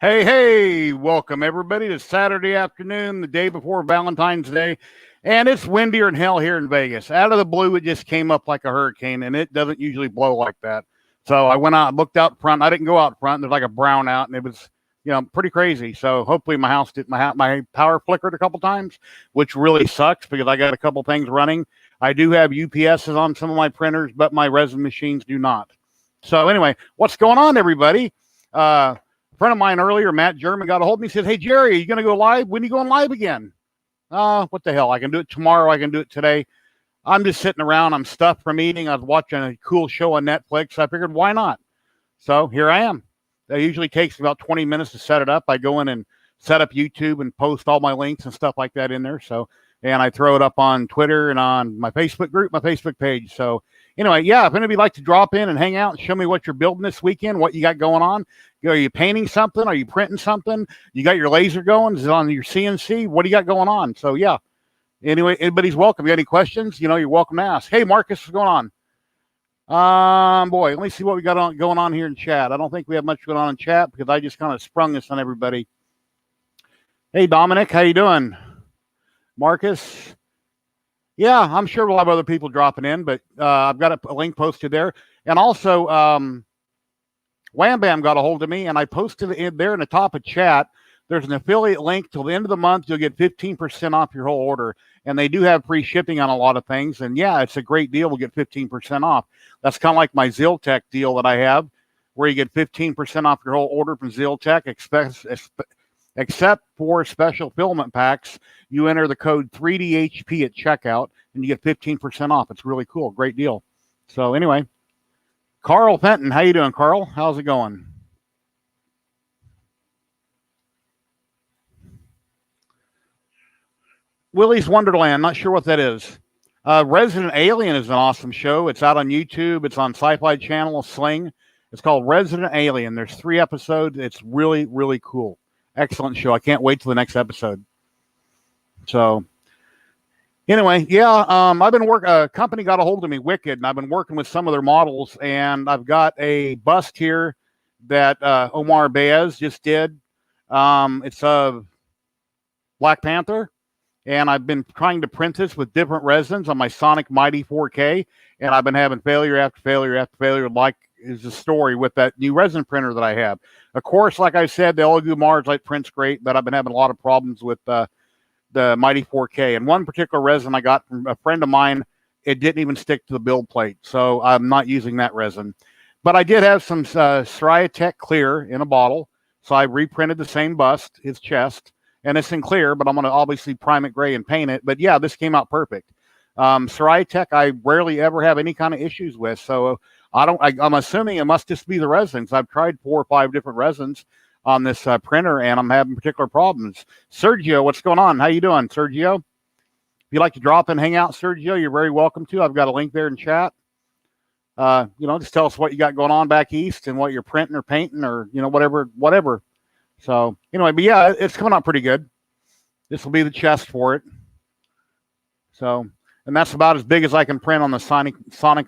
Hey, welcome everybody to Saturday afternoon, the day before Valentine's Day. And it's windier than hell here in Vegas. Out of the blue, it just came up like a hurricane, and it doesn't usually blow like that. So I went out, looked out front. I didn't go out front. There's like a brown out, and it was, pretty crazy. So hopefully my house did my power flickered a couple times, which really sucks because I got a couple things running. I do have UPSs on some of my printers, but my resin machines do not. So anyway, what's going on, everybody? A friend of mine earlier, Matt German, got a hold of me and said, "Hey, Jerry, are you going to go live? When are you going live again?" What the hell? I can do it tomorrow. I can do it today. I'm just sitting around. I'm stuffed from eating. I was watching a cool show on Netflix. I figured, why not? So here I am. It usually takes about 20 minutes to set it up. I go in and set up YouTube and post all my links and stuff like that in there. And I throw it up on Twitter and on my Facebook group, my Facebook page. So anyway, yeah, if anybody like to drop in and hang out and show me what you're building this weekend, what you got going on. Are you painting something? Are you printing something? You got your laser going? Is it on your CNC? What do you got going on? So yeah. Anyway, anybody's welcome. You got any questions? You're welcome to ask. Hey, Marcus, what's going on? Boy, let me see what we got going on here in chat. I don't think we have much going on in chat because I just kind of sprung this on everybody. Hey, Dominic, how you doing? Marcus? Yeah, I'm sure we'll have other people dropping in, but I've got a link posted there. And also, Wham Bam got a hold of me, and I posted it there in the top of chat. There's an affiliate link till the end of the month. You'll get 15% off your whole order. And they do have free shipping on a lot of things. And yeah, it's a great deal. We'll get 15% off. That's kind of like my ZYLTECH deal that I have, where you get 15% off your whole order from ZYLTECH, except for special filament packs. You enter the code 3DHP at checkout, and you get 15% off. It's really cool. Great deal. So anyway, Carl Fenton, how you doing, Carl? How's it going? Willy's Wonderland, not sure what that is. Resident Alien is an awesome show. It's out on YouTube. It's on Sci-Fi Channel, Sling. It's called Resident Alien. There's 3 episodes. It's really, really cool. Excellent show. I can't wait till the next episode. So anyway, yeah, I've been a company got a hold of me, Wicked, and I've been working with some of their models, and I've got a bust here that Omar Baez just did. It's a Black Panther. And I've been trying to print this with different resins on my Sonic Mighty 4K, and I've been having failure after failure after failure, like is the story with that new resin printer that I have. Of course, like I said, the Elegoo Mars-Lite print's great, but I've been having a lot of problems with the Mighty 4K. And one particular resin I got from a friend of mine, it didn't even stick to the build plate, so I'm not using that resin. But I did have some ZYLTECH clear in a bottle, so I reprinted the same bust, his chest. And it's in clear, but I'm going to obviously prime it gray and paint it. But yeah, this came out perfect. ZYLTECH, I rarely ever have any kind of issues with. So I'm assuming it must just be the resins. I've tried 4 or 5 different resins on this printer, and I'm having particular problems. Sergio, what's going on? How you doing, Sergio? If you'd like to drop and hang out, Sergio, you're very welcome to. I've got a link there in chat. Just tell us what you got going on back east and what you're printing or painting or, whatever. So anyway, but yeah, it's coming out pretty good. This will be the chest for it. So, and that's about as big as I can print on the Sonic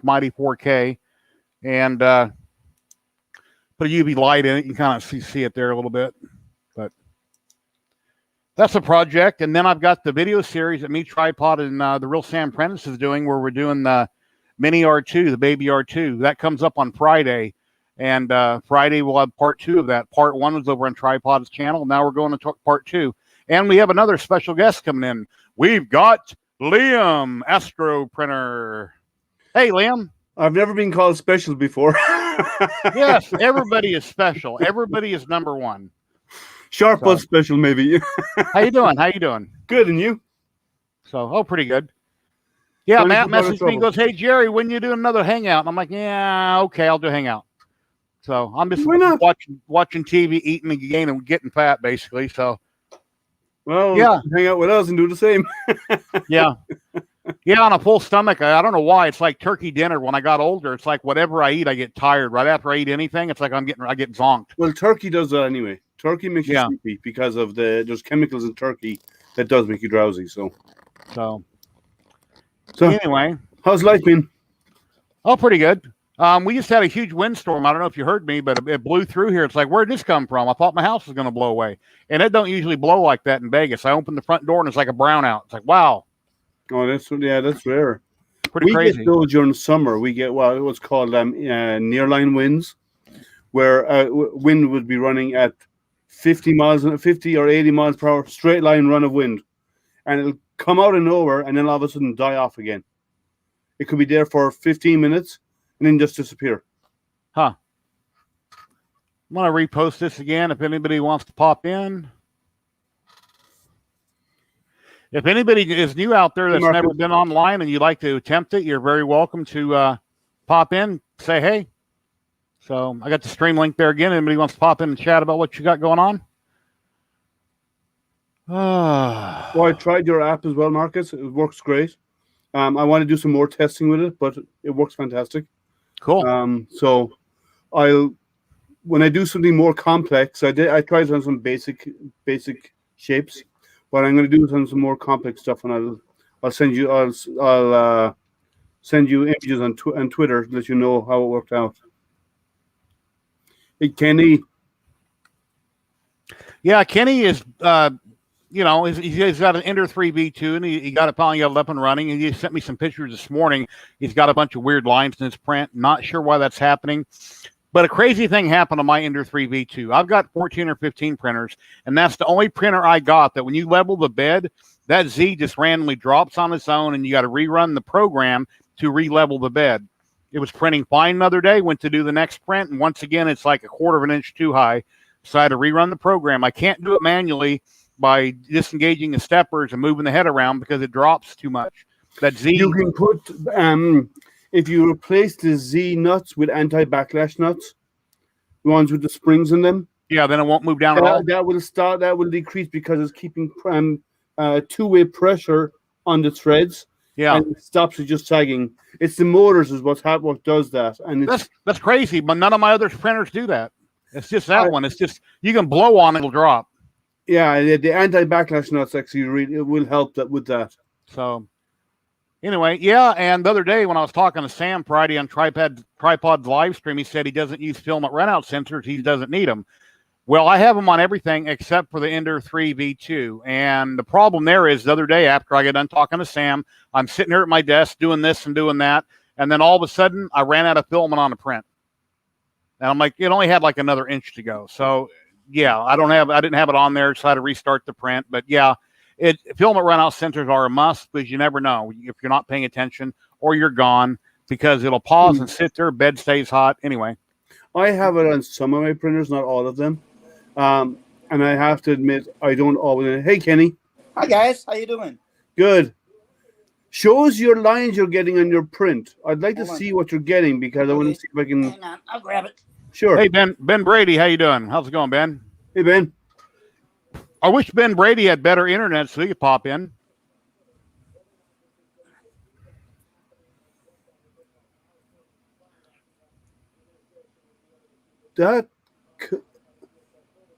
Mighty 4K. And put a UV light in it. You can kind of see it there a little bit. But that's a project. And then I've got the video series that Me Tripod and the Real Sam Prentice is doing, where we're doing the Mini R2, the Baby R2. That comes up on Friday. And Friday we'll have part 2 of that. Part 1 was over on Tripod's channel. Now we're going to part 2. And we have another special guest coming in. We've got Liam, Astro Printer. Hey, Liam. I've never been called special before. Yes, everybody is special. Everybody is number one. Sharp was special, maybe. How you doing? How you doing? Good, and you? So, pretty good. Yeah, Well, Matt keep out of messaged me and trouble. goes, "Hey, Jerry, when you do another hangout?" And I'm like, "Yeah, okay, I'll do a hangout." So I'm just Why not? watching TV, eating again, and getting fat, basically. So Well, yeah, hang out with us and do the same. yeah, yeah. On a full stomach, I don't know why. It's like turkey dinner. When I got older, it's like whatever I eat, I get tired. Right after I eat anything, it's like I get zonked. Well, turkey does that anyway. Turkey makes you Yeah. sleepy because of there's chemicals in turkey that does make you drowsy. So Anyway, how's life been? pretty good. We just had a huge windstorm. I don't know if you heard me, but it blew through here. It's like, where'd this come from? I thought my house was going to blow away, and it don't usually blow like that in Vegas. I opened the front door and it's like a brownout. It's like, wow. Oh, that's rare. Pretty crazy. Get those during summer. We get what's called nearline winds, where wind would be running at 50 or 80 miles per hour, straight line run of wind, and it'll come out of nowhere and then all of a sudden die off again. It could be there for 15 minutes and then just disappear. Huh. I'm going to repost this again if anybody wants to pop in. If anybody is new out there that's never been online and you'd like to attempt it, you're very welcome to pop in, say hey. So I got the stream link there again. Anybody wants to pop in and chat about what you got going on? Well, I tried your app as well, Marcus. It works great. I want to do some more testing with it, but it works fantastic. Cool. So when I do something more complex, I tried on some basic shapes, but I'm going to do some more complex stuff, and I'll send you send you images on Twitter to let you know how it worked out. Hey, Kenny. Yeah, Kenny is he's got an Ender 3 V2, and he got it finally up and running. And he sent me some pictures this morning. He's got a bunch of weird lines in his print. Not sure why that's happening. But a crazy thing happened on my Ender 3 V2. I've got 14 or 15 printers, and that's the only printer I got that when you level the bed, that Z just randomly drops on its own, and you got to rerun the program to re-level the bed. It was printing fine another day, went to do the next print, and once again, it's like a quarter of an inch too high. So I had to rerun the program. I can't do it manually by disengaging the steppers and moving the head around because it drops too much. That Z. You can put, if you replace the Z nuts with anti-backlash nuts, the ones with the springs in them. Yeah, then it won't move down at all. That will decrease because it's keeping two-way pressure on the threads. Yeah, and it stops it just sagging. It's the motors is what does that, and that's crazy. But none of my other printers do that. It's just that one. It's just you can blow on it, it'll drop. Yeah, the anti-backlash nuts actually it will help with that. So anyway, yeah. And the other day when I was talking to Sam Friday on Tripod's live stream, he said he doesn't use filament runout sensors. He doesn't need them. Well, I have them on everything except for the Ender 3 V2. And the problem there is the other day after I got done talking to Sam, I'm sitting here at my desk doing this and doing that. And then all of a sudden I ran out of filament on the print. And I'm like, it only had like another inch to go. So yeah, I didn't have it on there, so I had to restart the print. But yeah, filament runout sensors are a must because you never know if you're not paying attention or you're gone because it'll pause and sit there, bed stays hot. Anyway. I have it on some of my printers, not all of them. And I have to admit, I don't always. Hey, Kenny. Hi, guys. How you doing? Good. Show us your lines you're getting on your print. I'd like to see what you're getting because I want to see if I can. Hang on. I'll grab it. Sure. Hey, Ben Brady. How you doing? How's it going, Ben? Hey, Ben. I wish Ben Brady had better internet so he could pop in. That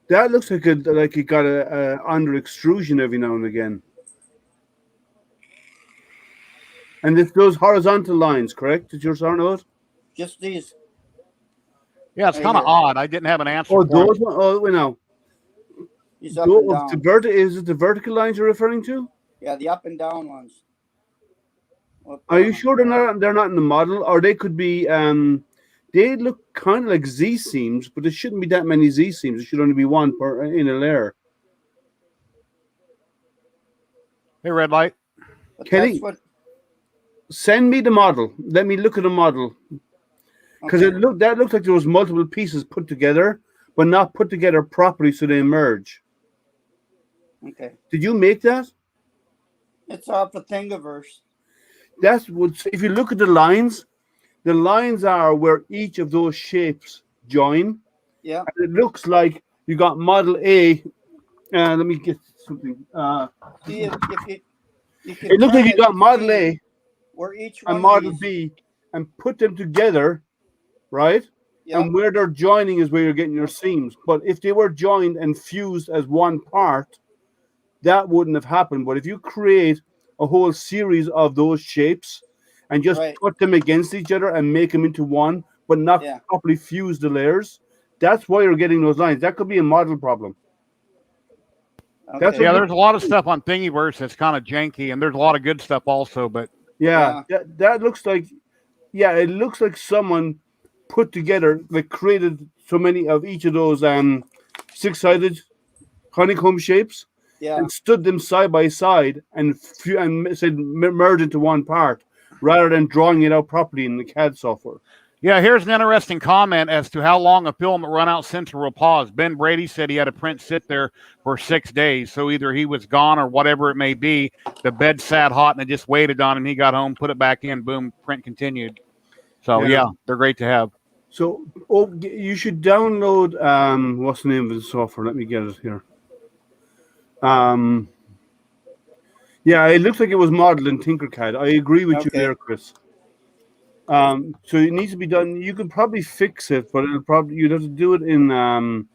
looks like it got a under extrusion every now and again. And it's those horizontal lines, correct? Is yours on it? Just these. Yeah, it's kind of odd. I didn't have an answer. Oh, those ones. Oh, we know. These up and down. Is it the vertical lines you're referring to? Yeah, the up and down ones. Are you sure they're not in the model, or they could be? They look kind of like Z seams, but there shouldn't be that many Z seams. There should only be one in a layer. Hey, red light. Kenny, send me the model. Let me look at the model. Because that looks like there was multiple pieces put together, but not put together properly so they merge. Okay. Did you make that? It's off the Thingiverse. That's what. If you look at the lines are where each of those shapes join. Yeah. And it looks like you got model A. Let me get something. See if you can It looks like turn you got and model see A where each and one model of these. B and put them together, right? Yeah. And where they're joining is where you're getting your seams. But if they were joined and fused as one part, that wouldn't have happened. But if you create a whole series of those shapes and just Right. put them against each other and make them into one, but not Yeah. properly fuse the layers, that's why you're getting those lines. That could be a model problem. That's Okay. Yeah, there's a lot of stuff on Thingiverse that's kind of janky, and there's a lot of good stuff also. But Yeah, that looks like, it looks like someone put together, like created so many of each of those six-sided honeycomb shapes Yeah. and stood them side by side and said merge into one part rather than drawing it out properly in the CAD software. yeah, here's an interesting comment as to how long a filament runout sensor will pause. Ben Brady said he had a print sit there for 6 days. So either he was gone or whatever it may be. The bed sat hot and it just waited on him. He got home, put it back in, boom, print continued. So yeah, they're great to have. So you should download what's the name of the software? Let me get it here. Yeah, it looks like it was modeled in Tinkercad. I agree with you there, Chris. So it needs to be done. You could probably fix it, but you'd have to do it in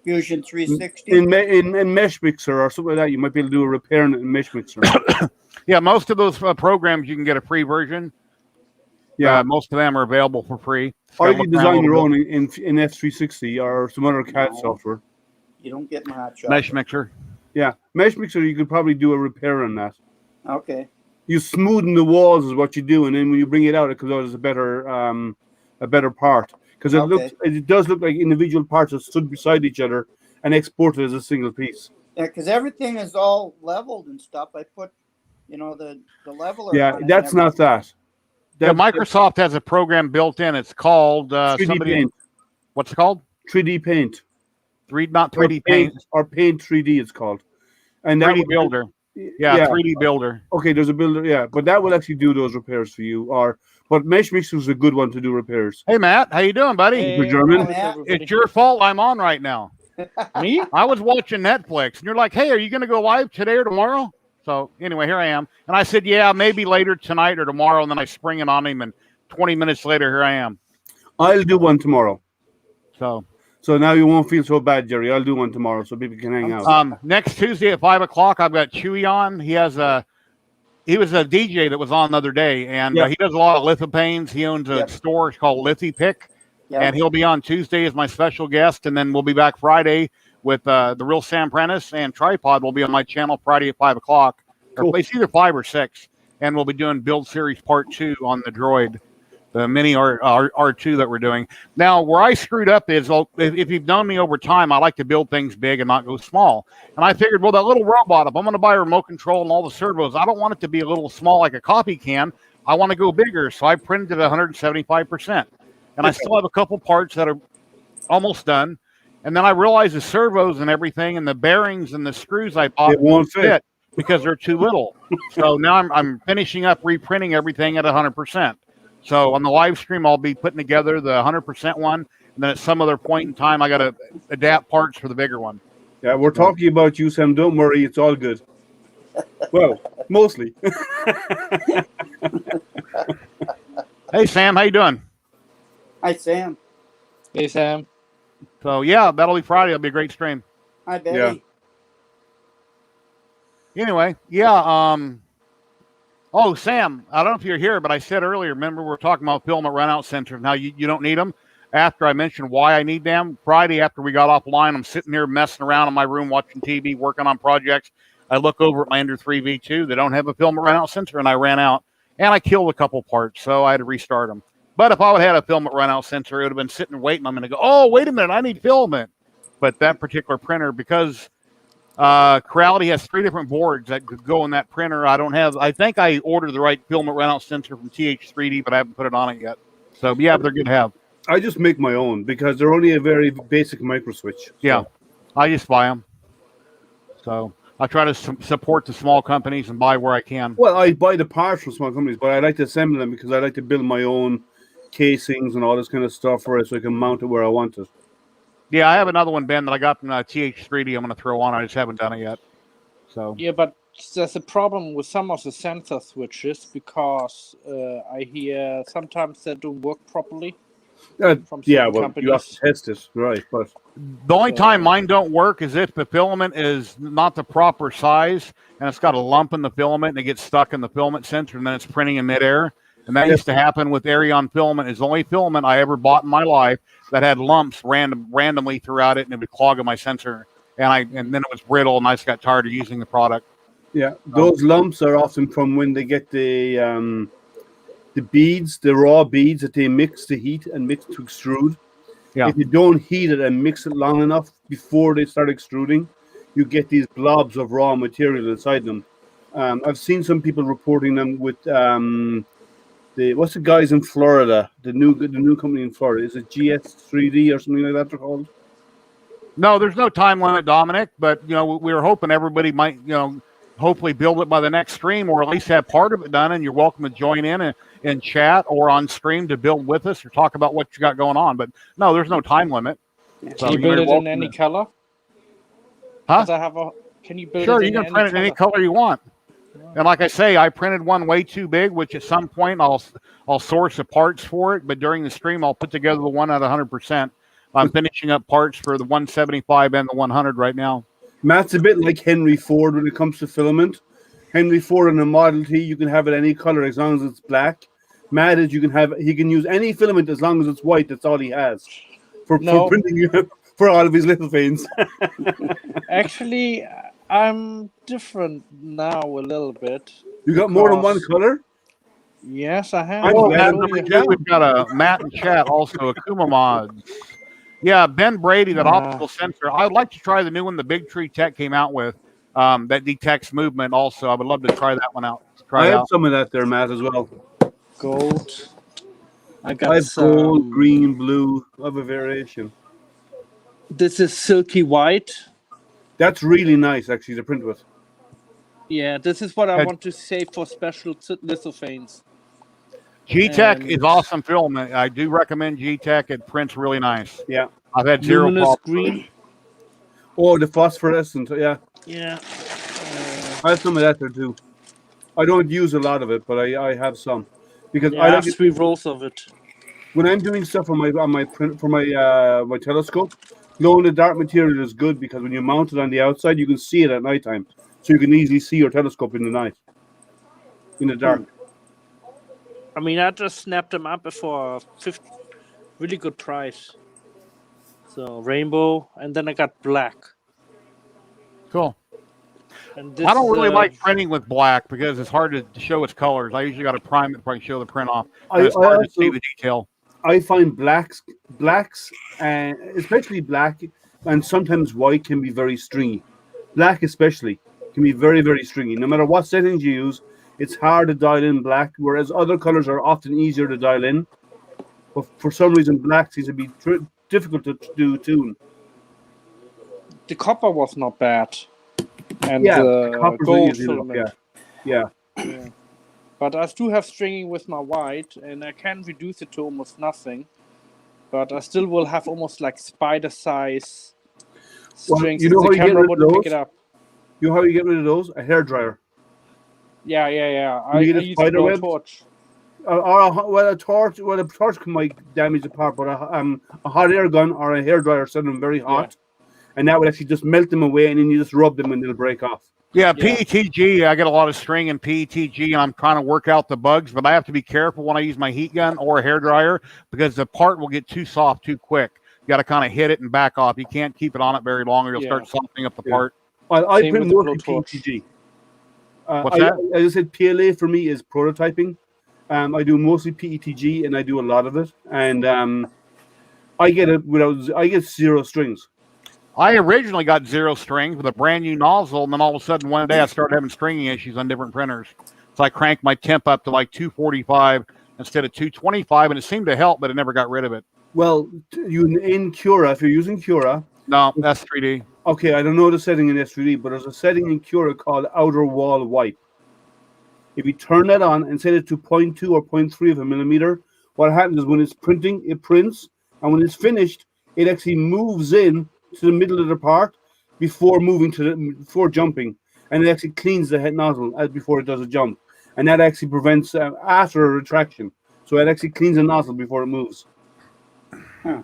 Fusion 360. in Mesh Mixer or something like that. You might be able to do a repair in Mesh Mixer. Yeah, most of those programs you can get a free version. Yeah, most of them are available for free. Or you can design your own in F360 or some other CAD software. You don't get my hot shot. Mesh Mixer. Yeah, Mesh Mixer, you could probably do a repair on that. Okay. You smoothen the walls is what you do, and then when you bring it out, it comes out as a better part. Because it does look like individual parts that stood beside each other and exported as a single piece. Yeah, because everything is all leveled and stuff. I put, the leveler. Yeah, that's not that. Yeah, Microsoft has a program built in. It's called 3D Paint. What's it called? 3D Paint. Not 3D Paint. Or Paint 3D, it's called. And 3D Builder. Yeah, 3D Builder. Okay, there's a builder. Yeah, but that will actually do those repairs for you. But Mesh Mixer is a good one to do repairs. Hey, Matt, how you doing, buddy? Hey, German. It's your fault I'm on right now. Me? I was watching Netflix, and you're like, "Hey, are you going to go live today or tomorrow?" So anyway, here I am, and I said, "Yeah, maybe later tonight or tomorrow." And then I spring it on him, and 20 minutes later, here I am. I'll do one tomorrow. So now you won't feel so bad, Jerry. I'll do one tomorrow so people can hang out. Next Tuesday at 5:00, I've got Chewy on. He was a DJ that was on the other day, and he does a lot of lithopanes. He owns a store called Lithypick, and he'll be on Tuesday as my special guest, and then we'll be back Friday with the real Sam Prentice, and Tripod will be on my channel Friday at 5:00. Cool. Or it's either 5 or 6, and we'll be doing Build Series Part 2 on the Droid. The mini R2 that we're doing. Now, where I screwed up is, if you've known me over time, I like to build things big and not go small. And I figured, well, that little robot, if I'm going to buy a remote control and all the servos, I don't want it to be a little small like a coffee can. I want to go bigger. So I printed it 175%. And I still have a couple parts that are almost done. And then I realized the servos and everything and the bearings and the screws I bought won't fit because they're too little. So now I'm finishing up reprinting everything at 100%. So on the live stream, I'll be putting together the 100% one, and then at some other point in time, I got to adapt parts for the bigger one. Yeah, we're talking about you, Sam. Don't worry, it's all good. Well, mostly. Hey, Sam, how you doing? Hi, Sam. Hey, Sam. So yeah, that'll be Friday. It'll be a great stream. Hi, Betty. Yeah. Anyway, yeah. Oh, Sam, I don't know if you're here, but I said earlier, remember we were talking about filament runout sensors. Now you don't need them. After I mentioned why I need them, Friday after we got offline, I'm sitting here messing around in my room watching TV, working on projects. I look over at my Ender 3 V2. They don't have a filament runout sensor, and I ran out. And I killed a couple parts, so I had to restart them. But if I would have had a filament runout sensor, it would have been sitting waiting. I'm going to go, oh, wait a minute, I need filament. But that particular printer, because Creality has 3 different boards that could go in that printer. I think I ordered the right filament runout sensor from TH3D, but I haven't put it on it yet. So yeah, they're good to have. I just make my own because they're only a very basic micro switch. So. Yeah, I just buy them. So I try to support the small companies and buy where I can. Well, I buy the parts from small companies, but I like to assemble them because I like to build my own casings and all this kind of stuff for it, so I can mount it where I want it. Yeah, I have another one, Ben, that I got from TH3D. I'm going to throw on. I just haven't done it yet. So Yeah, but there's a problem with some of the sensor switches because I hear sometimes they don't work properly. From Yeah, certain well, you have companies. to test it, right? But the only time mine don't work is if the filament is not the proper size and it's got a lump in the filament and it gets stuck in the filament sensor and then it's printing in midair. And that used to happen with Arion filament. Is the only filament I ever bought in my life that had lumps randomly throughout it, and it would clog my sensor. And then it was brittle, and I just got tired of using the product. yeah, those lumps are often from when they get the beads, the raw beads that they mix to heat and mix to extrude. Yeah. If you don't heat it and mix it long enough before they start extruding, you get these blobs of raw material inside them. I've seen some people reporting them with what's the guys in Florida? The new company in Florida, is it GS3D or something like that they're called? No, there's no time limit, Dominic. But we were hoping everybody might hopefully build it by the next stream, or at least have part of it done. And you're welcome to join in chat or on stream to build with us or talk about what you got going on. But no, there's no time limit. Can you build it in any color? Huh? Can you build Sure, it you can print it in any color you want. And like I say, I printed one way too big, which at some point I'll source the parts for it. But during the stream, I'll put together the one at 100%. I'm finishing up parts for the 175 and the 100 right now. Matt's a bit like Henry Ford when it comes to filament. Henry Ford in a Model T, you can have it any color as long as it's black. Matt is he can use any filament as long as it's white. That's all he has for printing for all of his little veins. Actually, I'm different now a little bit. You got more than one color? Yes, I have. We've got a Matt in chat also, Akuma Mods. Yeah, Ben Brady, that optical sensor. I'd like to try the new one the Big Tree Tech came out with that detects movement also. I would love to try that one out. I have some of that there, Matt, as well. Gold. I have gold, green, blue. I have a variation. This is silky white. That's really nice, actually, to print with. Yeah, this is what I want to save for special lithophanes. G-Tech is awesome filament. I do recommend G-Tech. It prints really nice. Yeah. I've had zero problems. Green. Oh, the phosphorescent. Yeah. Yeah. I have some of that there too. I don't use a lot of it, but I have some because I have 3 rolls of it. When I'm doing stuff on my my telescope, glow in the dark material is good because when you mount it on the outside, you can see it at nighttime, so you can easily see your telescope in the night, in the dark. I mean, I just snapped them up for a really good price. So rainbow, and then I got black. Cool. And I don't really like printing with black because it's hard to show its colors. I usually got to prime it before I can show the print off. It's hard to see the detail. I find blacks, and especially black, and sometimes white can be very stringy. Black especially can be very, very stringy. No matter what settings you use, it's hard to dial in black, whereas other colors are often easier to dial in. But for some reason, black seems to be difficult to tune. The copper was not bad. And the gold filament. Yeah. But I do have stringing with my white, and I can reduce it to almost nothing. But I still will have almost like spider size strings. You know how you get rid of those? Pick it up. You know how you get rid of those? A hairdryer. Yeah. I use a torch. A torch. Well, a torch might damage the part, but a hot air gun or a hairdryer set them very hot, and that would actually just melt them away, and then you just rub them and they'll break off. Yeah, PETG, I get a lot of string in PETG, and I'm trying to work out the bugs, but I have to be careful when I use my heat gun or a hairdryer because the part will get too soft too quick. You got to kind of hit it and back off. You can't keep it on it very long or you'll start softening up the part. I print mostly PETG. What's that? As I said, PLA for me is prototyping. I do mostly PETG, and I do a lot of it. And I get 0 strings. I originally got 0 strings with a brand new nozzle, and then all of a sudden one day I started having stringing issues on different printers. So I cranked my temp up to like 245 instead of 225, and it seemed to help, but it never got rid of it. Well, in Cura, if you're using Cura, No, that's 3D. Okay, I don't know the setting in S3D, but there's a setting in Cura called outer wall wipe. If you turn that on and set it to 0.2 or 0.3 of a millimeter, what happens is when it's printing, it prints, and when it's finished, it actually moves in to the middle of the part before before jumping, and it actually cleans the head nozzle before it does a jump, and that actually prevents after a retraction. So it actually cleans the nozzle before it moves. Huh.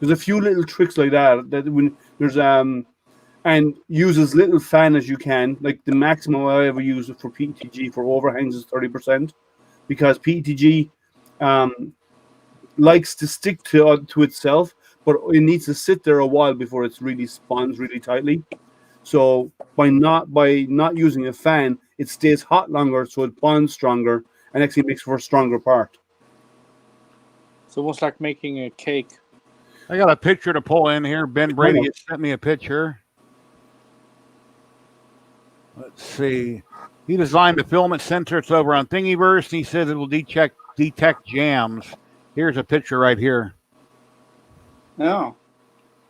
There's a few little tricks like that when there's and use as little fan as you can. Like the maximum I ever use for PETG for overhangs is 30%, because PETG likes to stick to itself, but it needs to sit there a while before it really spawns really tightly. So by not using a fan, it stays hot longer, so it bonds stronger and actually makes for a stronger part. It's almost like making a cake. I got a picture to pull in here. Ben Brady has sent me a picture. Let's see. He designed the filament sensor. It's over on Thingiverse. And he says it will detect jams. Here's a picture right here. No.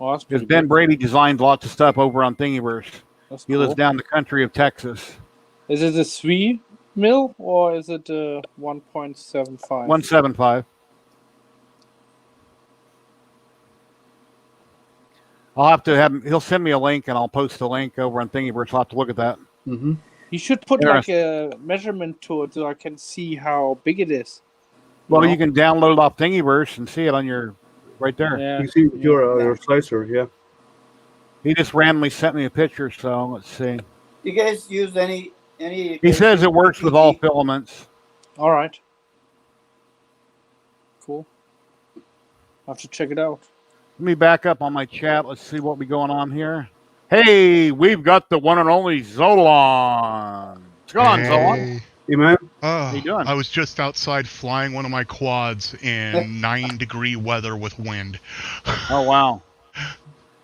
Oh, that's Because pretty Ben good. Brady designs lots of stuff over on Thingiverse. That's He lives cool. down the country of Texas. Is it a 3 mil or is it a 1.75? 175. I'll have to have him. He'll send me a link, and I'll post a link over on Thingiverse. I'll have to look at that. Mm-hmm. You should put There. like a measurement to it so I can see how big it is. Well, know? you can download it off Thingiverse and see it on your right there. Yeah. You see with your slicer, yeah. He just randomly sent me a picture, so let's see. You guys use any? He says it works with all filaments. All right. Cool. I'll have to check it out. Let me back up on my chat. Let's see what we going on here. Hey, we've got the one and only Zolan. What's going on, Zolan? Hey, man. How you doing? I was just outside flying one of my quads in 9-degree weather with wind. Oh, wow.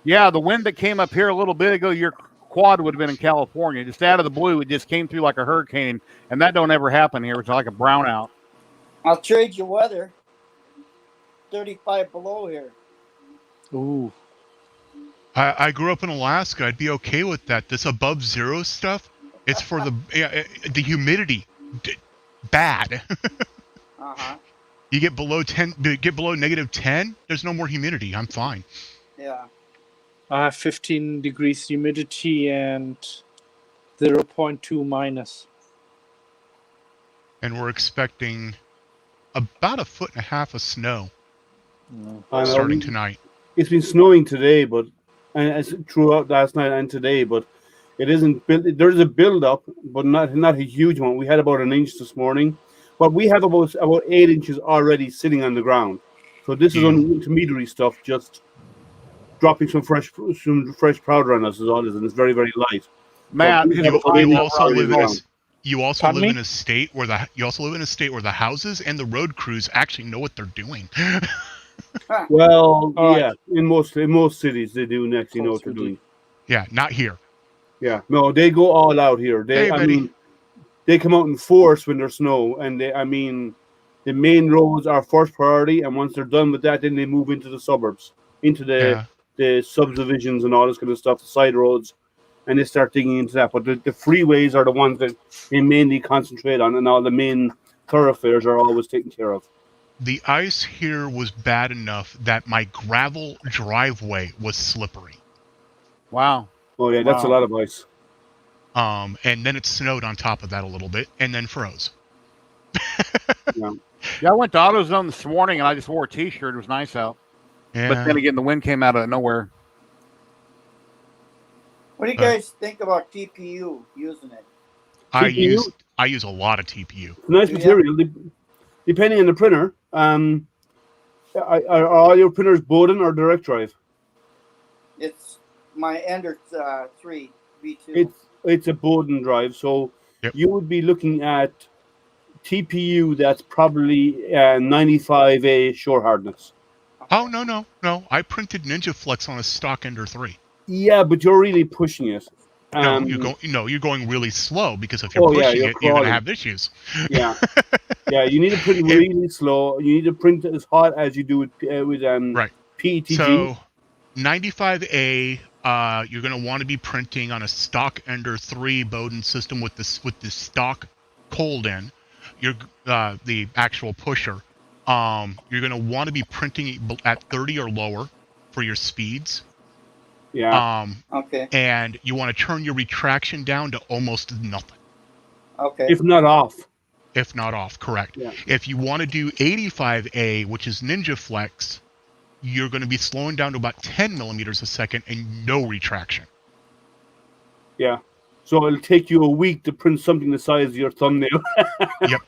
Yeah, the wind that came up here a little bit ago, your quad would have been in California. Just out of the blue, it just came through like a hurricane, and that don't ever happen here. It's like a brownout. I'll trade you weather. 35 below here. Ooh. I grew up in Alaska. I'd be okay with that. This above zero stuff, it's for the humidity. Bad. Uh-huh. You get below -10, there's no more humidity. I'm fine. Yeah. I have 15 degrees humidity and 0.2 minus. And we're expecting about 1.5 feet of snow starting starting tonight. It's been snowing today, but and throughout last night and today, but it isn't. There's a build up, but not a huge one. We had about 1 inch this morning, but we have about 8 inches already sitting on the ground. So this is only intermediary stuff, just dropping some fresh powder on us is all it is, and it's very, very light. Matt, But we his have about line 8 is inches also already live in a, ground. you also Pardon live me? in a state where the houses and the road crews actually know what they're doing. Well, All yeah, right. in most cities they do actually know what they're doing. Yeah, not here. Yeah, no, they go all out here. Hey, Betty. They come out in force when there's snow, and the main roads are first priority, and once they're done with that, then they move into the suburbs, into the subdivisions and all this kind of stuff, the side roads, and they start digging into that. But the freeways are the ones that they mainly concentrate on, and all the main thoroughfares are always taken care of. The ice here was bad enough that my gravel driveway was slippery. wow. Oh yeah, that's a Wow. lot of ice. And then it snowed on top of that a little bit, and then froze. Yeah. Yeah, I went to AutoZone this morning, and I just wore a T-shirt. It was nice out. Yeah. But then again, the wind came out of nowhere. What do you guys think about TPU using it? I TPU? use a lot of TPU. Nice Yeah. material. Depending on the printer, are all your printers Bowden or direct drive? It's my Ender 3 V2. It's a Bowden drive, so Yep. you would be looking at TPU that's probably 95A shore hardness. Oh, no. I printed Ninja Flex on a stock Ender 3. Yeah, but you're really pushing it. You're going really slow, because if you're Oh, yeah, pushing you're it, you're going to crawling. have issues. Yeah, yeah. You need to print really slow. You need to print as hot as you do with Right. PETG. So 95A, you're going to want to be printing on a stock Ender 3 Bowden system with the stock cold in. You're the actual pusher. You're going to want to be printing at 30 or lower for your speeds. Yeah. Okay. And you want to turn your retraction down to almost nothing, Okay. If not off. if not off. Correct. Yeah. If you want to do 85A, which is Ninja Flex, you're going to be slowing down to about 10 millimeters a second and no retraction. Yeah. So it'll take you a week to print something the size of your thumbnail. Yep.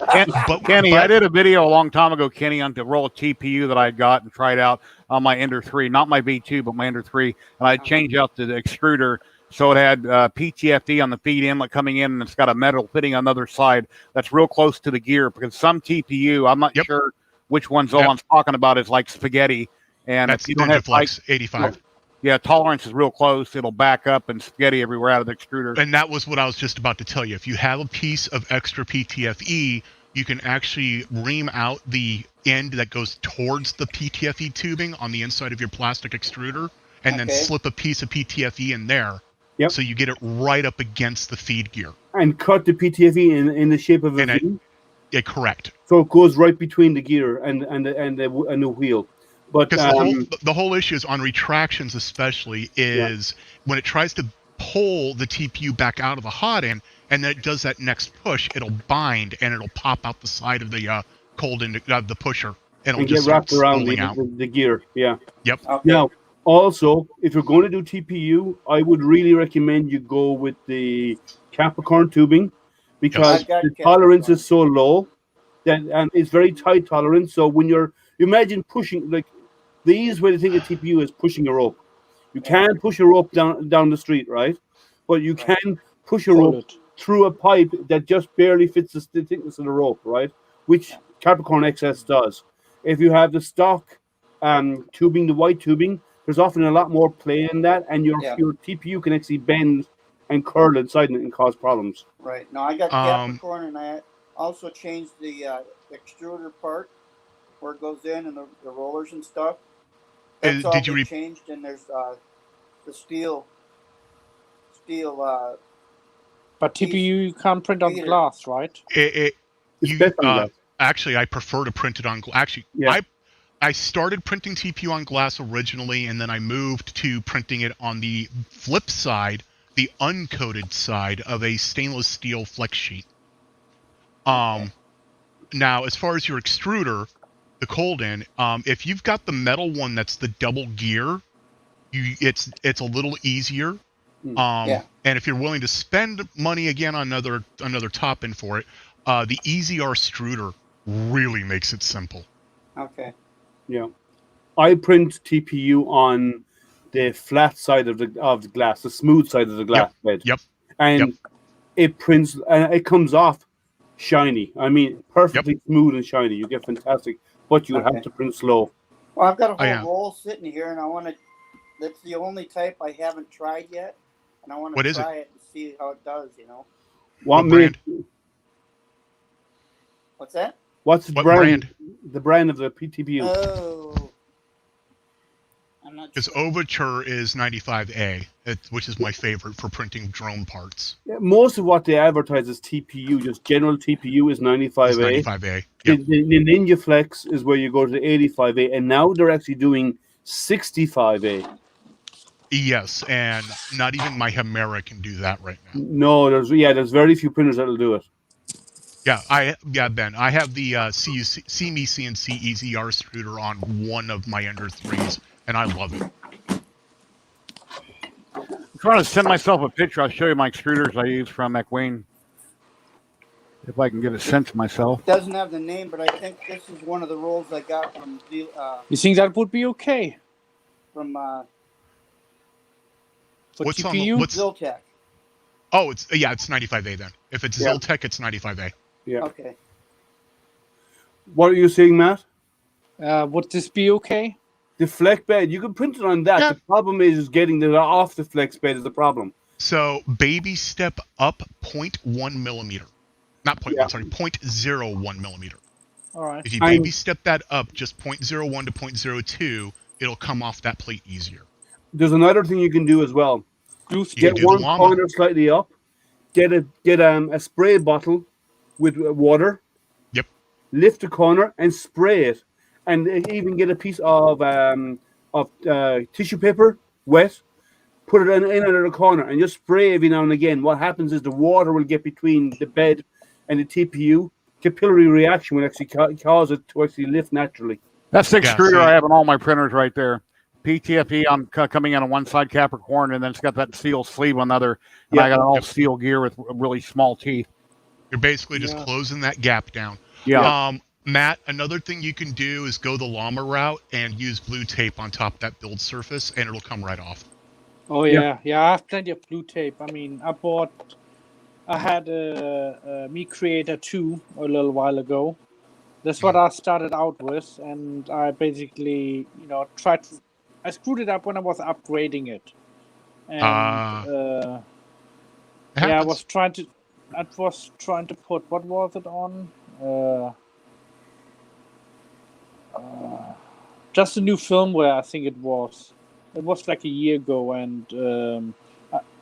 Kenny, I did a video a long time ago, Kenny, on the roll of TPU that I got and tried out on my Ender 3, not my V2, but my Ender 3, and I changed out the extruder so it had PTFD on the feed inlet coming in, and it's got a metal fitting on the other side that's real close to the gear, because some TPU, I'm not sure which one Zolan's talking about, is like spaghetti, and that's if you don't Ninja have Flex 85. Yeah, tolerance is real close. It'll back up and spaghetti everywhere out of the extruder. And that was what I was just about to tell you. If you have a piece of extra PTFE, you can actually ream out the end that goes towards the PTFE tubing on the inside of your plastic extruder, and then slip a piece of PTFE in there. Yep. So you get it right up against the feed gear. And cut the PTFE in the shape of a V. Yeah, correct. So it goes right between the gear and the wheel. But because the whole issue is on retractions, especially, is when it tries to pull the TPU back out of the hot end, and then it does that next push, it'll bind and it'll pop out the side of the cold end the pusher, and it'll just get wrapped around the gear. Yeah. Yep. Okay. Now, also, if you're going to do TPU, I would really recommend you go with the Capricorn tubing, because the tolerance is so low that, and it's very tight tolerance. So when you imagine pushing, like, the easiest way to think of TPU is pushing a rope. You can push a rope down the street, right? But you can push a rope through a pipe that just barely fits the thickness of the rope, right? Which Capricorn XS does. If you have the stock tubing, the white tubing, there's often a lot more play in that, and your TPU can actually bend and curl inside it and cause problems. Right. Now I got Capricorn, and I also changed the extruder part where it goes in, and the rollers and stuff. That's all been changed, and there's the steel. But TPU you can't print on glass, right? Actually, I prefer to print it on glass. Actually, I started printing TPU on glass originally, and then I moved to printing it on the flip side, the uncoated side of a stainless steel flex sheet. Now, as far as your extruder, the cold end, if you've got the metal one that's the double gear, it's a little easier. And if you're willing to spend money again on another top end for it, the EZR extruder really makes it simple. Okay. Yeah, I print TPU on the flat side of the glass, the smooth side of the glass bed. Yep. And it prints, and it comes off shiny. I mean, perfectly smooth and shiny. You get fantastic, but you have to print slow. Well, I've got a whole roll sitting here, and I want to. That's the only type I haven't tried yet, and I want to try it and see how it does. You know. What brand? What's that? What's the brand? The brand of the PTPU. Oh, I'm not sure. Because Overture is 95A, which is my favorite for printing drone parts. Yeah, most of what they advertise as TPU, just general TPU, is 95A. It's 95A. Yep. The Ninja Flex is where you go to the 85A, and now they're actually doing 65A. Yes, and not even my Hemera can do that right now. No, there's very few printers that'll do it. Ben. I have the CME CNC EZR extruder on one of my Ender 3s, and I love it. I'm trying to send myself a picture. I'll show you my extruders I use from McWayne. If I can get it sent to myself. It doesn't have the name, but I think this is one of the rolls I got from. You think that would be okay? From for TPU? ZYLTECH. Oh, it's 95A then. If it's ZYLTECH, it's 95A. Yeah. Okay. What are you saying, Matt? Would this be okay? The flex bed, you can print it on that. The problem is getting it off the flex bed is the problem. So baby step up 0.1 millimeter. Not 0.1, sorry, 0.01 millimeter. All right. If you baby step that up just 0.01 to 0.02, it'll come off that plate easier. There's another thing you can do as well. Get one corner slightly up. Get a spray bottle with water. Yep. Lift the corner and spray it, and even get a piece of tissue paper, wet. Put it in another corner and just spray every now and again. What happens is the water will get between the bed and the TPU. Capillary reaction will actually cause it to actually lift naturally. That's the extruder I have on all my printers right there. PTFE, I'm coming in on one side Capricorn, and then it's got that steel sleeve on the other. And I got all steel gear with really small teeth. You're basically just closing that gap down. Yeah. Matt, another thing you can do is go the llama route and use blue tape on top of that build surface, and it'll come right off. Oh yeah, I have plenty of blue tape. I mean, I had a Me Creator 2 a little while ago. That's what I started out with, and I basically, I screwed it up when I was upgrading it, and I was trying to put, what was it on? Just a new firmware, I think it was. It was like a year ago, and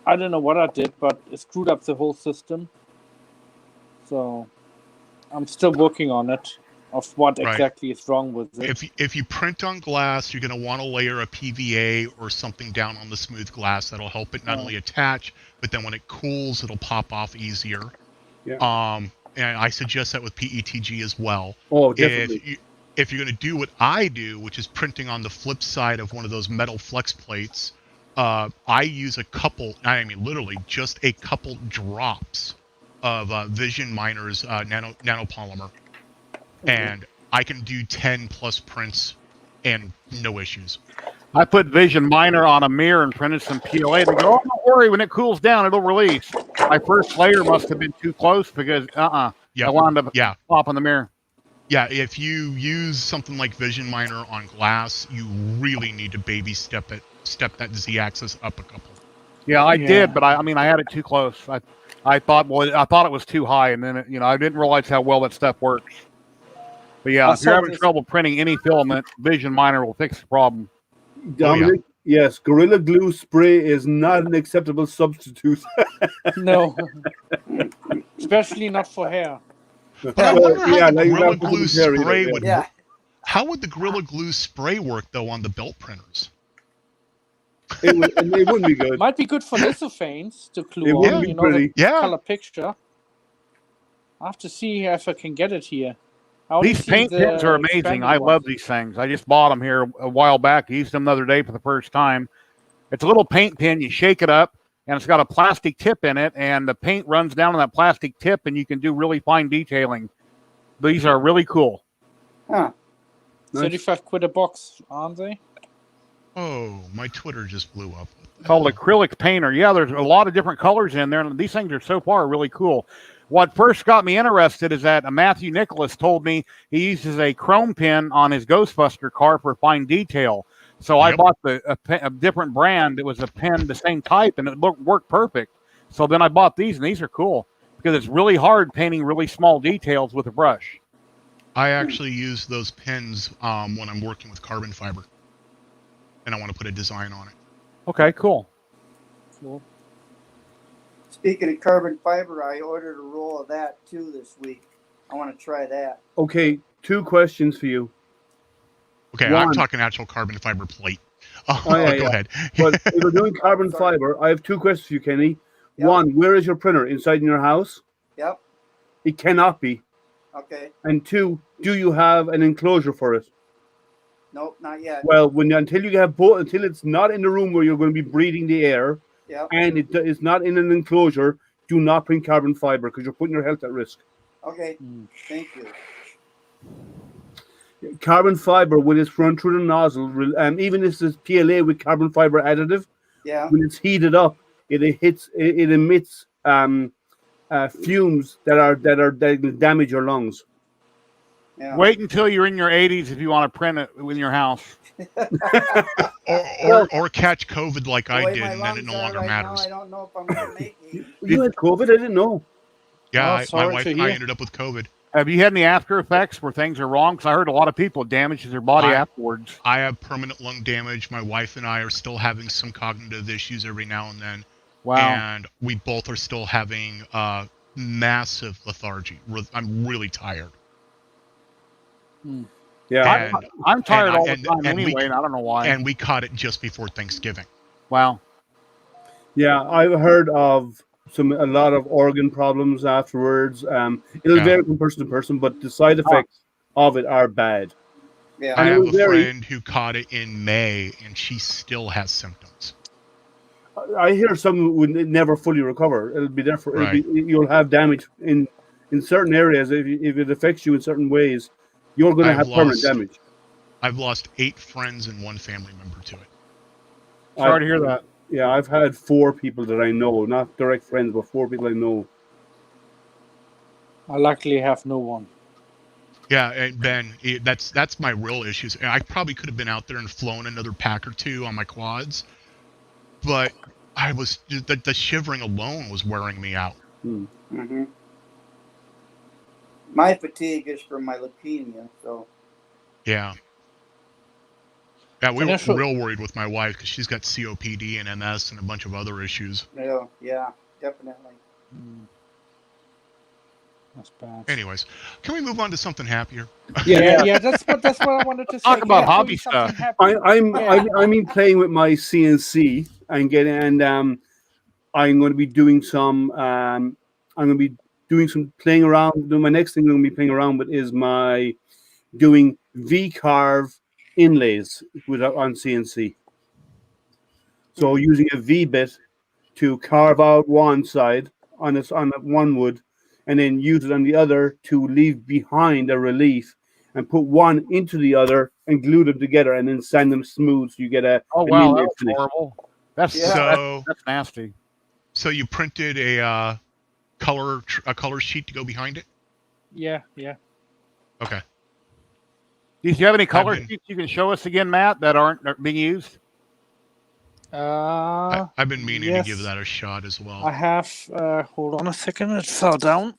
I don't know what I did, but it screwed up the whole system. So I'm still working on it, of what exactly is wrong with it. If you print on glass, you're going to want to layer a PVA or something down on the smooth glass. That'll help it not only attach, but then when it cools, it'll pop off easier. Yeah. And I suggest that with PETG as well. Oh, definitely. If you're going to do what I do, which is printing on the flip side of one of those metal flex plates, I use literally just a couple drops of Vision Miner's nanopolymer. And I can do 10 plus prints and no issues. I put Vision Miner on a mirror and printed some PLA. They go, oh, don't worry, when it cools down, it'll release. My first layer must have been too close because, I wound up popping the mirror. Yeah, if you use something like Vision Miner on glass, you really need to baby step that Z-axis up a couple. Yeah, I did, but I had it too close. I thought it was too high, and then I didn't realize how well that stuff works. But yeah, if you're having trouble printing any filament, Vision Miner will fix the problem. Dominic, yes, Gorilla Glue spray is not an acceptable substitute. No, especially not for hair. But I wonder how the Gorilla Glue spray would work. How would the Gorilla Glue spray work, though, on the belt printers? It wouldn't be good. Might be good for lithophanes to glue on, the color picture. I have to see if I can get it here. These paint pens are amazing. I love these things. I just bought them here a while back. I used them the other day for the first time. It's a little paint pen. You shake it up, and it's got a plastic tip in it, and the paint runs down on that plastic tip, and you can do really fine detailing. These are really cool. Huh. 35 quid a box, aren't they? Oh, my Twitter just blew up. Called acrylic painter. Yeah, there's a lot of different colors in there, and these things are so far really cool. What first got me interested is that Matthew Nicholas told me he uses a chrome pen on his Ghostbuster car for fine detail. So I bought a different brand. It was a pen, the same type, and it worked perfect. So then I bought these, and these are cool because it's really hard painting really small details with a brush. I actually use those pens when I'm working with carbon fiber, and I want to put a design on it. Okay, cool. Speaking of carbon fiber, I ordered a roll of that too this week. I want to try that. Okay, 2 questions for you. Okay, one, I'm talking actual carbon fiber plate. Go ahead. But if you're doing carbon fiber, I have 2 questions for you, Kenny. Yep. One, where is your printer? Inside in your house? Yep. It cannot be. Okay. And 2, do you have an enclosure for it? Nope, not yet. Well, until you have both, until it's not in the room where you're going to be breathing the air, and it is not in an enclosure, do not print carbon fiber because you're putting your health at risk. Okay, thank you. Carbon fiber, when it's run through the nozzle, even if it's PLA with carbon fiber additive, when it's heated up, it emits fumes that damage your lungs. Yeah. Wait until you're in your 80s if you want to print it in your house. or catch COVID like I did, and then it no longer matters. Now, I don't know if I'm going to make it. You had COVID? I didn't know. Yeah, my wife and I ended up with COVID. Have you had any after effects where things are wrong? Because I heard a lot of people damages their body afterwards. I have permanent lung damage. My wife and I are still having some cognitive issues every now and then. Wow. And we both are still having massive lethargy. I'm really tired. Yeah, I'm tired all the time anyway, and I don't know why. And we caught it just before Thanksgiving. Wow. Yeah, I've heard of a lot of organ problems afterwards. It'll vary from person to person, but the side effects of it are bad. Yeah. I have a friend who caught it in May, and she still has symptoms. I hear some would never fully recover. It'll be there for. You'll have damage in certain areas. If it affects you in certain ways, you're going to have permanent damage. I've lost 8 friends and 1 family member to it. Sorry to hear that. Yeah, I've had 4 people that I know, not direct friends, but 4 people I know. I luckily have no one. Yeah, and Ben, that's my real issues. I probably could have been out there and flown another pack or 2 on my quads, but I was the shivering alone was wearing me out. Mm-hmm. My fatigue is from my leukemia, so. Yeah. Yeah, we were real worried with my wife because she's got COPD and MS and a bunch of other issues. Yeah, definitely. That's bad. Anyways, can we move on to something happier? Yeah. That's what I wanted to say. Talk about hobby stuff. I'm playing with my CNC and I'm going to be doing some. I'm going to be doing some playing around. My next thing I'm going to be playing around with is doing V-carve inlays on CNC. So using a V-bit to carve out one side on one wood, and then use it on the other to leave behind a relief, and put one into the other and glue them together, and then sand them smooth so you get a. Oh wow, that's horrible. That's nasty. So you printed a color sheet to go behind it? Yeah. Okay. Do you have any color sheets you can show us again, Matt, that aren't being used? I've been meaning to give that a shot as well. I have. Hold on a second. It fell down.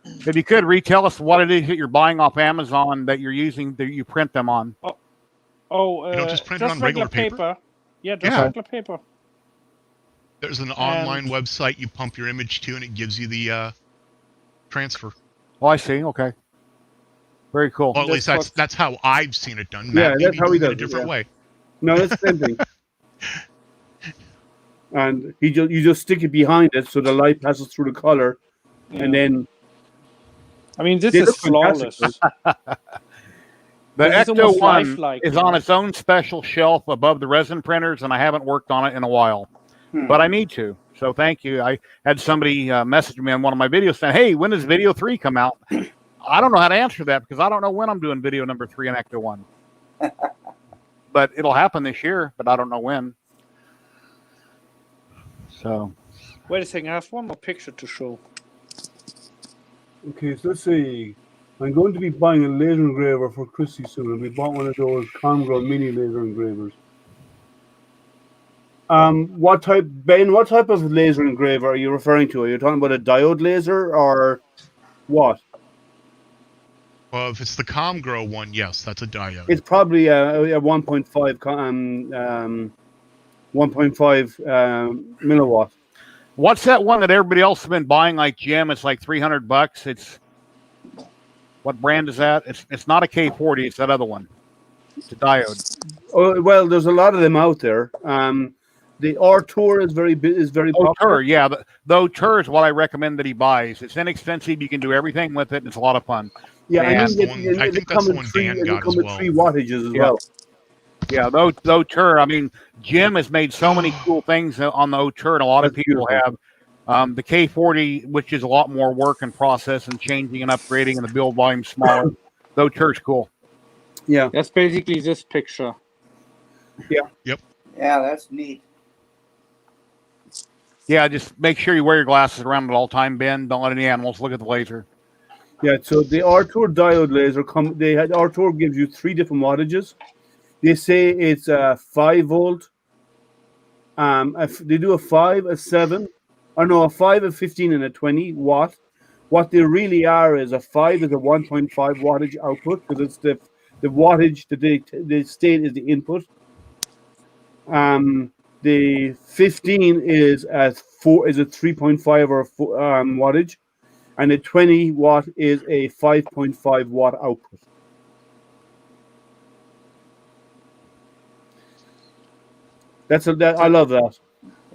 If you could retell us what it is that you're buying off Amazon that you're using that you print them on. You don't just print it on regular paper? Yeah, regular paper. There's an online website you pump your image to, and it gives you the transfer. Oh, I see. Okay. Very cool. Well, at least that's how I've seen it done. Matt, that's how he does it a different way. No, that's the same thing. And you just stick it behind it so the light passes through the color, and then. I mean, this is flawless. The Ecto One is on its own special shelf above the resin printers, and I haven't worked on it in a while, but I need to. So thank you. I had somebody message me on one of my videos saying, "Hey, when does video 3 come out?" I don't know how to answer that because I don't know when I'm doing video number 3 in Ecto One. But it'll happen this year, but I don't know when. So. Wait a second. I have one more picture to show. Okay, so let's see. I'm going to be buying a laser engraver for Chrissy soon. We bought one of those Congrow mini laser engravers. What type of laser engraver are you referring to? Are you talking about a diode laser or what? Well, if it's the Congrow one, yes, that's a diode. It's probably a 1.5 milliwatt. What's that one that everybody else has been buying like Jim? It's like $300. It's what brand is that? It's not a K40. It's that other one. It's a diode. Oh well, there's a lot of them out there. The R-Tour is very popular. Tour, yeah. The O-Tour is what I recommend that he buys. It's inexpensive. You can do everything with it. And it's a lot of fun. Yeah, I think that's the one Dan got as well. 3 wattages as well. Yeah, the O-Tour. I mean, Jim has made so many cool things on the O-Tour, and a lot of people have. The K40, which is a lot more work and process and changing and upgrading, and the build volume smaller. The O-Tour's cool. Yeah, that's basically this picture. Yeah. Yep. Yeah, that's neat. Yeah, just make sure you wear your glasses around at all time, Ben. Don't let any animals look at the laser. Yeah, so the R-Tour diode laser R-Tour gives you 3 different wattages. They say it's a 5 volt. They do a 5, a 7, a 5, a 15, and a 20 watt. What they really are is a 5 is a 1.5 wattage output because it's the wattage, the state is the input. The 15 is a 3.5 or wattage, and a 20 watt is a 5.5 watt output. I love that.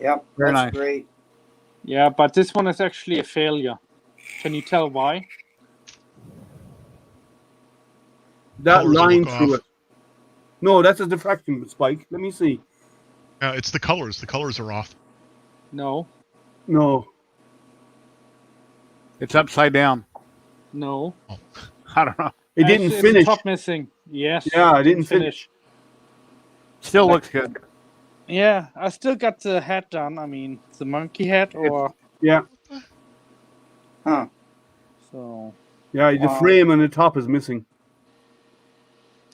Yep, Very that's nice. great. Yeah, but this one is actually a failure. Can you tell why? That Colors line look through off. it. No, that's a diffraction spike. Let me see. It's the colors. The colors are off. No. No. It's upside down. No. Oh. I don't know. It didn't It's finish. the top missing. Yes. Yeah, it didn't finish. Still looks good. Yeah, I still got the hat done. I mean, the monkey hat or... Yeah. Huh. So... Yeah, the frame on the top is missing.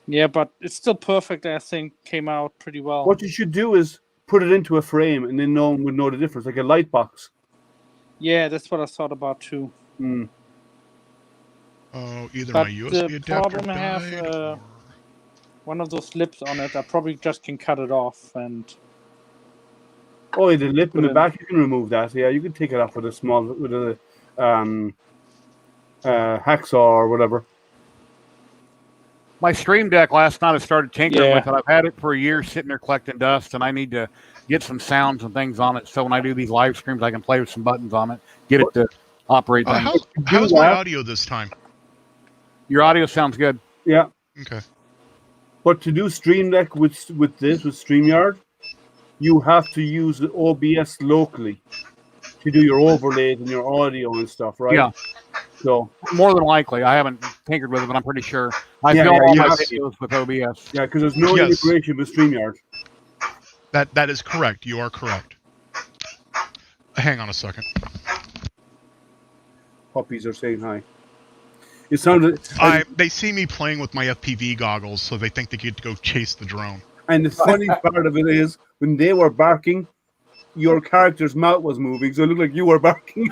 Yeah, but it's still perfect, I think. Came out pretty well. What you should do is put it into a frame, and then no one would know the difference, like a light box. Yeah, that's what I thought about too. Oh, either But my USB the adapter problem I have, died, or... one of those lips on it, I probably just can cut it off and... Oh, the lip in the back, you can remove that. Yeah, you can take it off with a hacksaw or whatever. My Stream Deck last night I started tinkering Yeah. with it. I've had it for a year sitting there collecting dust, and I need to get some sounds and things on it so when I do these live streams I can play with some buttons on it, get it to operate things. How's my audio this time? Your audio sounds good. Yeah. Okay. But to do Stream Deck with StreamYard, you have to use the OBS locally to do your overlays and your audio and stuff, right? Yeah. So more than likely, I haven't tinkered with it, but I'm pretty sure I film all my videos with OBS. Yeah, because there's no integration with StreamYard. That is correct. You are correct. Hang on a second. Puppies are saying hi. It sounded. They see me playing with my FPV goggles, so they think they get to go chase the drone. And the funny part of it is, when they were barking, your character's mouth was moving, so it looked like you were barking.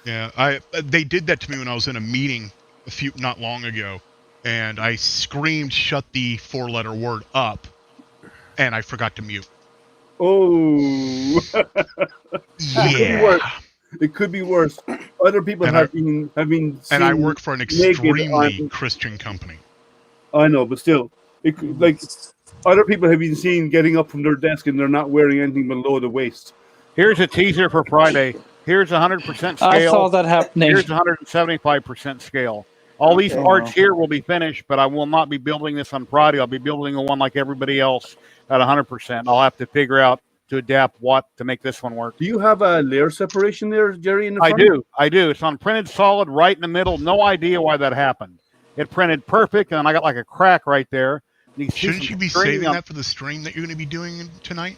Yeah, they did that to me when I was in a meeting not long ago, and I screamed, "Shut the 4-letter word up," and I forgot to mute. Oh. Yeah. It could be worse. Other people have been and I work for an extremely Christian company. I know, but still, other people have been seen getting up from their desk and they're not wearing anything below the waist. Here's a teaser for Friday. Here's 100% scale. I saw that happening. Here's 175% scale. All these parts here will be finished, but I will not be building this on Friday. I'll be building a one like everybody else at 100%. I'll have to figure out to adapt what to make this one work. Do you have a layer separation there, Jerry, in the front? I do. It's on printed solid right in the middle. No idea why that happened. It printed perfect, and I got like a crack right there. Shouldn't you be saving that for the stream that you're going to be doing tonight?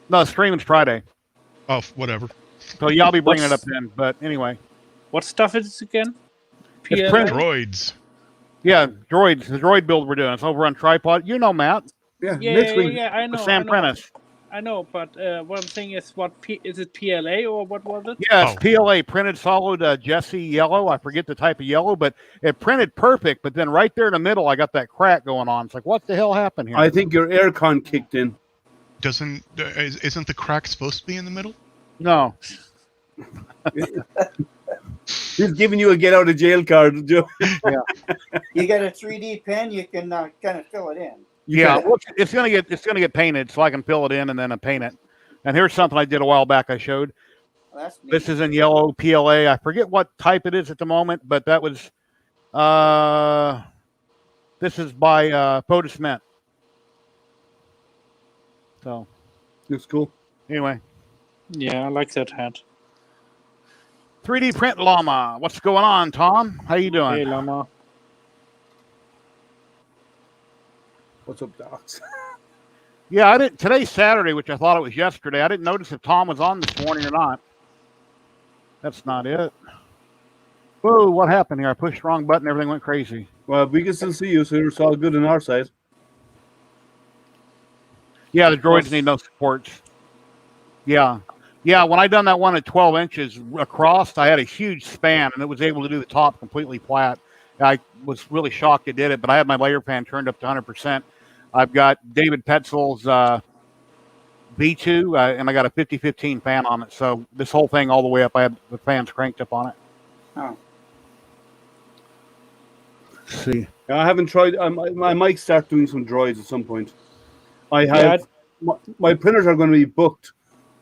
No, the stream is Friday. Oh, whatever. So yeah, I'll be bringing it up then. But anyway. What stuff is it again? It's printed. Droids. Yeah, droids. The droid build we're doing. It's over on Tripod. You know Matt. Yeah, I know. Sam Prentice. I know, but one thing is, is it PLA or what was it? Yeah, it's PLA, printed solid Jesse yellow. I forget the type of yellow, but it printed perfect. But then right there in the middle, I got that crack going on. It's like, what the hell happened here? I think your aircon kicked in. Isn't the crack supposed to be in the middle? No. He's giving you a get out of jail card, Joe. Yeah. You get a 3D pen, you can kind of fill it in. It's gonna get painted, so I can fill it in and then paint it. And here's something I did a while back. I showed. That's neat. This is in yellow PLA. I forget what type it is at the moment, but that was. This is by Photo Cement. So. Looks cool. Anyway. Yeah, I like that hat. 3D Print Llama. What's going on, Tom? How you doing? Hey, Llama. What's up, Docs? Yeah, I didn't. Today's Saturday, which I thought it was yesterday. I didn't notice if Tom was on this morning or not. That's not it. Whoa, what happened here? I pushed the wrong button. Everything went crazy. Well, we can still see you, so it's all good on our side. Yeah, the droids need no supports. Yeah. Yeah, when I done that one at 12 inches across, I had a huge span, and it was able to do the top completely flat. I was really shocked it did it, but I had my layer fan turned up to 100%. I've got David Petzl's V2, and I got a 50-15 fan on it. So this whole thing all the way up, I had the fans cranked up on it. Oh. Let's see. I haven't tried. I might start doing some droids at some point. I have my printers are going to be booked.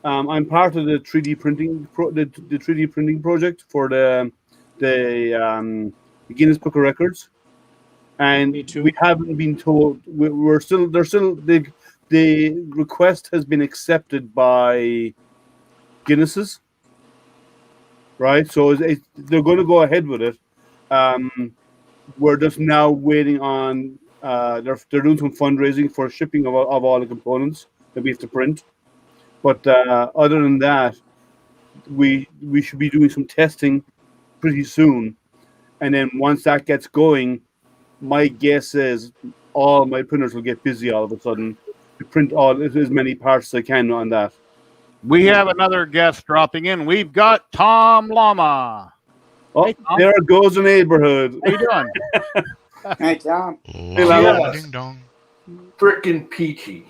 I'm part of the 3D printing the 3D printing project for the Guinness Book of Records, and we haven't been told. We're still the request has been accepted by Guinness's, right? So they're going to go ahead with it. We're just now waiting on. They're doing some fundraising for shipping of all the components that we have to print. But other than that, we should be doing some testing pretty soon. And then once that gets going, my guess is all my printers will get busy all of a sudden to print as many parts as I can on that. We have another guest dropping in. We've got Tom Lama. Oh, hey, there goes the neighborhood. How you doing? Hey, Tom. Hey, ding dong. Frickin' peachy.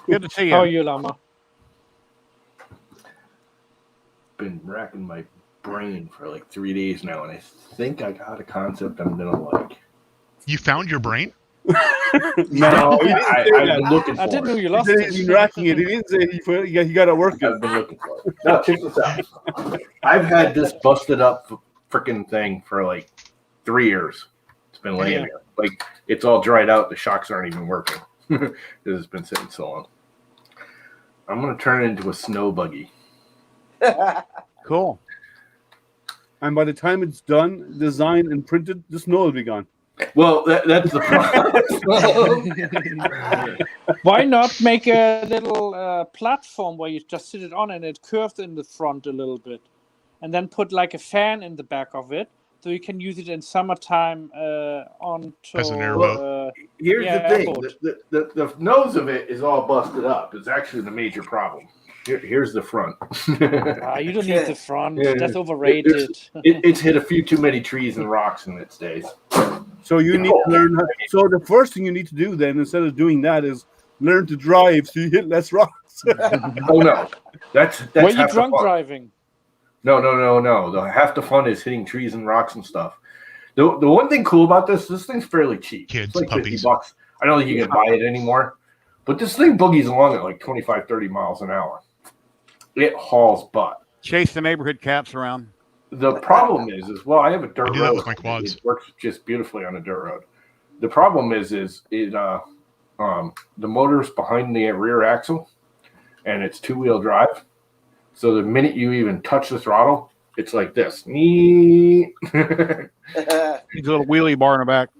Good to see you. How are you, Lama? Been racking my brain for like 3 days now, and I think I got a concept I'm gonna like. You found your brain? No, I've been looking for it. I didn't know you lost it. He's been racking it. He didn't say he got it working. I've been looking for it. No, check this out. I've had this busted up freaking thing for like 3 years. It's been laying here. Like, it's all dried out. The shocks aren't even working because it's been sitting so long. I'm going to turn it into a snow buggy. Cool. And by the time it's done, designed, and printed, the snow will be gone. Well, that's the problem. Why not make a little platform where you just sit it on and it curves in the front a little bit, and then put like a fan in the back of it, so you can use it in summertime as an airboat. Here's the thing: the nose of it is all busted up. It's actually the major problem. Here's the front. You don't need the front. That's overrated. It's hit a few too many trees and rocks in its days. So you need to learn. So the first thing you need to do then, instead of doing that, is learn to drive so you hit less rocks. Oh no, that's Were you drunk driving? No. Half the fun is hitting trees and rocks and stuff. The one thing cool about this thing's fairly cheap. Kids, it's like puppies. $50. I don't think you can buy it anymore. But this thing boogies along at like 25, 30 miles an hour. It hauls butt. Chase the neighborhood cats around. The problem is I have a dirt road. I do that with my quads. It works just beautifully on a dirt road. The problem is the motor's behind the rear axle, and it's 2-wheel drive. So the minute you even touch the throttle, it's like this. Needs a little wheelie bar in the back.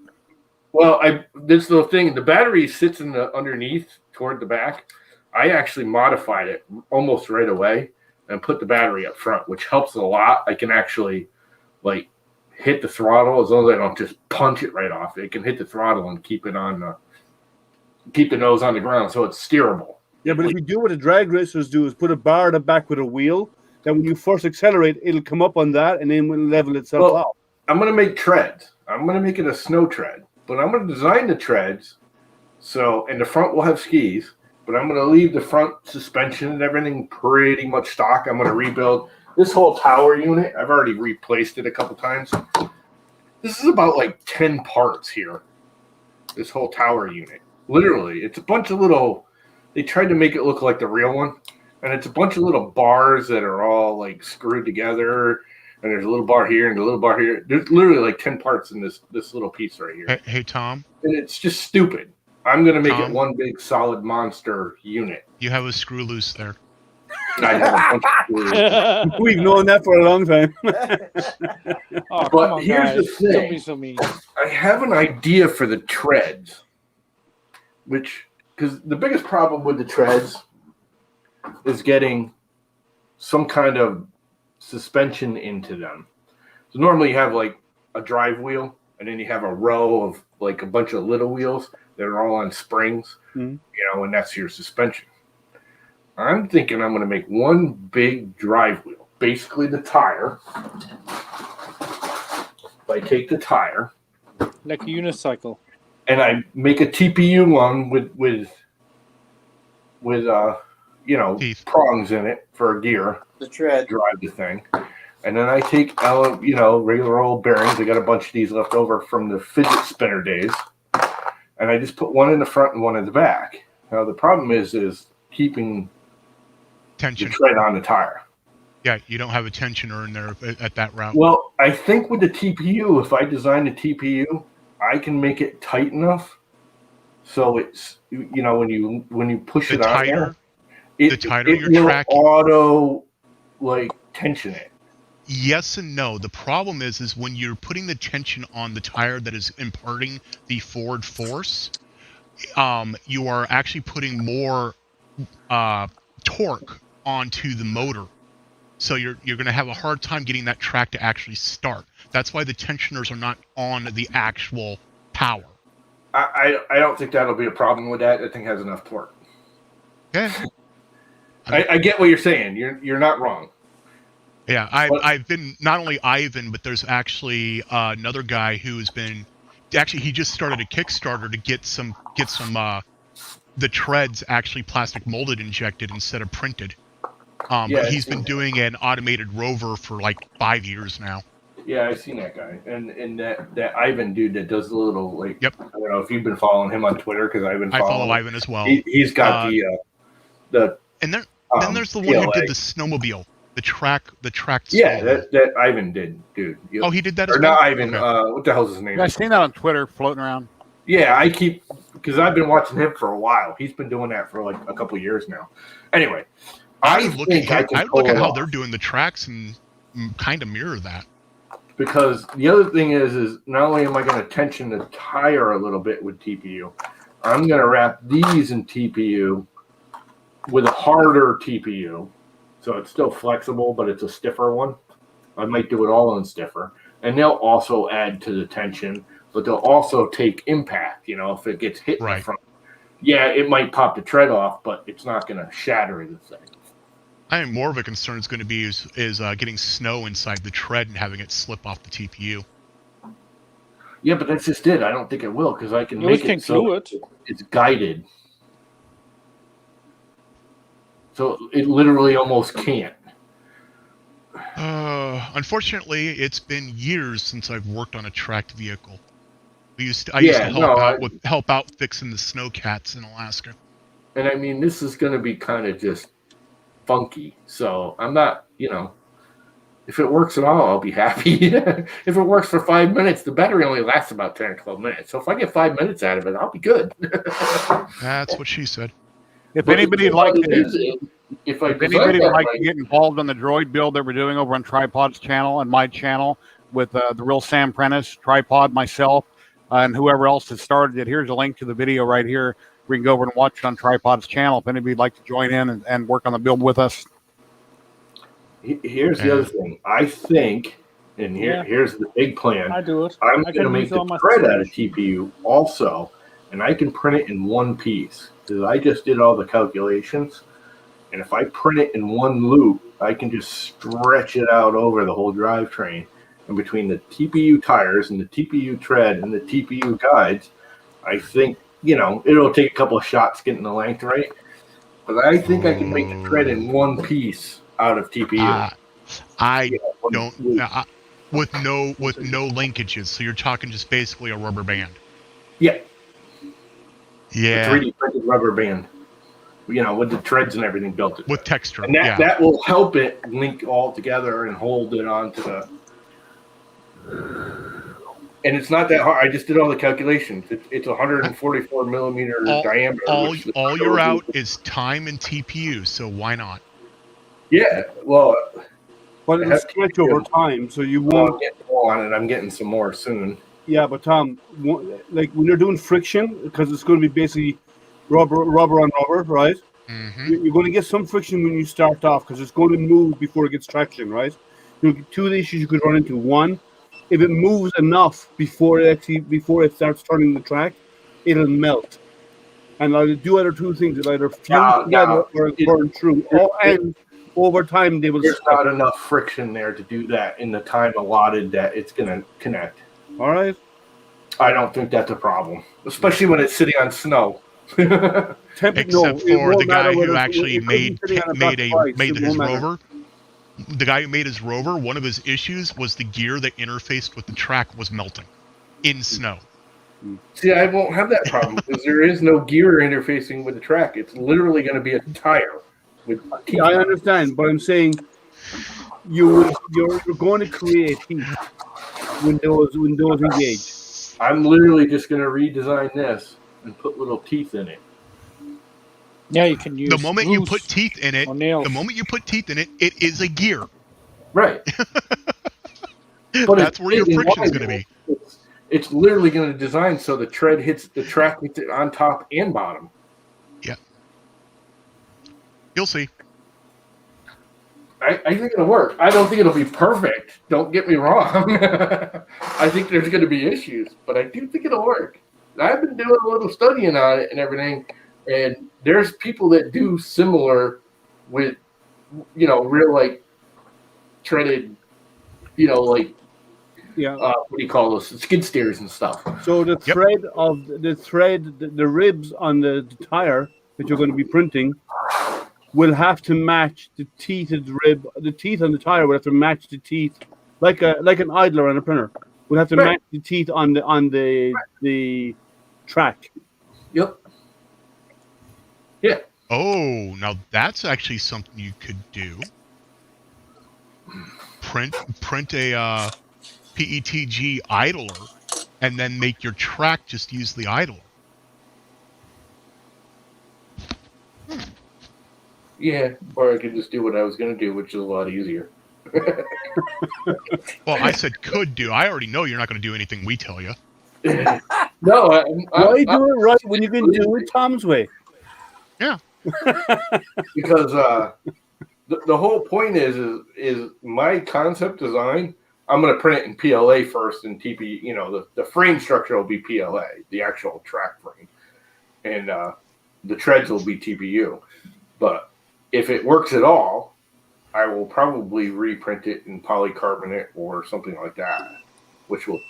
Well, this little thing, the battery sits in the underneath toward the back. I actually modified it almost right away and put the battery up front, which helps a lot. I can actually like hit the throttle as long as I don't just punch it right off. It can hit the throttle and keep it on, keep the nose on the ground, so it's steerable. Yeah, but if you do what the drag racers do, is put a bar at the back with a wheel. Then when you first accelerate, it'll come up on that, and then will level itself out. I'm going to make treads. I'm going to make it a snow tread, but I'm going to design the treads so, and the front will have skis. But I'm going to leave the front suspension and everything pretty much stock. I'm going to rebuild this whole tower unit. I've already replaced it a couple times. This is about like 10 parts here. This whole tower unit. Literally, it's a bunch of little, they tried to make it look like the real one. And it's a bunch of little bars that are all like screwed together. And there's a little bar here and a little bar here. There's literally like 10 parts in this little piece right here. Hey, Tom. And it's just stupid. I'm going to make it one big solid monster unit. You have a screw loose there. I have a bunch of screws. We've known that for a long time. But here's the thing. Don't be so mean. I have an idea for the treads, because the biggest problem with the treads is getting some kind of suspension into them. So normally you have like a drive wheel, and then you have a row of like a bunch of little wheels that are all on springs, and that's your suspension. I'm thinking I'm going to make one big drive wheel, basically the tire. If I take the tire, like a unicycle, and I make a TPU one with Teeth. prongs in it for a gear. The tread. Drive the thing. And then I take regular old bearings. I got a bunch of these left over from the fidget spinner days. And I just put one in the front and one in the back. Now the problem is keeping tension the tread on the tire. Yeah, you don't have a tensioner in there at that route. Well, I think with the TPU, if I design the TPU, I can make it tight enough so it's when you push the it on there, the tighter you're will tracking, auto tension it. Yes and no. The problem is when you're putting the tension on the tire that is imparting the forward force, you are actually putting more torque onto the motor. So you're going to have a hard time getting that track to actually start. That's why the tensioners are not on the actual power. I don't think that'll be a problem with that. That thing has enough torque. Yeah. I get what you're saying. You're not wrong. Yeah, I've been, not only Ivan, but there's actually another guy who's been, actually he just started a Kickstarter to get some the treads actually plastic molded injected instead of printed. But he's been doing an automated rover for like 5 years now. Yeah, I've seen that guy, and that Ivan dude that does the little Yep. I don't know if you've been following him on Twitter because I've been. I follow Ivan as well. He's got the. And then there's the one who did the snowmobile, the track. Yeah, that Ivan did, dude. Oh, he did that as well. Not Ivan. Okay. What the hell's his name? I've seen that on Twitter floating around. Yeah, because I've been watching him for a while. He's been doing that for like a couple of years now. Anyway. I look at how they're doing the tracks and kind of mirror that. Because the other thing is not only am I going to tension the tire a little bit with TPU, I'm going to wrap these in TPU with a harder TPU. So it's still flexible, but it's a stiffer one. I might do it all in stiffer. And they'll also add to the tension, but they'll also take impact, if it gets hit in the front. Yeah, it might pop the tread off, but it's not going to shatter the thing. I think more of a concern is going to be is getting snow inside the tread and having it slip off the TPU. Yeah, but that's just it. I don't think it will because I can make it so it's guided. So it literally almost can't. Unfortunately, it's been years since I've worked on a tracked vehicle. I used to help out fixing the snowcats in Alaska. And I mean, this is going to be kind of just funky. So I'm not, if it works at all, I'll be happy. If it works for 5 minutes, the battery only lasts about 10 or 12 minutes. So if I get 5 minutes out of it, I'll be good. That's what she said. If anybody would like to get involved on the droid build that we're doing over on Tripod's channel and my channel with the real Sam Prentice, Tripod, myself, and whoever else has started it, here's a link to the video right here. We can go over and watch it on Tripod's channel if anybody would like to join in and work on the build with us. Here's the other thing. I think, and here's the big plan. I do it. I'm going to make the thread out of TPU also, and I can print it in one piece because I just did all the calculations. And if I print it in one loop, I can just stretch it out over the whole drivetrain. And between the TPU tires and the TPU tread and the TPU guides, I think, it'll take a couple of shots getting the length right. But I think I can make the tread in one piece out of TPU. With no linkages. So you're talking just basically a rubber band. Yeah. Yeah. A 3D printed rubber band. With the treads and everything built in. With texture. And that will help it link all together and hold it onto the. And it's not that hard. I just did all the calculations. It's 144 millimeter diameter. All you're out is time and TPU, so why not? Yeah, well. But it'll stretch over time, so you won't get more on it. I'm getting some more soon. Yeah, but Tom, like when you're doing friction, because it's going to be basically rubber on rubber, right? Mm-hmm. You're going to get some friction when you start off because it's going to move before it gets traction, right? Two of the issues you could run into. One, if it moves enough before it starts turning the track, it'll melt. And I'll do other two things. It'll either fuse together or burn through. And over time, they will There's stick. not enough friction there to do that in the time allotted that it's going to connect. All right. I don't think that's a problem, especially when it's sitting on snow. Except for the guy who actually made his rover. The guy who made his rover, one of his issues was the gear that interfaced with the track was melting in snow. See, I won't have that problem because there is no gear interfacing with the track. It's literally going to be a tire. Yeah, I understand, but I'm saying you're going to create heat when those engage. I'm literally just going to redesign this and put little teeth in it. Yeah, you can use the moment you put teeth in it. It is a gear. Right. But that's where your friction is going to be. It's literally going to design so the tread hits the track on top and bottom. Yeah. You'll see. I think it'll work. I don't think it'll be perfect. Don't get me wrong. I think there's going to be issues, but I do think it'll work. I've been doing a little studying on it and everything, and there's people that do similar with, real like treaded, what do you call those? Skid steers and stuff. So the thread the ribs on the tire that you're going to be printing will have to match the teethed rib. The teeth on the tire will have to match the teeth, like an idler on a printer. Will have to match the teeth on the track. Yep. Yeah. Oh, now that's actually something you could do. Print a PETG idler, and then make your track just use the idler. Yeah, or I could just do what I was going to do, which is a lot easier. Well, I said could do. I already know you're not going to do anything we tell you. No, why do it right when you can do it Tom's way? Yeah. Because the whole point is my concept design. I'm going to print it in PLA first, and TP. The frame structure will be PLA, the actual track frame, and the treads will be TPU. But if it works at all, I will probably reprint it in polycarbonate or something like that, which will,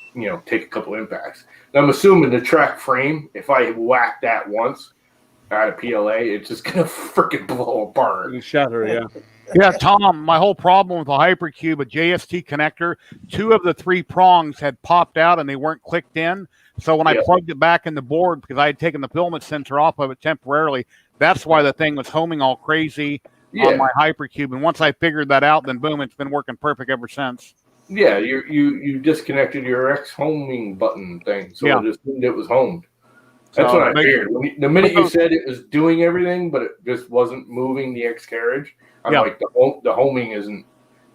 take a couple impacts. And I'm assuming the track frame, if I whack that once out of PLA, it's just going to freaking blow apart. It'll shatter, yeah. Yeah, Tom, my whole problem with the Hypercube, a JST connector, 2 of the 3 prongs had popped out and they weren't clicked in. So when I plugged it back in the board, because I had taken the filament sensor off of it temporarily, that's why the thing was homing all crazy on my Hypercube. And once I figured that out, then boom, it's been working perfect ever since. Yeah, you disconnected your X homing button thing, so it assumed it was homed. That's what I figured. The minute you said it was doing everything, but it just wasn't moving the X carriage, I'm like, the homing isn't,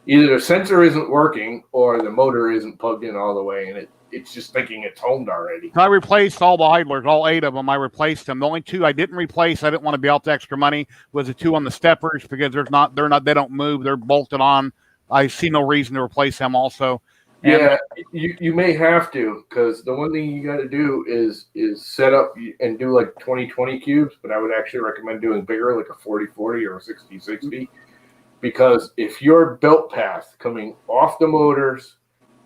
either the sensor isn't working or the motor isn't plugged in all the way, and it's just thinking it's homed already. I replaced all the idlers, all 8 of them. I replaced them. The only 2 I didn't replace, I didn't want to be out the extra money, was the 2 on the steppers, because they don't move. They're bolted on. I see no reason to replace them also. And you may have to, because the one thing you got to do is set up and do like 20-20 cubes, but I would actually recommend doing bigger, like a 40-40 or a 60-60, because if your belt path coming off the motors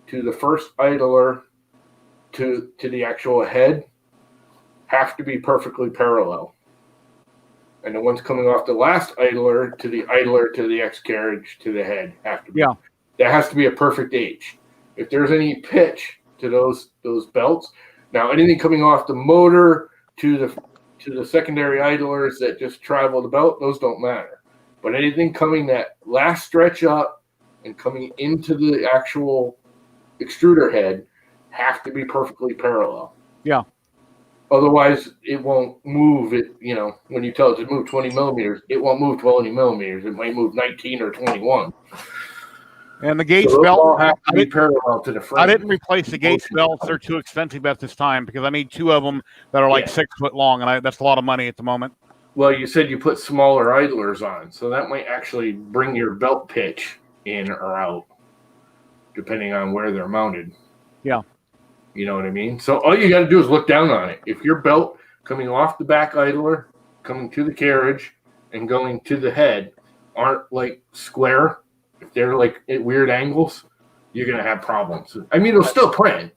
to the first idler to the actual head have to be perfectly parallel, and the ones coming off the last idler to the X carriage to the head have to be. Yeah. That has to be a perfect H. If there's any pitch to those belts, now anything coming off the motor to the secondary idlers that just travel the belt, those don't matter. But anything coming that last stretch up and coming into the actual extruder head have to be perfectly parallel. Yeah. Otherwise, it won't move. When you tell it to move 20 millimeters, it won't move 20 millimeters. It might move 19 or 21. And the Gates belt, have to be parallel to the frame. I didn't replace the Gates belts. They're too expensive at this time, because I need 2 of them that are like 6 foot long, and that's a lot of money at the moment. Well, you said you put smaller idlers on, so that might actually bring your belt pitch in or out, depending on where they're mounted. Yeah. You know what I mean? So all you got to do is look down on it. If your belt coming off the back idler, coming to the carriage, and going to the head aren't like square. If they're like at weird angles, you're going to have problems. I mean, it'll still print.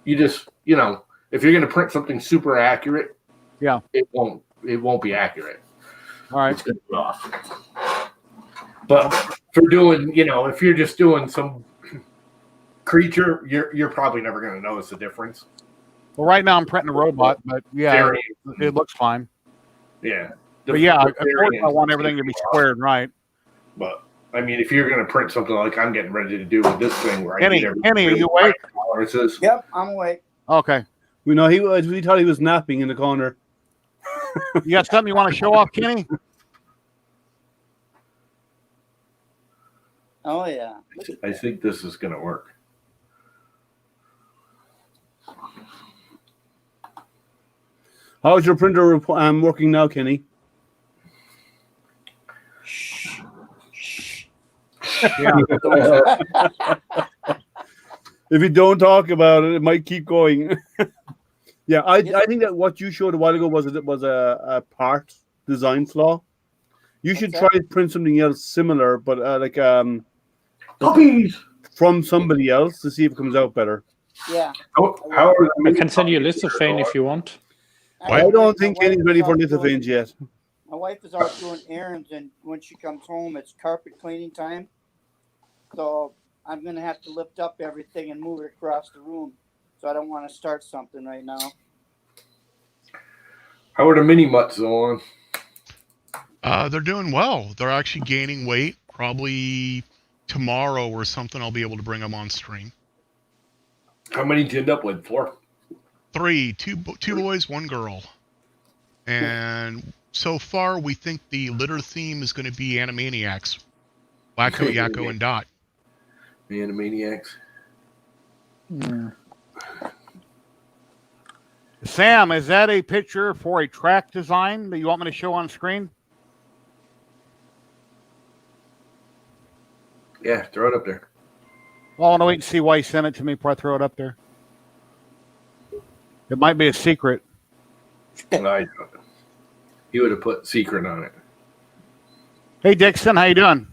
You just, if you're going to print something super accurate, it won't be accurate. All right. It's going to be off. But for doing, if you're just doing some creature, you're probably never going to notice the difference. Well, right now I'm printing a robot, but it looks fine. Yeah. But of course I want everything to be squared, right? But I mean, if you're going to print something like I'm getting ready to do with this thing, where Kenny, are you awake? Tolerances. Yep, I'm awake. Okay. We know we thought he was napping in the corner. You got something you want to show off, Kenny? Oh yeah. I think this is going to work. How's your printer working now, Kenny? Yeah. If you don't talk about it, it might keep going. I think that what you showed a while ago was a part design flaw. You should try to print something else similar, but puppies from somebody else to see if it comes out better. Yeah. I can send you a lithophane if you want. I don't think Kenny's ready for lithophanes yet. My wife is out doing errands, and when she comes home, it's carpet cleaning time. So I'm going to have to lift up everything and move it across the room. So I don't want to start something right now. How are the mini mutts on? They're doing well. They're actually gaining weight. Probably tomorrow or something I'll be able to bring them on stream. How many did you end up with? 4? 3. Two boys, 1 girl. And so far we think the litter theme is going to be Animaniacs. Wacko, Yakko, and Dot. The Animaniacs. Yeah. Sam, is that a picture for a track design that you want me to show on screen? Yeah, throw it up there. Well, I want to wait and see why he sent it to me before I throw it up there. It might be a secret. I don't know. He would have put secret on it. Hey, Dixon, how you doing?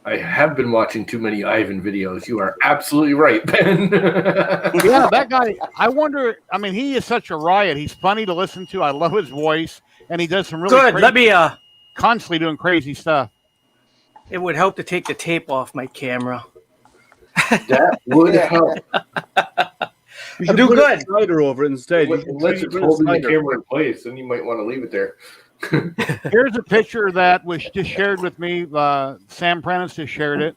I have been watching too many Ivan videos. You are absolutely right, Ben. Yeah, that guy, I wonder, I mean, he is such a riot. He's funny to listen to. I love his voice, and he does some really good. Let me constantly doing crazy stuff. It would help to take the tape off my camera. That would help. You should do put good. a slider over it instead. Unless it's holding the camera in place, then you might want to leave it there. Here's a picture that was just shared with me. Sam Prentice just shared it.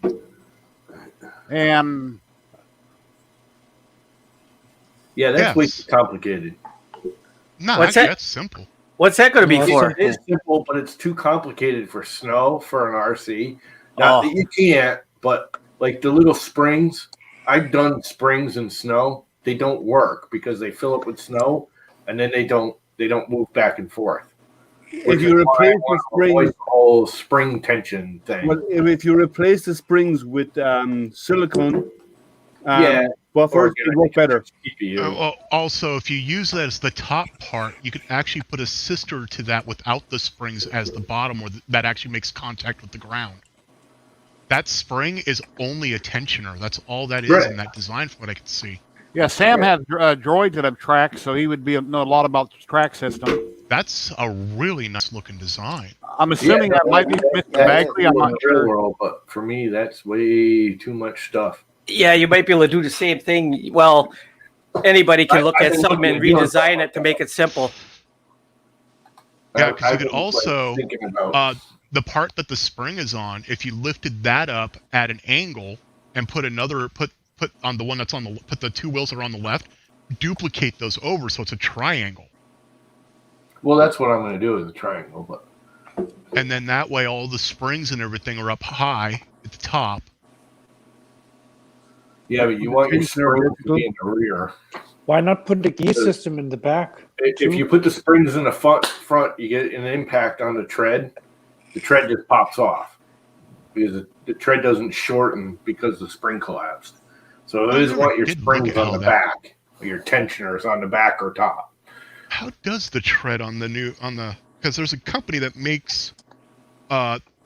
And yeah, that's way too complicated. No, that's simple. What's that going to be for? It is simple, but it's too complicated for snow for an RC. Not that you can't, but like the little springs, I've done springs in snow. They don't work because they fill up with snow, and then they don't move back and forth. If you replace the springs, whole spring tension thing. Well, if you replace the springs with silicone, buffers, it work better. Also, if you use that as the top part, you could actually put a sister to that without the springs as the bottom, or that actually makes contact with the ground. That spring is only a tensioner. That's all that is in that design, from what I can see. yeah, Sam has droids that have tracks, so he would know a lot about the track system. That's a really nice looking design. I'm assuming that might be Mr. Bagley. I'm not sure. World, but for me, that's way too much stuff. Yeah, you might be able to do the same thing. Well, anybody can look at something and redesign it to make it simple. Yeah, because you could also the part that the spring is on. If you lifted that up at an angle and put on the one that's on the put the 2 wheels that are on the left, duplicate those over so it's a triangle. Well, that's what I'm going to do is a triangle, but and then that way all the springs and everything are up high at the top. Yeah, but you want your springs to be in the rear. Why not put the gear system in the back? If you put the springs in the front, you get an impact on the tread. The tread just pops off because the tread doesn't shorten because the spring collapsed. So it is want your springs on the back, or your tensioners on the back or top. How does the tread on the because there's a company that makes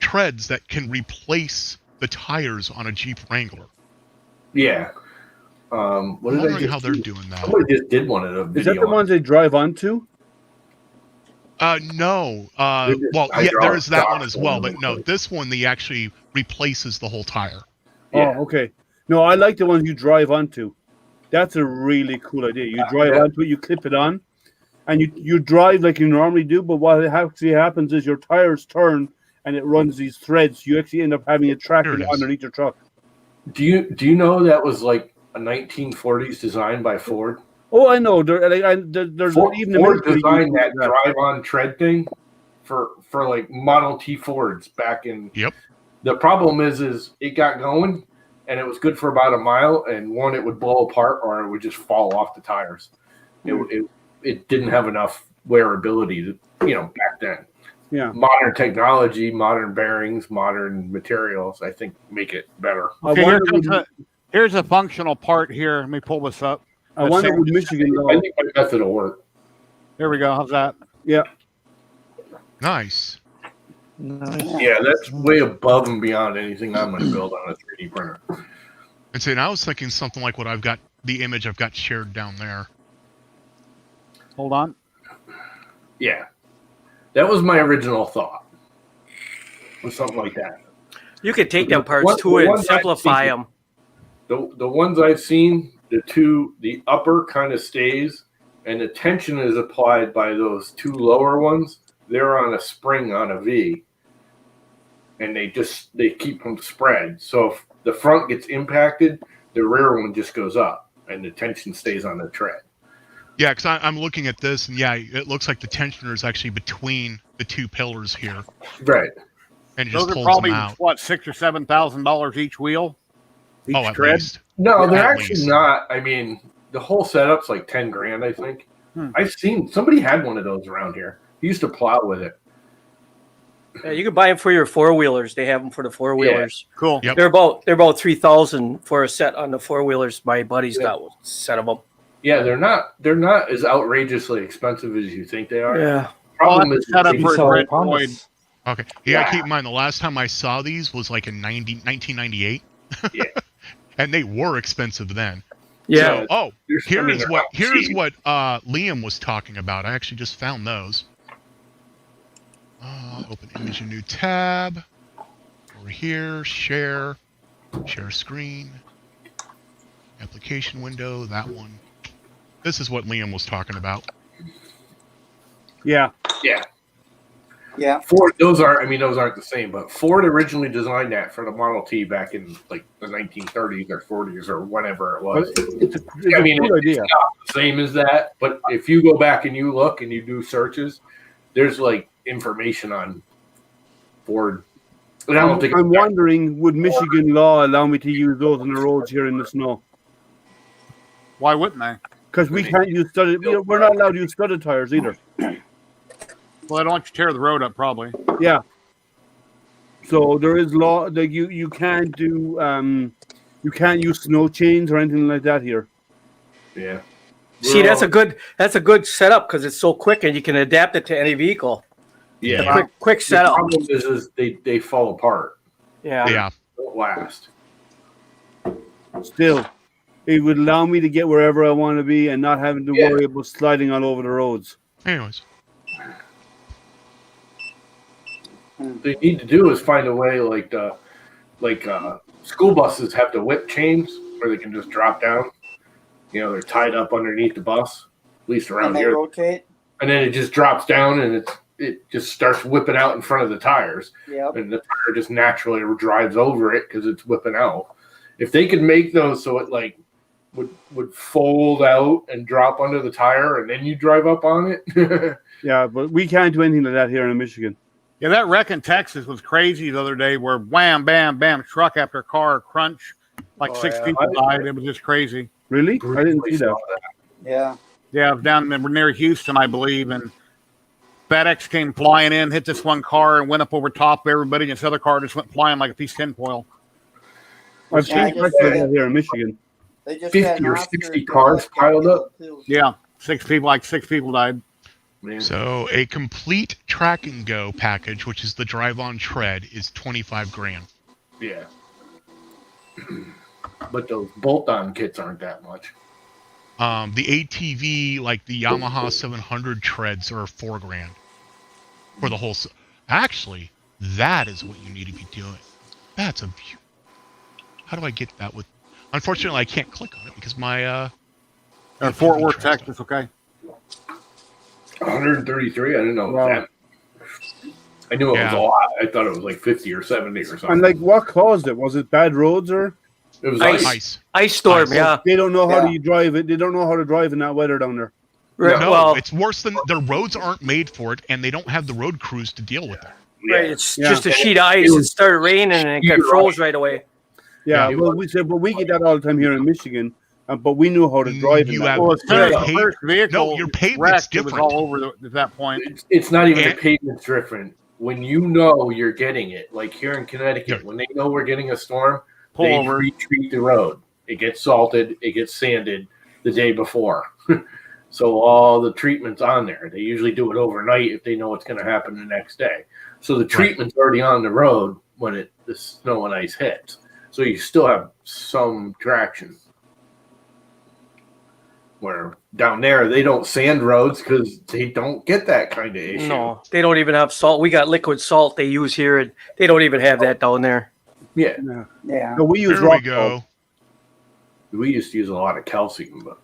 treads that can replace the tires on a Jeep Wrangler. Yeah. What I'm did I wondering just how they're doing that. Somebody just did one of the videos. Is that the ones they drive onto? No. Well, yeah, there's that one as well, but no, this one they actually replaces the whole tire. Yeah. Oh, okay. No, I like the ones you drive onto. That's a really cool idea. You drive onto it, you clip it on, and you drive like you normally do, but what actually happens is your tires turn and it runs these threads. You actually end up having it tracking underneath your truck. Do you know that was like a 1940s design by Ford? Oh, I know. There's Ford designed that that drive-on tread thing for like Model T Fords back in. Yep. The problem is it got going and it was good for about a mile, and one, it would blow apart or it would just fall off the tires. It didn't have enough wearability to, back then. Yeah. Modern technology, modern bearings, modern materials, I think make it better. Okay, here's a functional part here. Let me pull this up. I wonder would Michigan I think my method will work. There we go. How's that? Yeah. Nice. Yeah, that's way above and beyond anything I'm going to build on a 3D printer. And so I was thinking something like what I've got, the image I've got shared down there. Hold on. Yeah. That was my original thought. Was something like that. You could take them parts to it and simplify them. The ones I've seen, the upper kind of stays, and the tension is applied by those two lower ones. They're on a spring on a V, and they keep them spread. So if the front gets impacted, the rear one just goes up, and the tension stays on the tread. Yeah, because I'm looking at this, and yeah, it looks like the tensioner is actually between the two pillars here. Right. And it just Those are pulls probably them out. what, $6,000 or $7,000 each wheel. Each at tread? least. No, they're At actually least. not. I mean, the whole setup's like $10,000, I think. I've seen somebody had one of those around here. He used to plow with it. Yeah, you can buy them for your four-wheelers. They have them for the four-wheelers. Yeah. Cool. Yep. They're about $3,000 for a set on the four-wheelers. My buddy's got a set of them. Yeah, they're not as outrageously expensive as you think they are. Yeah. Problem is set up for a Red Promise. Okay. Yeah, keep in mind, the last time I saw these was like in 1998. Yeah. And they were expensive then. Yeah. So, here's what Liam was talking about. I actually just found those. Open image, a new tab. Over here, share screen. Application window, that one. This is what Liam was talking about. Yeah. Yeah. Yeah. Ford, those aren't the same, but Ford originally designed that for the Model T back in like the 1930s or 40s or whenever it was. It's a cool idea. It's not the same as that, but if you go back and you look and you do searches, there's like information on Ford. And I'm wondering, would Michigan law allow me to use those on the roads here in the snow? Why wouldn't they? Because we can't use studded. We're not allowed to use studded tires either. Well, I don't want you to tear the road up, probably. Yeah. So there is law that you can't do. You can't use snow chains or anything like that here. Yeah. See, that's a good setup because it's so quick and you can adapt it to any vehicle. Yeah. Quick setup. The problem is they fall apart. Yeah. Yeah. They don't last. Still, it would allow me to get wherever I want to be and not having to worry about sliding all over the roads. Anyways. They need to do is find a way like school buses have the whip chains where they can just drop down. They're tied up underneath the bus, at least around and they here. rotate. And then it just drops down and it just starts whipping out in front of the tires. Yep. And the tire just naturally drives over it because it's whipping out. If they could make those so it like would fold out and drop under the tire and then you drive up on it. Yeah, but we can't do anything like that here in Michigan. Yeah, that wreck in Texas was crazy the other day where wham, bam, bam, truck after car, crunch, like six people died. It was just crazy. Really? I didn't see that. Yeah. Yeah, it was down near Houston, I believe, and FedEx came flying in, hit this one car, and went up over top of everybody, and this other car just went flying like a piece of tinfoil. I've seen wrecks like that here in Michigan. They just 50 or 60 cars piled up. Yeah, six people died. Man. So a complete track and go package, which is the drive-on tread, is $25,000. Yeah. But those bolt-on kits aren't that much. The ATV, like the Yamaha 700 treads, are $4,000 for the whole. Actually, that is what you need to be doing. That's a. How do I get that with? Unfortunately, I can't click on it because my. Fort Worth, Texas. Okay. 133. I didn't know that. I knew it was a lot. I thought it was like 50 or 70 or something. And like, what caused it? Was it bad roads or? It was ice storm. Ice. Yeah. They don't know how to drive it. They don't know how to drive in that weather down there. Right. No, well, it's worse than their roads aren't made for it, and they don't have the road crews to deal with it. Right. It's just a sheet of ice. It started raining and it got froze right away. Yeah. Well, we get that all the time here in Michigan. But we knew how to drive. Your pavement's different. It was all over at that point. It's not even the pavement's different. When you know you're getting it, like here in Connecticut, when they know we're getting a storm, they retreat the road. It gets salted, it gets sanded the day before. So all the treatment's on there. They usually do it overnight if they know what's going to happen the next day. So the treatment's already on the road when the snow and ice hits. So you still have some traction. Where down there they don't sand roads because they don't get that kind of issue. No, they don't even have salt. We got liquid salt they use here, and they don't even have that down there. Yeah. No, we use rock salt. We used to use a lot of calcium, but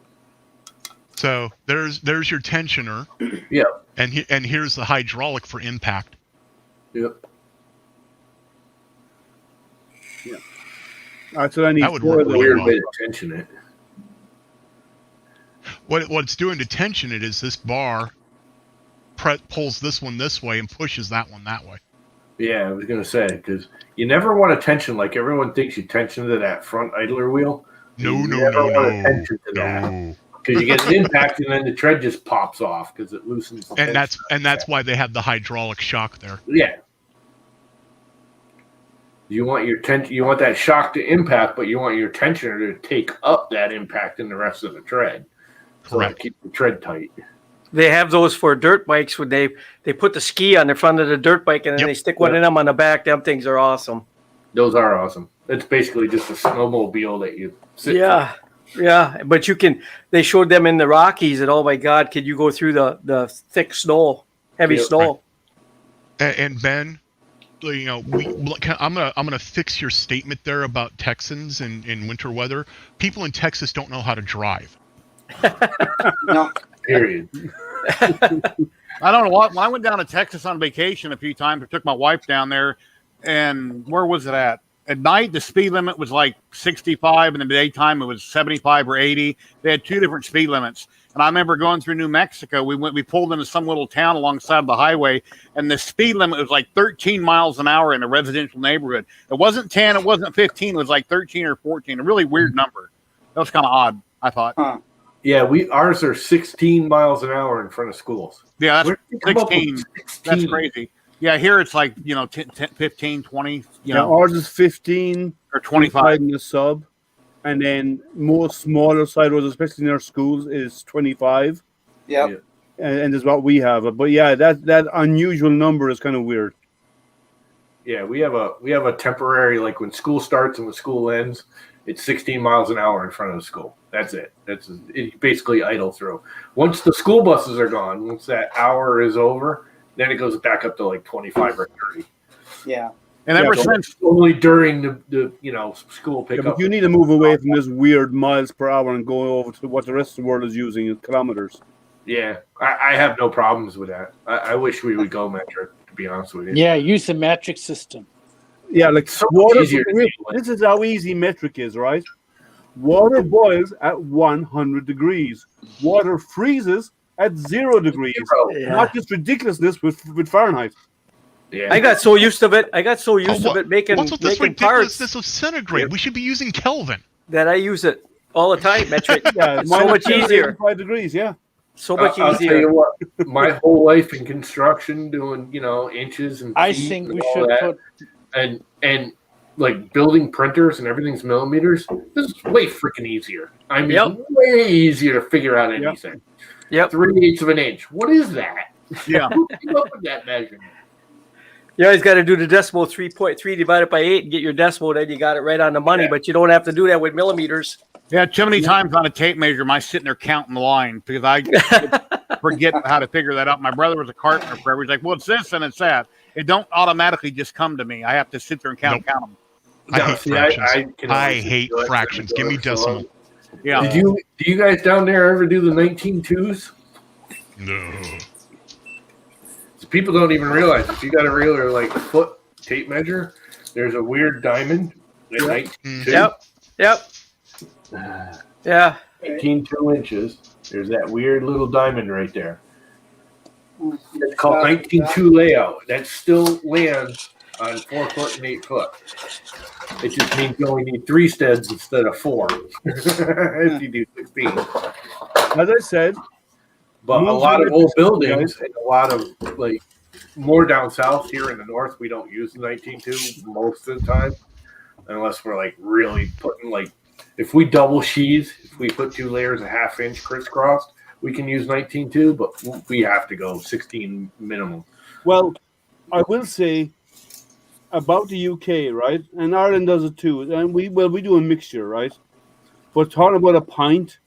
so there's your tensioner. Yeah. And here's the hydraulic for impact. Yep. Yeah. That's what I need. That would work really weird well. way to tension it. What it's doing to tension it is this bar pulls this one this way and pushes that one that way. Yeah, I was going to say, because you never want to tension like everyone thinks you tension to that front idler wheel. No. Tension to that. Because you get an impact and then the tread just pops off because it loosens. And that's why they have the hydraulic shock there. Yeah. You want you want that shock to impact, but you want your tensioner to take up that impact in the rest of the tread. Correct. So keep the tread tight. They have those for dirt bikes when they put the ski on the front of the dirt bike and then they stick one of them on the back. Them things are awesome. Those are awesome. It's basically just a snowmobile that you sit Yeah, but they showed them in the Rockies and oh my God, could you go through the thick snow, heavy snow? And Ben, I'm gonna fix your statement there about Texans in winter weather. People in Texas don't know how to drive. No. Period. I don't know what. When I went down to Texas on vacation a few times, I took my wife down there, and where was it at? At night, the speed limit was like 65, and in the daytime, it was 75 or 80. They had two different speed limits. And I remember going through New Mexico. We pulled into some little town alongside of the highway, and the speed limit was like 13 miles an hour in a residential neighborhood. It wasn't 10, it wasn't 15, it was like 13 or 14. A really weird number. That was kind of odd, I thought. Huh. Yeah, ours are 16 miles an hour in front of schools. Yeah, that's 16. That's crazy. Yeah, here it's like, 10, 15, 20. Ours is 15 or 25 in the sub. And then most smaller side roads, especially in our schools, is 25. Yep. And is what we have. But yeah, that unusual number is kind of weird. Yeah, we have a temporary, like when school starts and when school ends, it's 16 miles an hour in front of the school. That's it. It's basically idle through. Once the school buses are gone, once that hour is over, then it goes back up to like 25 or 30. Yeah. And ever since only during the school pickup. But you need to move away from this weird miles per hour and go over to what the rest of the world is using in kilometers. Yeah, I have no problems with that. I wish we would go metric, to be honest with you. Yeah, use the metric system. Yeah, like so water. Easier this is how easy metric is, right? Water boils at 100 degrees. Water freezes at 0 degrees. Yeah. Not just ridiculousness with Fahrenheit. Yeah. I got so used to it. Making what's with this ridiculousness of centigrade? Yep. We should be using Kelvin. That I use it all the time. Metric. Yeah, it's so much easier. 5 degrees. Yeah. So much I'll easier. tell you what, my whole life in construction, doing inches and I feet think and we all should that, put and like building printers and everything's millimeters. This is way freaking easier. I mean, way easier to figure out anything. Yep. 3/8 of an inch. What is that? Yeah. Who came up with that measurement? You always got to do the decimal 3.3 divided by 8 and get your decimal. Then you got it right on the money. Yeah. But you don't have to do that with millimeters. Yeah, too many times on a tape measure, I'm sitting there counting the line because I forget how to figure that out. My brother was a carpenter forever. He's like, well, it's this and it's that. It don't automatically just come to me. I have to sit there and count them. I hate fractions. can I always hate do it. fractions. Give me decimal. Yeah. Do you guys down there ever do the 19.2s? No. People don't even realize if you got a regular like foot tape measure, there's a weird diamond at 19.2. Yep. Yeah. 19.2 inches. There's that weird little diamond right there. It's called 19.2 layout. That still lands on 4 foot and 8 foot. It just means you only need 3 studs instead of 4 if you do 16. As I said, but a lot of old buildings and a lot of like more down south here in the north, we don't use the 19.2 most of the time, unless we're like really putting like if we double sheaths, if we put 2 layers a half inch crisscrossed, we can use 19.2, but we have to go 16 minimum. Well, I will say about the UK, right? And Ireland does it too. And we do a mixture, right? But talking about a pint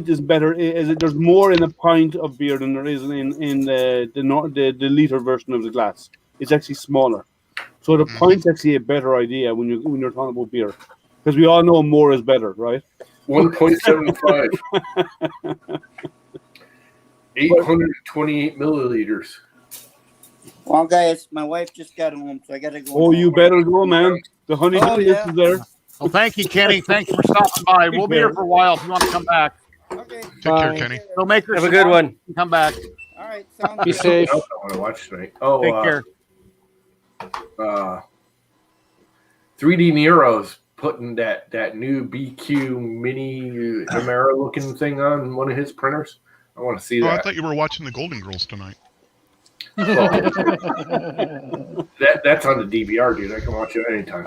is better. There's more in a pint of beer than there is in the liter version of the glass. It's actually smaller, so the pint's actually a better idea when you're talking about beer, because we all know more is better, right? 1.75, 828 milliliters. Well, guys, my wife just got home, so I got to go. Oh, you better go, man. The honey is there. Well, thank you, Kenny. Thanks for stopping by. We'll be here for a while if you want to come back. Okay. Take care, Kenny. So make her Have a good one. Come back. All right. Sounds Be good. safe. I want to watch tonight. Oh, Take care. 3D Nero's putting that new BQ mini Camaro looking thing on one of his printers. I want to see Oh, that. I thought you were watching the Golden Girls tonight. Well, that's on the DVR, dude. I can watch it anytime.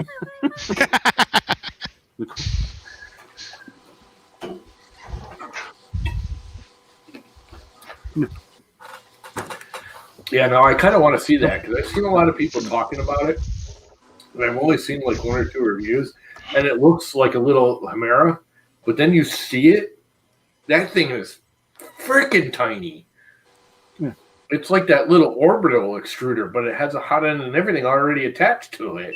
Yeah, no, I kind of want to see that because I've seen a lot of people talking about it, and I've only seen like 1 or 2 reviews, and it looks like a little Chimera, but then you see it, that thing is freaking tiny. Yeah. It's like that little orbital extruder, but it has a hot end and everything already attached to it.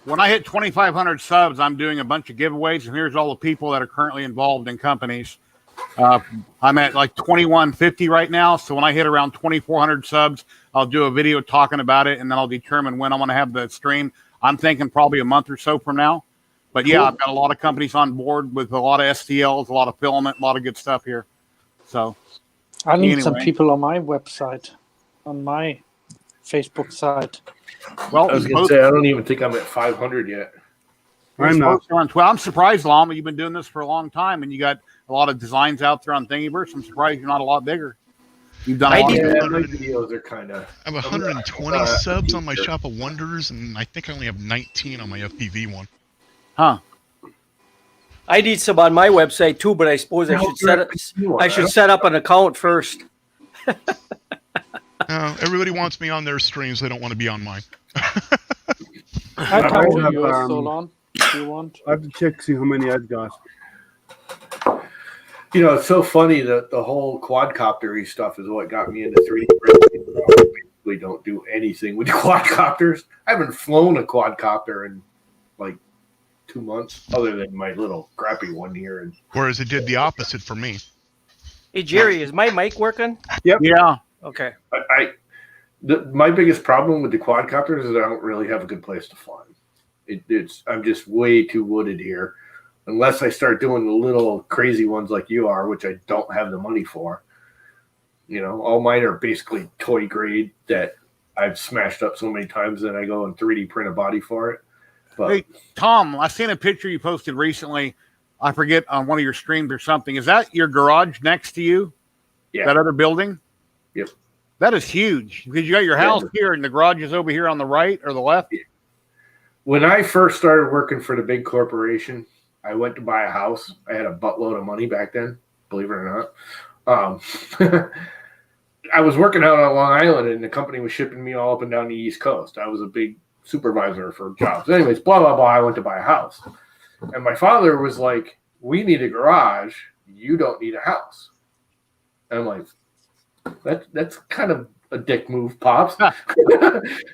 When I hit 2,500 subs, I'm doing a bunch of giveaways, and here's all the people that are currently involved in companies. I'm at like 2,150 right now, so when I hit around 2,400 subs, I'll do a video talking about it, and then I'll determine when I want to have the stream. I'm thinking probably a month or so from now. But yeah, I've got a lot of companies on board with a lot of STLs, a lot of filament, a lot of good stuff here. So I need some people on my website, on my Facebook site. Well, I was going to say, I don't even think I'm at 500 yet. I'm not. Around 12. I'm surprised, Lama, you've been doing this for a long time, and you got a lot of designs out there on Thingiverse. I'm surprised you're not a lot bigger. You've done a lot. Yeah, my videos are kind of. I have 120 subs on my Shop of Wonders, and I think I only have 19 on my FPV one. Huh. I need some on my website too, but I suppose I should set up an account first. Everybody wants me on their streams. They don't want to be on mine. I talk to yours, Solon, if you want. I have to check to see how many I've got. You know, it's so funny that the whole quadcopter-y stuff is what got me into 3D printing. I basically don't do anything with quadcopters. I haven't flown a quadcopter in like 2 months, other than my little crappy one here. Whereas it did the opposite for me. Hey, Jerry, is my mic working? Yep. Yeah. Okay. My biggest problem with the quadcopters is I don't really have a good place to fly. I'm just way too wooded here. Unless I start doing the little crazy ones like you are, which I don't have the money for. You know, all mine are basically toy grade that I've smashed up so many times that I go and 3D print a body for it. But Hey, Tom, I seen a picture you posted recently. I forget on one of your streams or something. Is that your garage next to you? yeah, That other building? Yep. That is huge because you got your house here and the garage is over here on the right or the left. when I first started working for the big corporation, I went to buy a house. I had a buttload of money back then. believe it or not. I was working out on Long Island, and the company was shipping me all up and down the East Coast. I was a big supervisor for jobs. Anyways, blah, blah, blah. I went to buy a house. And my father was like, we need a garage. You don't need a house. And I'm like, that's kind of a dick move, Pops.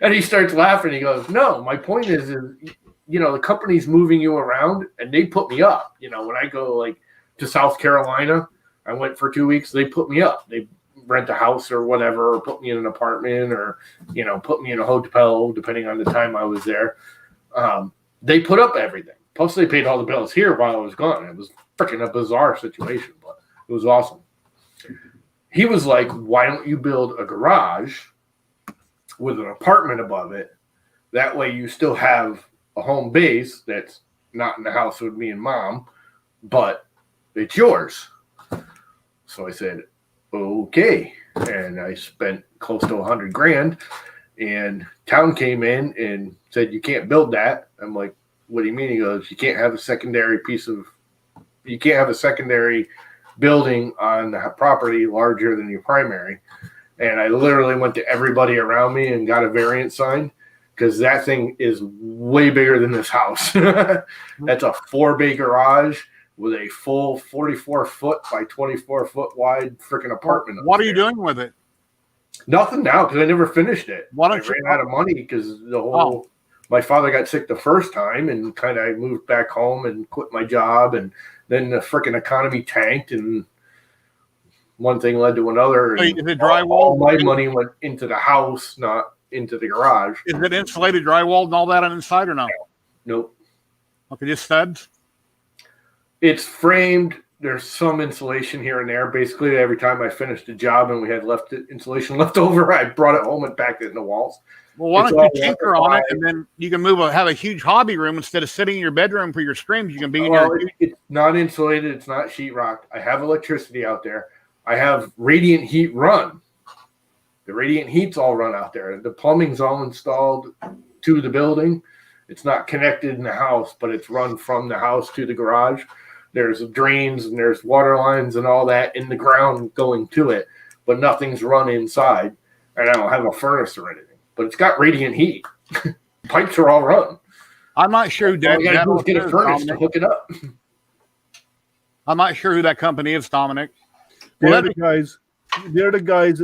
And he starts laughing. He goes, no, my point is, the company's moving you around, and they put me up. When I go like to South Carolina, I went for 2 weeks. They put me up. They rent a house or whatever, or put me in an apartment, or put me in a hotel, depending on the time I was there. They put up everything. Plus, they paid all the bills here while I was gone. It was freaking a bizarre situation, but it was awesome. He was like, why don't you build a garage with an apartment above it? That way you still have a home base that's not in the house with me and Mom, but it's yours. So I said, okay. And I spent close to $100,000, and town came in and said, you can't build that. I'm like, what do you mean? He goes, you can't have a secondary building on the property larger than your primary. And I literally went to everybody around me and got a variance signed, because that thing is way bigger than this house. That's a 4-bay garage with a full 44-foot by 24-foot wide freaking apartment. What are you doing with it? Nothing now, because I never finished it. Why I don't you? ran out of money because my father got sick the first time, and kind of moved back home and quit my job, and then the freaking economy tanked, and one thing led to another. So is and it drywall? All my money went into the house, not into the garage. Is it insulated drywall and all that on inside, or no? Nope. Okay, just studs? It's framed. There's some insulation here and there. Basically, every time I finished a job and we had insulation left over, I brought it home and packed it in the walls. Well, why don't you tinker on it, and then you can have a huge hobby room instead of sitting in your bedroom for your streams. You can be in your. It's not insulated. It's not sheetrock. I have electricity out there. I have radiant heat run. The radiant heat's all run out there. The plumbing's all installed to the building. It's not connected in the house, but it's run from the house to the garage. There's drains and there's water lines and all that in the ground going to it, but nothing's run inside. And I don't have a furnace or anything, but it's got radiant heat. Pipes are all run. I'm not sure who get a furnace to hook it up. I'm not sure who that company is, Dominic. They're the guys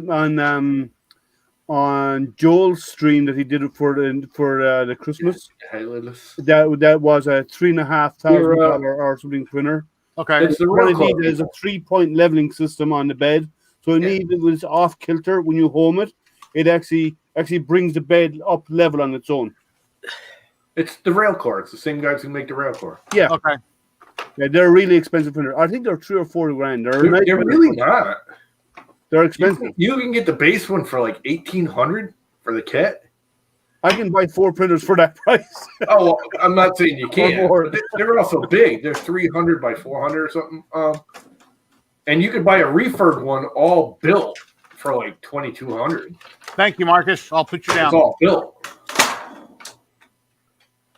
on Joel's stream that he did it for the Christmas. That was a $3,500 or something printer. Okay, it's what it needed is a 3-point leveling system on the bed. So it was off kilter when you home it. It actually brings the bed up level on its own. It's the rail core. It's the same guys who make the rail core. Yeah. Okay. Yeah, they're really expensive printers. I think they're $3,000 or $4,000. They're really not. They're expensive. You can get the base one for like $1,800 for the kit. I can buy 4 printers for that price. Oh, well, I'm not saying you can't. But they're also big. They're 300 by 400 or something. And you could buy a refurb one all built for like $2,200. Thank you, Marcus. I'll put you down. It's all built.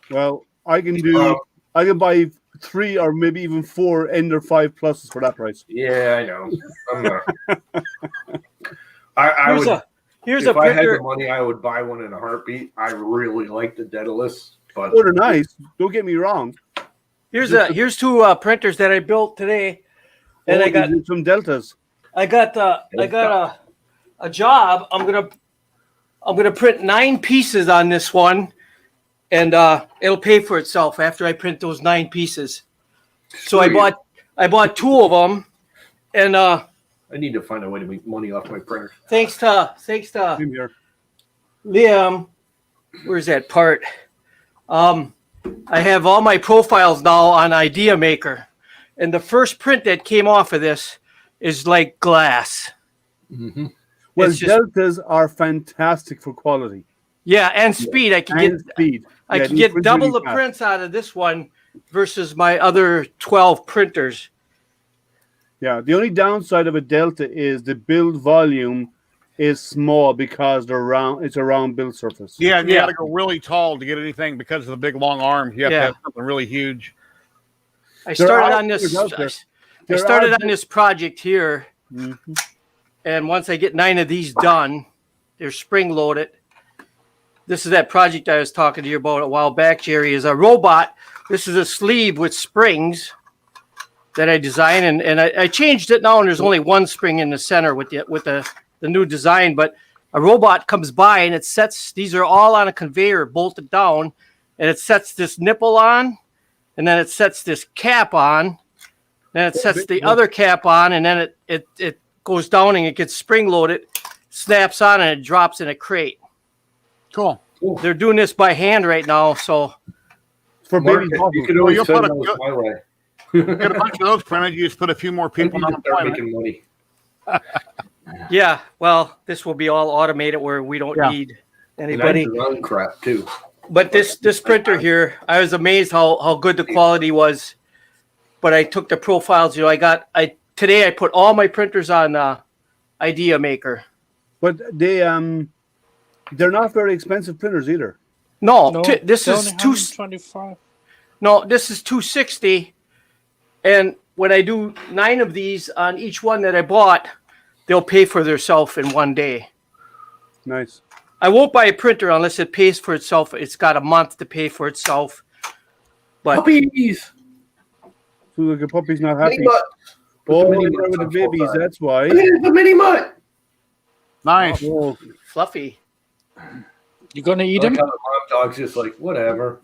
Well, I can buy 3 or maybe even 4 Ender 5 pluses for that price. Yeah, I know. I'm not. If I had the money, I would buy one in a heartbeat. I really like the Daedalus, but they're nice. Don't get me wrong. Here's 2 printers that I built today, and I got some Deltas. I got a job. I'm gonna print 9 pieces on this one, and it'll pay for itself after I print those 9 pieces. So I bought 2 of them, and I need to find a way to make money off my printer. Thanks to Liam. Where's that part? I have all my profiles now on Idea Maker, and the first print that came off of this is like glass. Mm-hmm. Well, Deltas are fantastic for quality. Yeah, and speed. I can get double the prints out of this one versus my other 12 printers. Yeah, the only downside of a Delta is the build volume is small because it's a round build surface. Yeah, and you got to go really tall to get anything because of the big long arms. You have to have something really huge. I started on this. I started on this project here, and once I get 9 of these done, they're spring loaded. This is that project I was talking to you about a while back, Jerry, is a robot. This is a sleeve with springs that I designed, and I changed it now, and there's only one spring in the center with the new design, but a robot comes by and it sets, these are all on a conveyor bolted down, and it sets this nipple on, and then it sets this cap on, then it sets the other cap on, and then it goes down and it gets spring loaded, snaps on, and it drops in a crate. Cool. They're doing this by hand right now, so for Mark, you could always send those my way. Get a bunch of those printed. You just put a few more people on start making money. Yeah, well, this will be all automated where we don't need anybody. And I run crap too. But this printer here, I was amazed how good the quality was. But I took the profiles. Today I put all my printers on Idea Maker. But they're not very expensive printers either. No, this is 225. No, this is 260. And when I do 9 of these on each one that I bought, they'll pay for themselves in one day. Nice. I won't buy a printer unless it pays for itself. It's got a month to pay for itself. But puppies. So the puppy's not happy. Oh, with the babies, that's why. The mini mutt. Nice. Oh. Fluffy. You gonna eat Like him? how the mom dog's just like, whatever.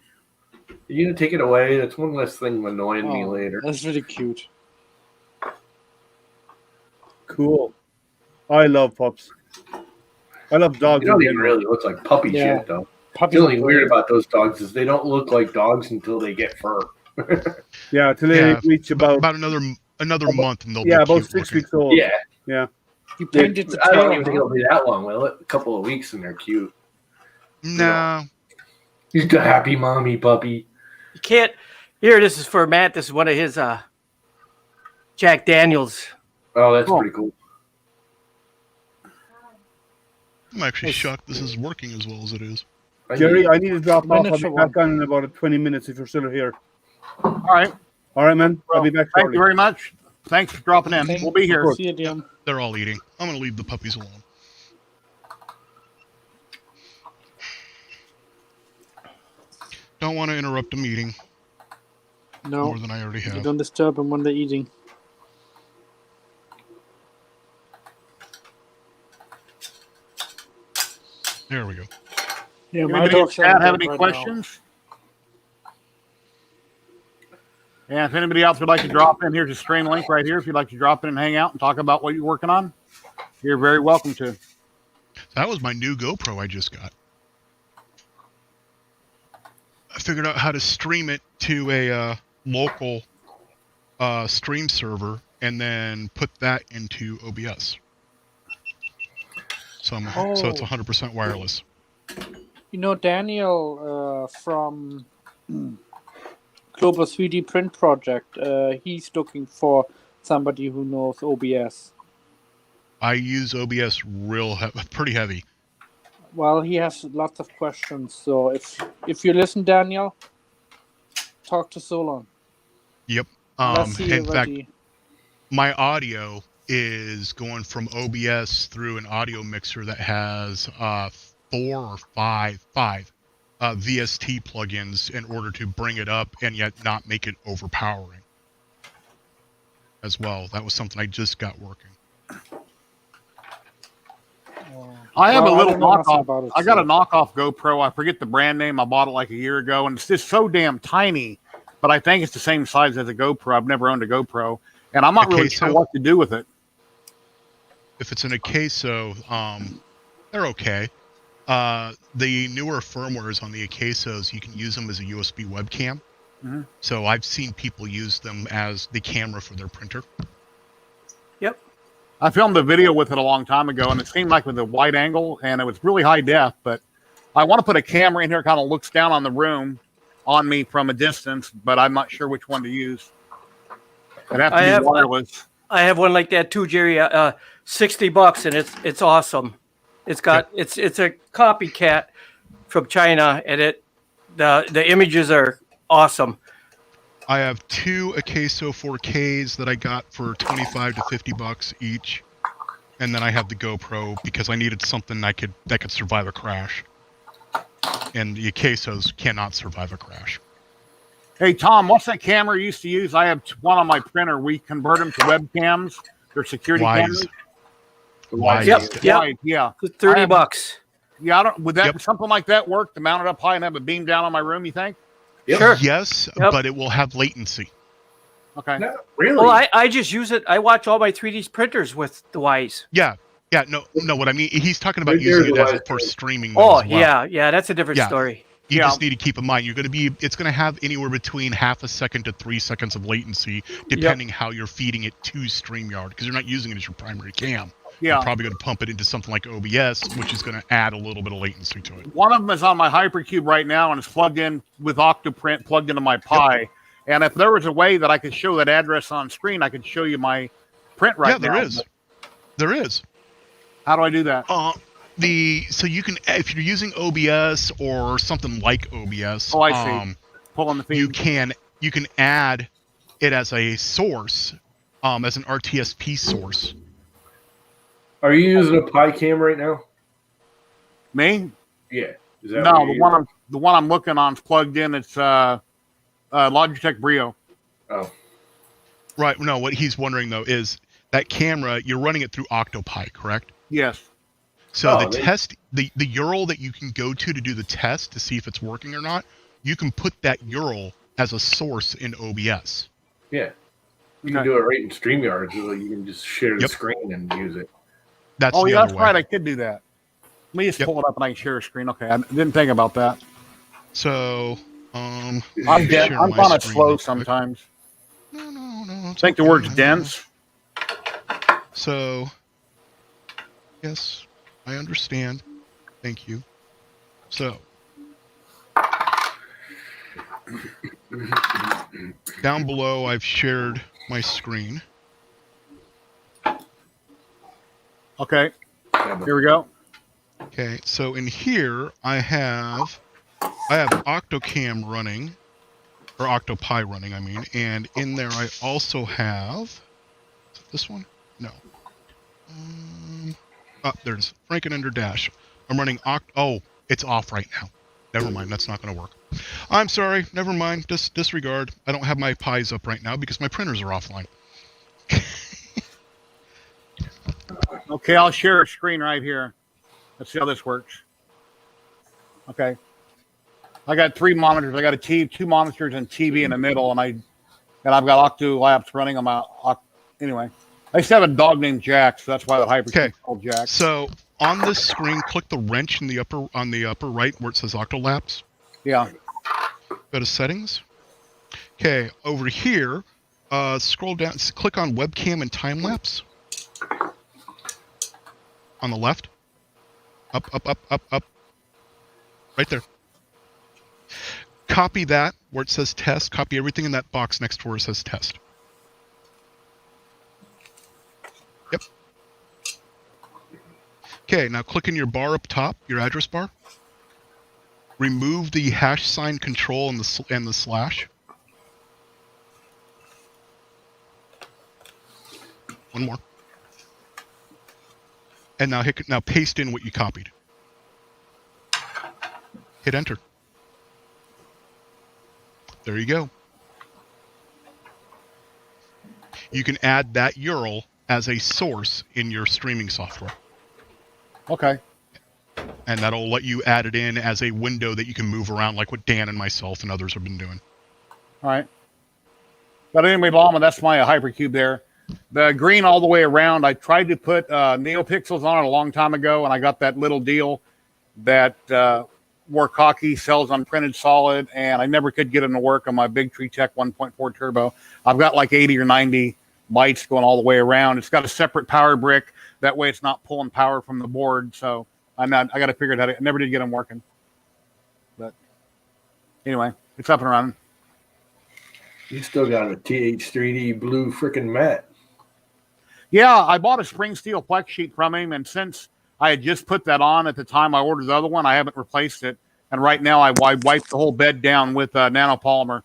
You're gonna take it away. That's one less thing annoying me later. That's really cute. Cool. I love pups. I love dogs. They don't even really look like puppy shit, though. The only weird about those dogs is they don't look like dogs until they get fur. Yeah, till they reach about another month, and they'll be about cute 6 looking. weeks old. Yeah. You painted the I don't tail, even think it'll be that long, will it? A couple of weeks and they're cute. No. He's a happy mommy puppy. You can't. Here, this is for Matt. This is one of his Jack Daniels. Oh, that's pretty cool. I'm actually shocked this is working as well as it is. Jerry, I need to drop off. I'll be back on in about 20 minutes if you're still here. All right. All right, man. I'll be back shortly. Thank you very much. Thanks for dropping in. We'll be here. See you, Jim. They're all eating. I'm going to leave the puppies alone. Don't want to interrupt a meeting. No. More than I already have. You don't disturb them when they're eating. There we go. Yeah, my Anybody in dog's chat have any right questions? Yeah, if anybody else would like to drop in, here's a stream link right here. If you'd like to drop in and hang out and talk about what you're working on, you're very welcome to. That was my new GoPro I just got. I figured out how to stream it to a local stream server and then put that into OBS. So it's 100% wireless. You know, Daniel from Global 3D Print Project, he's looking for somebody who knows OBS. I use OBS pretty heavy. Well, he has lots of questions, so if you listen, Daniel, talk to Solon. Yep. In fact, my audio is going from OBS through an audio mixer that has 4 or 5 VST plugins in order to bring it up and yet not make it overpowering as well. That was something I just got working. I have a little knockoff. I got a knockoff GoPro. I forget the brand name. I bought it like a year ago, and it's just so damn tiny. But I think it's the same size as a GoPro. I've never owned a GoPro, and I'm not really sure what to do with it. If it's in a queso, they're okay. The newer firmwares on the Acasos, you can use them as a USB webcam. Mm-hmm. So I've seen people use them as the camera for their printer. Yep. I filmed a video with it a long time ago, and it seemed like with a wide angle, and it was really high def, but I want to put a camera in here, kind of looks down on the room on me from a distance, but I'm not sure which one to use. It'd have to be wireless. I have one like that too, Jerry. $60, and it's awesome. It's got it's a copycat from China, and the images are awesome. I have 2 Acaso 4Ks that I got for $25 to $50 each, and then I have the GoPro because I needed something that could survive a crash. And the Acasos cannot survive a crash. Hey Tom, what's that camera you used to use? I have one on my printer. We convert them to webcams. They're security cameras. Wise. Yep. Wide, yeah. $30. Yeah, would that something like that work to mount it up high and have it beam down on my room? You think? Yep. Sure. Yes, but it will have latency. Okay. No, really? Well, I just use it. I watch all my 3D printers with the Ys. Yeah. No. What I mean, he's talking about using it for streaming. Oh, as well. yeah, that's a different story. You just need to keep in mind it's going to have anywhere between half a second to 3 seconds of latency, depending how you're feeding it to StreamYard, because you're not using it as your primary cam. Yeah. You're probably going to pump it into something like OBS, which is going to add a little bit of latency to it. One of them is on my Hypercube right now, and it's plugged in with Octoprint, plugged into my Pi. Yep. And if there was a way that I could show that address on screen, I could show you my print right now. Yeah, there is. How do I do that? So you can, if you're using OBS or something like OBS, I see. Pull on the feed. You can add it as a source, as an RTSP source. Are you using a Pi cam right now? Me? Yeah. No, the one I'm looking on is plugged in. It's Logitech Brio. Oh. Right. No, what he's wondering though is that camera, you're running it through Octopi, correct? Yes. So the URL that you can go to do the test to see if it's working or not, you can put that URL as a source in OBS. Yeah. You can do it right in StreamYard, so you can just share the screen and use it. That's right. I could do that. Let me just pull it up and I can share a screen. Okay, I didn't think about that. So, I'm kind of slow sometimes. No. I think the word's dense. So, yes, I understand. Thank you. So, down below, I've shared my screen. Okay, here we go. Okay, so in here, I have Octocam running, or Octopi running, I mean, and in there I also have, is it this one? No. There it is, Frankenender Dash. I'm running it's off right now. Never mind, that's not going to work. I'm sorry, never mind, disregard. I don't have my Pis up right now because my printers are offline. Okay, I'll share a screen right here. Let's see how this works. Okay. I got 3 monitors. I got 2 monitors and TV in the middle, and I've got Octo Labs running on my. Anyway, I used to have a dog named Jack, so that's why the Hypercube is called Jack. So on this screen, click the wrench in the upper right where it says Octo Labs. Yeah. Go to settings. Okay, over here, scroll down, click on webcam and time lapse. On the left. Up. Right there. Copy that where it says test. Copy everything in that box next to where it says test. Yep. Okay, now click in your bar up top, your address bar. Remove the hash sign control and the slash. One more. And now paste in what you copied. Hit enter. There you go. You can add that URL as a source in your streaming software. Okay. And that'll let you add it in as a window that you can move around like what Dan and myself and others have been doing. All right. But anyway, Balma, that's my Hypercube there. The green all the way around, I tried to put NeoPixels on it a long time ago, and I got that little deal that Warcocky sells unprinted solid, and I never could get it to work on my Big Tree Tech 1.4 Turbo. I've got like 80 or 90 lights going all the way around. It's got a separate power brick. That way it's not pulling power from the board, so I got to figure it out. I never did get them working. But anyway, it's up and running. You still got a TH3D blue freaking mat. Yeah, I bought a spring steel flex sheet from him, and since I had just put that on at the time I ordered the other one, I haven't replaced it. And right now I wiped the whole bed down with nanopolymer.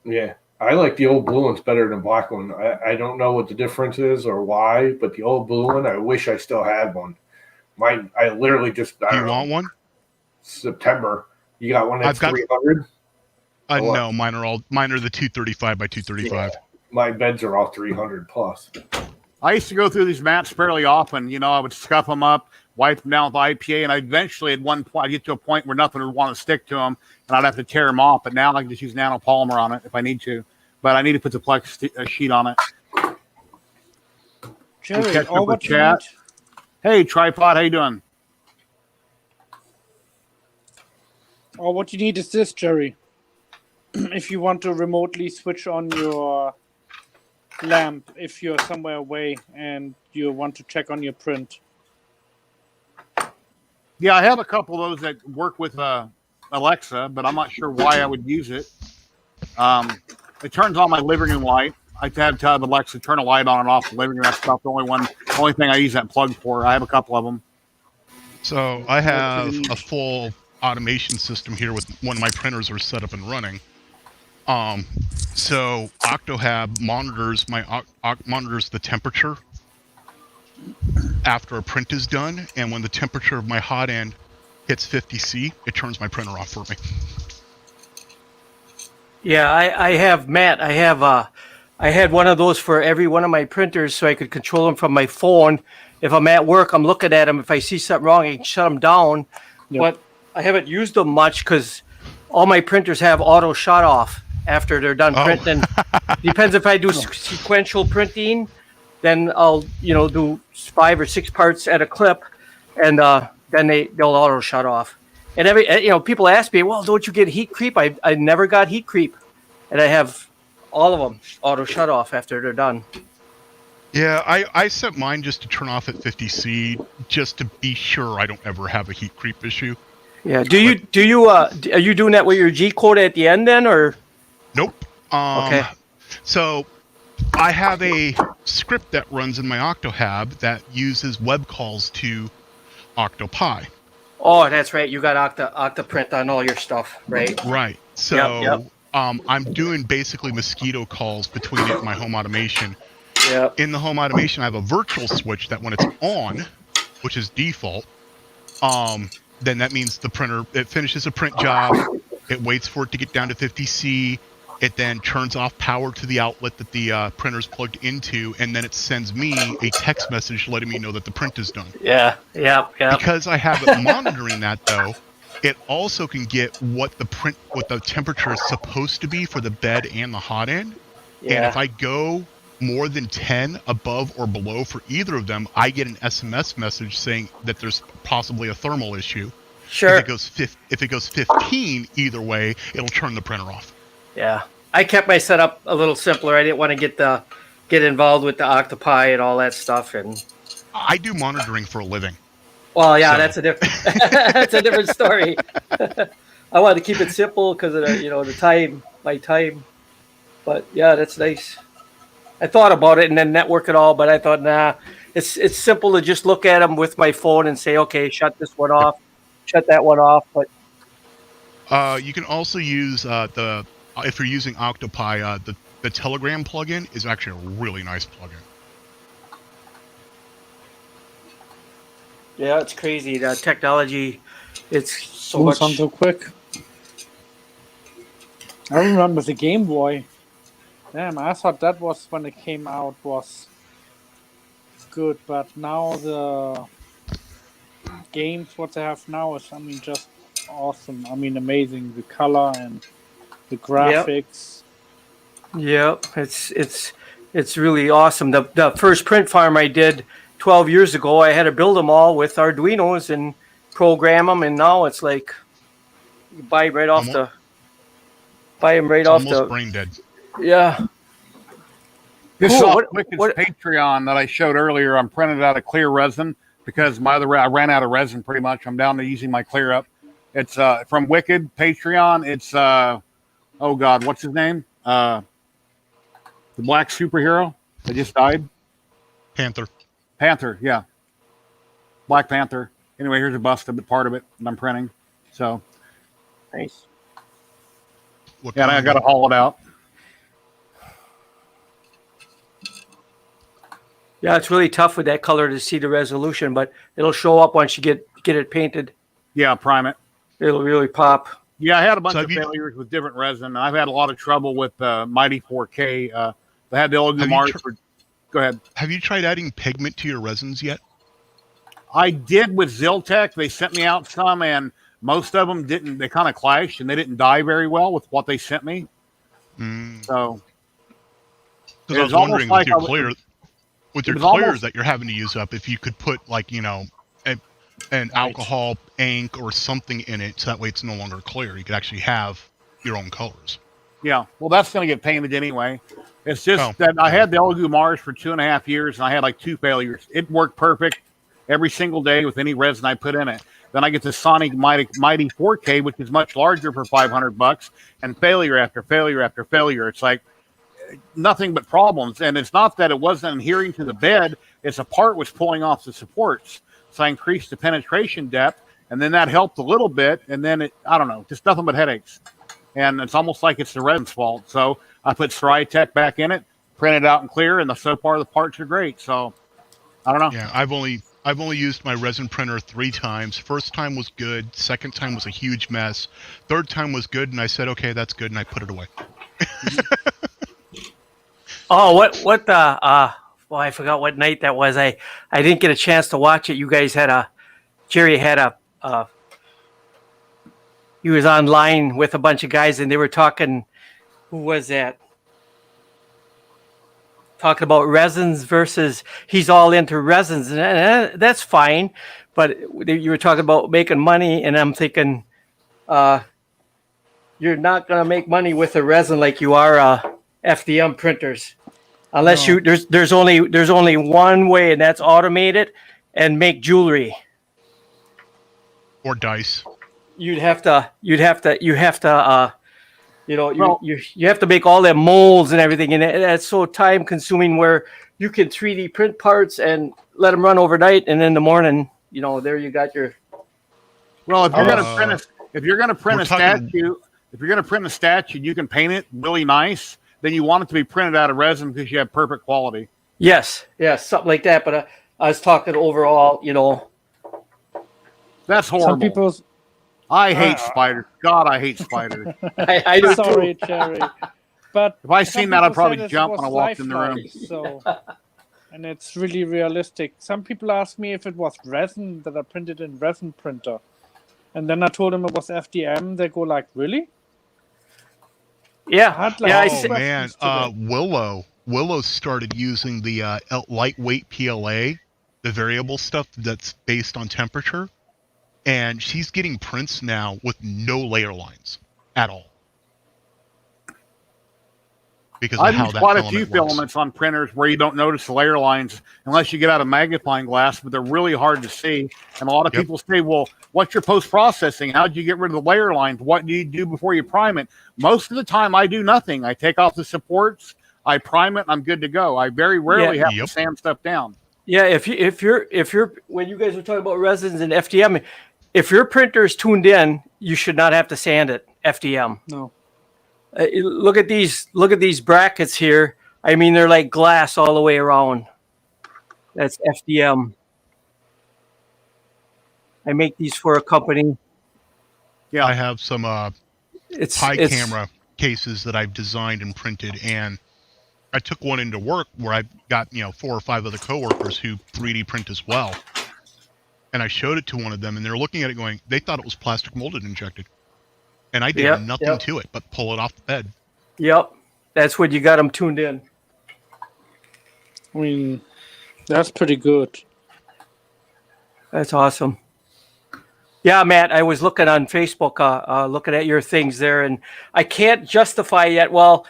Yeah. I like the old blue ones better than black one. I don't know what the difference is or why, but the old blue one, I wish I still had one. Mine, I literally just. Do you want one? September. You got one that's 300? No, mine are the 235 by 235. Yeah, my beds are all 300 plus. I used to go through these mats fairly often. You know, I would scuff them up, wipe them down with IPA, and I eventually at one point I'd get to a point where nothing would want to stick to them, and I'd have to tear them off. But now I can just use nanopolymer on it if I need to. But I need to put the Plex sheet on it. Jerry, what chat. Hey, Tripod, how you doing? What you need is this, Jerry. If you want to remotely switch on your lamp, if you're somewhere away and you want to check on your print. Yeah, I have a couple of those that work with Alexa, but I'm not sure why I would use it. It turns on my living room light. I have to have Alexa turn a light on and off the living room. That's about the only thing I use that plug for. I have a couple of them. So I have a full automation system here with one of my printers are set up and running. So Octohab monitors monitors the temperature after a print is done, and when the temperature of my hot end hits 50°C, it turns my printer off for me. Yeah, I have Matt. I had one of those for every one of my printers, so I could control them from my phone. If I'm at work, I'm looking at them. If I see something wrong, I can shut them down. Yep. But I haven't used them much because all my printers have auto shut off after they're done printing. Depends if I do sequential printing, then I'll do 5 or 6 parts at a clip, and then they'll auto shut off. And people ask me, well, don't you get heat creep? I never got heat creep, and I have all of them auto shut off after they're done. Yeah, I set mine just to turn off at 50°C, just to be sure I don't ever have a heat creep issue. Yeah. Are you doing that with your G code at the end then, or? Nope. Okay. So I have a script that runs in my Octohab that uses web calls to Octopi. Oh, that's right. You got Octoprint on all your stuff, right? Right. So yep. I'm doing basically mosquito calls between it and my home automation. Yep. In the home automation, I have a virtual switch that when it's on, which is default, then that means the printer, it finishes a print job, it waits for it to get down to 50°C, it then turns off power to the outlet that the printer's plugged into, and then it sends me a text message letting me know that the print is done. Yeah. Because I have it monitoring that, though, it also can get what the temperature is supposed to be for the bed and the hot end. Yeah. And if I go more than 10 above or below for either of them, I get an SMS message saying that there's possibly a thermal issue. Sure. If it goes 15 either way, it'll turn the printer off. Yeah. I kept my setup a little simpler. I didn't want to get involved with the Octopi and all that stuff. And I do monitoring for a living. Well, yeah, so. That's a different story. I wanted to keep it simple because of my time. But yeah, that's nice. I thought about it and then network it all, but I thought, nah, it's simple to just look at them with my phone and say, okay, shut this one off, shut that one off. But you can also use if you're using Octopi, the Telegram plugin is actually a really nice plugin. Yeah, it's crazy. The technology, it's so moves on so quick. I remember the Game Boy. Damn, I thought that was when it came out was good, but now the games what they have now is, just awesome. Amazing. The color and the graphics. Yep, it's really awesome. The first print farm I did 12 years ago, I had to build them all with Arduinos and program them, and now it's like you buy them right off the brain dead. Yeah. This is Patreon that I showed earlier. I'm printed out of clear resin because I ran out of resin pretty much. I'm down to using my clear up. It's from Wicked Patreon. It's oh God, what's his name? The black superhero that just died. Panther, yeah. Black Panther. Anyway, here's a bust of it, part of it, and I'm printing. So nice. Yeah, I got to haul it out. Yeah, it's really tough with that color to see the resolution, but it'll show up once you get it painted. Yeah, prime it. It'll really pop. Yeah, I had a bunch of failures with different resin. I've had a lot of trouble with Mighty 4K. They had the Elegoo Mars. Go ahead. Have you tried adding pigment to your resins yet? I did with ZYLTECH. They sent me out some, and most of them didn't. They kind of clashed, and they didn't dye very well with what they sent me. So, because I was wondering with your clear, clears that you're having to use up, if you could put like an alcohol ink or something in it, so that way it's no longer clear. You could actually have your own colors. Yeah, well, that's going to get painted anyway. It's just that I had the Elegoo Mars for 2.5 years, and I had like 2 failures. It worked perfect every single day with any resin I put in it. Then I get the Sonic Mighty 4K, which is much larger for $500, and failure after failure after failure. It's like nothing but problems. And it's not that it wasn't adhering to the bed; it's a part was pulling off the supports. So I increased the penetration depth, and then that helped a little bit. And then I don't know, just nothing but headaches. And it's almost like it's the resin's fault. So I put ZYLTECH back in it, printed out and clear, and so far the parts are great. So I don't know. Yeah, I've only used my resin printer 3 times. First time was good. Second time was a huge mess. Third time was good, and I said, okay, that's good, and I put it away. Oh, well, I forgot what night that was. I didn't get a chance to watch it. You guys had Jerry had he was online with a bunch of guys, and they were talking. Who was that? Talking about resins versus he's all into resins, and that's fine. But you were talking about making money, and I'm thinking, you're not gonna make money with a resin like you are FDM printers, unless there's only one way, and that's automate it and make jewelry or dice. You have to you have to make all them molds and everything, and that's so time consuming. Where you can 3D print parts and let them run overnight, and in the morning, there you got your. Well, if you're going to print a statue, you can paint it really nice. Then you want it to be printed out of resin because you have perfect quality. Yes, something like that. But I was talking overall, That's horrible. Some people. I hate spiders. God, I hate spiders. I do. Sorry, Jerry. But if I seen that, I'd probably jump when I walked in the room. So, and it's really realistic. Some people ask me if it was resin that I printed in resin printer, and then I told them it was FDM. They go like, "Really?" Yeah. Willow started using the lightweight PLA, the variable stuff that's based on temperature. And she's getting prints now with no layer lines at all. Because of how that quite a few filaments on printers where you don't notice the layer lines unless you get out a magnifying glass, but they're really hard to see. And a lot of people say, well, what's your post-processing? How do you get rid of the layer lines? What do you do before you prime it? Most of the time, I do nothing. I take off the supports, I prime it, and I'm good to go. I very rarely have to sand stuff down. Yeah, if you're when you guys were talking about resins and FDM, if your printer is tuned in, you should not have to sand it. FDM. No. Look at these brackets here. I mean, they're like glass all the way around. That's FDM. I make these for a company. Yeah, I have some camera cases that I've designed and printed, and I took one into work where I've got 4 or 5 other coworkers who 3D print as well. And I showed it to one of them, and they're looking at it going, they thought it was plastic molded injected. And I did nothing to it but pull it off the bed. Yep. That's when you got them tuned in. I mean, that's pretty good. That's awesome. Yeah, Matt, I was looking on Facebook, looking at your things there, and I can't justify yet. Well,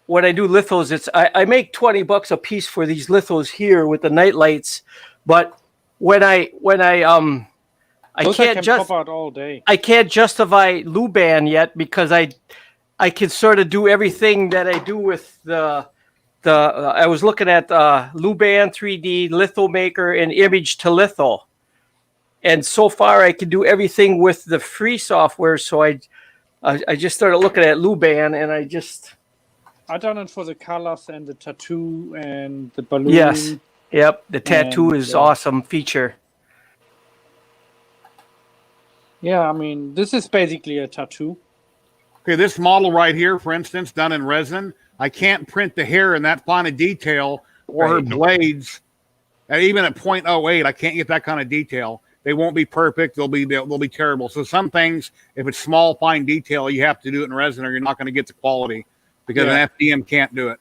when I do lithos, I make $20 a piece for these lithos here with the night lights, but I can't pop out all day. I can't justify Luban yet because I can sort of do everything that I do with the I was looking at Luban 3D Litho Maker and Image to Litho, and so far I can do everything with the free software. So I just started looking at Luban, and I done it for the colors and the tattoo and the balloon. Yes. Yep, the tattoo is awesome feature. Yeah, I mean, this is basically a tattoo. Okay, this model right here, for instance, done in resin, I can't print the hair in that fine of detail or her blades. And even at 0.08, I can't get that kind of detail. They won't be perfect. They'll be terrible. So some things, if it's small, fine detail, you have to do it in resin, or you're not going to get the quality because an FDM can't do it.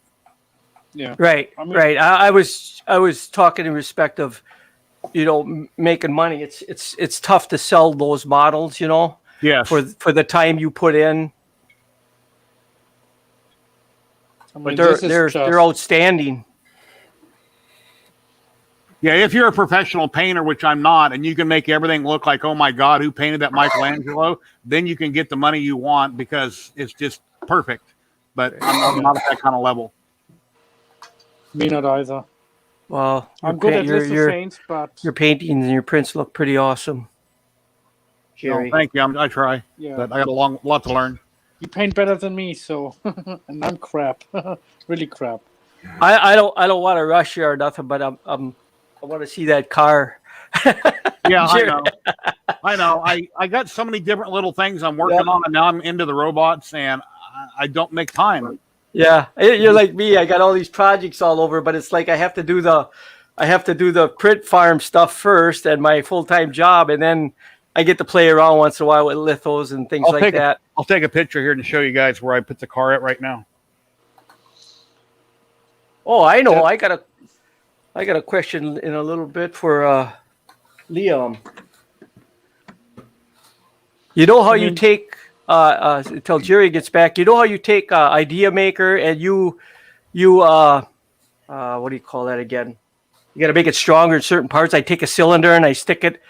Yeah. Right. I mean, right. I was talking in respect of, making money. It's tough to sell those models, Yes. For the time you put in. I mean, but they're outstanding. Yeah, if you're a professional painter, which I'm not, and you can make everything look like, oh my God, who painted that Michelangelo? Then you can get the money you want because it's just perfect. But I'm not at that kind of level. Me not either. Well, I'm good at lithosanes, but your paintings and your prints look pretty awesome. Jerry. No, thank you. I try. Yeah. But I got a lot to learn. You paint better than me, so and I'm crap, really crap. I don't want to rush you or nothing, but I want to see that car. Yeah, I know. I got so many different little things I'm working on, and now I'm into the robots, and I don't make time. Yeah, you're like me. I got all these projects all over, but it's like I have to do the print farm stuff first and my full-time job, and then I get to play around once in a while with lithos and things like that. I'll take a picture here to show you guys where I put the car at right now. Oh, I know. I got a question in a little bit for Liam. You know how you take until Jerry gets back? You know how you take Idea Maker and you what do you call that again? You got to make it stronger in certain parts. I take a cylinder and I stick it.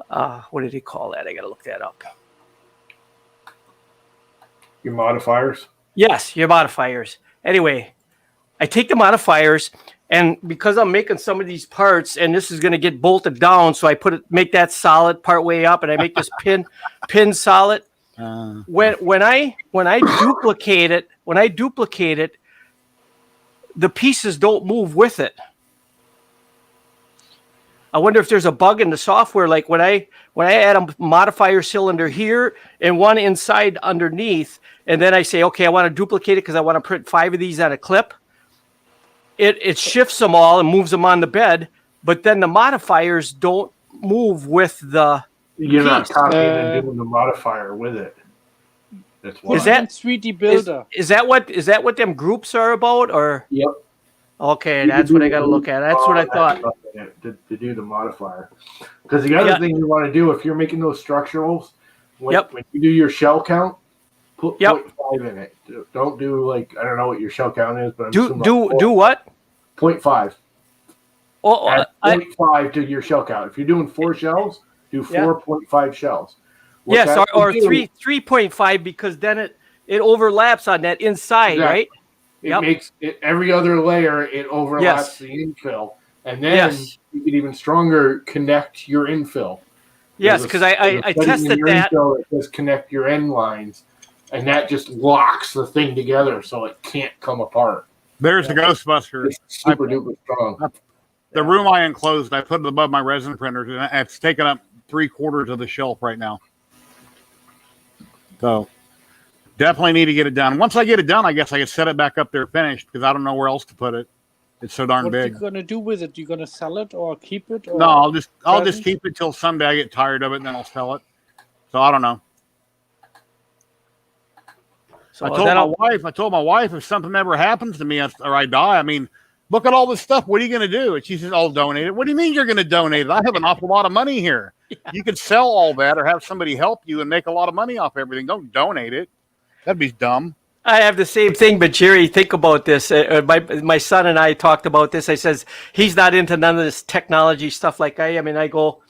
What did he call that? I got to look that up. Your modifiers? Yes, your modifiers. Anyway, I take the modifiers, and because I'm making some of these parts, and this is going to get bolted down, so I make that solid part way up, and I make this pin solid. When I duplicate it, the pieces don't move with it. I wonder if there's a bug in the software. Like when I add a modifier cylinder here and one inside underneath, and then I say, okay, I want to duplicate it because I want to print 5 of these on a clip. It shifts them all and moves them on the bed, but then the modifiers don't move with the. You're not copying and doing the modifier with it. That's why. Is that 3D Builder? Is that what them groups are about? Or yep. Okay, that's what I got to look at. That's what I thought. To do the modifier. Because the other thing you want to do, if you're making those structurals, when you do your shell count, put 0.5 in it. Don't do I don't know what your shell count is, but do what? 0.5. Oh, add 0.5 to your shell count. If you're doing 4 shells, do 4.5 shells. Yes, or 3.5 because then it overlaps on that inside, right? It makes it every other layer. It overlaps the infill, and then you can even stronger connect your infill. Yes, because I tested that. Infill that just connect your end lines, and that just locks the thing together so it can't come apart. There's the Ghostbuster. It's super duper strong. The room I enclosed, I put it above my resin printers, and it's taken up 3/4 of the shelf right now. So definitely need to get it done. Once I get it done, I guess I can set it back up there finished because I don't know where else to put it. It's so darn big. What are you gonna do with it? You gonna sell it or keep it? Or no, I'll just keep it till someday I get tired of it, and then I'll sell it. So I don't know. So I told my wife if something ever happens to me or I die, I mean, look at all this stuff. What are you going to do? And she says, I'll donate it. What do you mean you're going to donate it? I have an awful lot of money here. Yeah. You could sell all that or have somebody help you and make a lot of money off everything. Don't donate it. That'd be dumb. I have the same thing, but Jerry, think about this. My son and I talked about this. I says he's not into none of this technology stuff like I am. And I go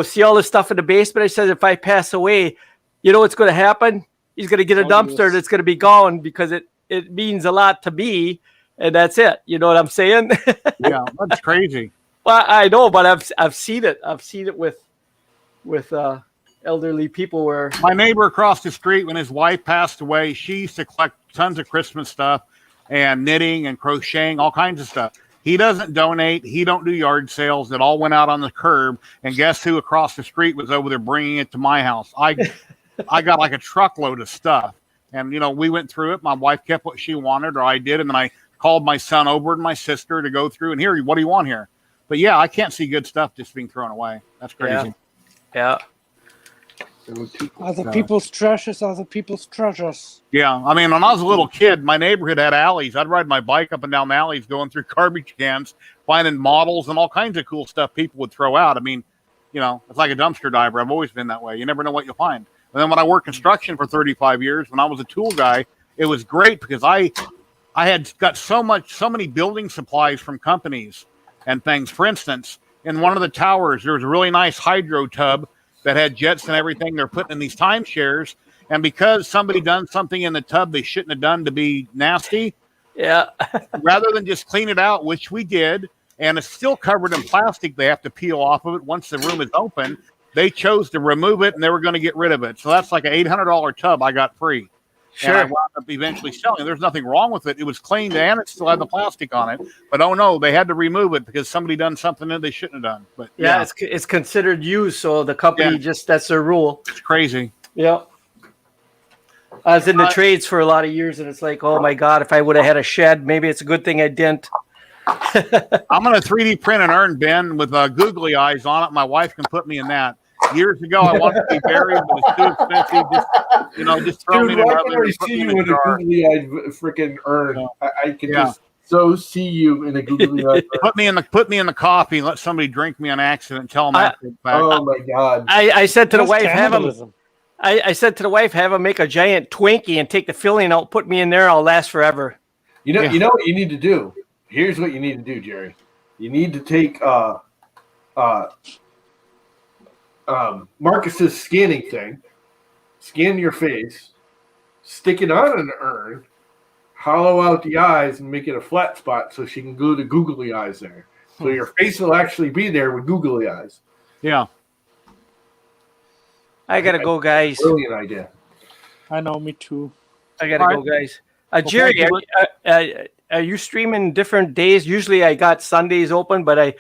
see all this stuff in the basement. I said, if I pass away, you know what's going to happen? He's going to get a dumpster that's going to be gone because it means a lot to me. And that's it. You know what I'm saying? Yeah, that's crazy. Well, I know, but I've seen it. I've seen it with elderly people where my neighbor across the street, when his wife passed away, she used to collect tons of Christmas stuff and knitting and crocheting, all kinds of stuff. He doesn't donate. He don't do yard sales. It all went out on the curb. And guess who across the street was over there bringing it to my house? I got like a truckload of stuff. And, we went through it. My wife kept what she wanted, or I did. And then I called my son over and my sister to go through and here, what do you want here? But yeah, I can't see good stuff just being thrown away. That's crazy. Yeah. Other people's treasures, other people's treasures. Yeah, I mean, when I was a little kid, my neighborhood had alleys. I'd ride my bike up and down the alleys, going through garbage cans, finding models and all kinds of cool stuff people would throw out. I mean, it's like a dumpster diver. I've always been that way. You never know what you'll find. And then when I worked construction for 35 years, when I was a tool guy, it was great because I had got so many building supplies from companies and things. For instance, in one of the towers, there was a really nice hydro tub that had jets and everything. They're putting in these timeshares. And because somebody done something in the tub they shouldn't have done to be nasty, rather than just clean it out, which we did, and it's still covered in plastic, they have to peel off of it once the room is open. They chose to remove it, and they were going to get rid of it. So that's like an $800 tub I got free. Sure. And I wound up eventually selling it. There's nothing wrong with it. It was cleaned and it still had the plastic on it. But oh no, they had to remove it because somebody done something that they shouldn't have done. But yeah. It's considered used, so the company that's their rule. It's crazy. Yeah. I was in the trades for a lot of years, and it's like, oh my God, if I would have had a shed, maybe it's a good thing I didn't. I'm going to 3D print an urn bin with googly eyes on it. My wife can put me in that. Years ago, I wanted to be buried, but it's too expensive. Just throw me in another. I can see you in a googly-eyed freaking urn. I can just so see you in a googly-eyed urn. Put me in the coffee and let somebody drink me on accident and tell them oh my God! I said to the wife, I said to the wife, have them make a giant Twinkie and take the filling out, put me in there, I'll last forever. You know what you need to do? Here's what you need to do, Jerry. You need to take Marcus's scanning thing, scan your face, stick it on an urn, hollow out the eyes, and make it a flat spot so she can glue the googly eyes there. So your face will actually be there with googly eyes. Yeah. I gotta go, guys. Brilliant idea. I know, me too. I gotta go, guys. Jerry, are you streaming different days? Usually I got Sundays open, but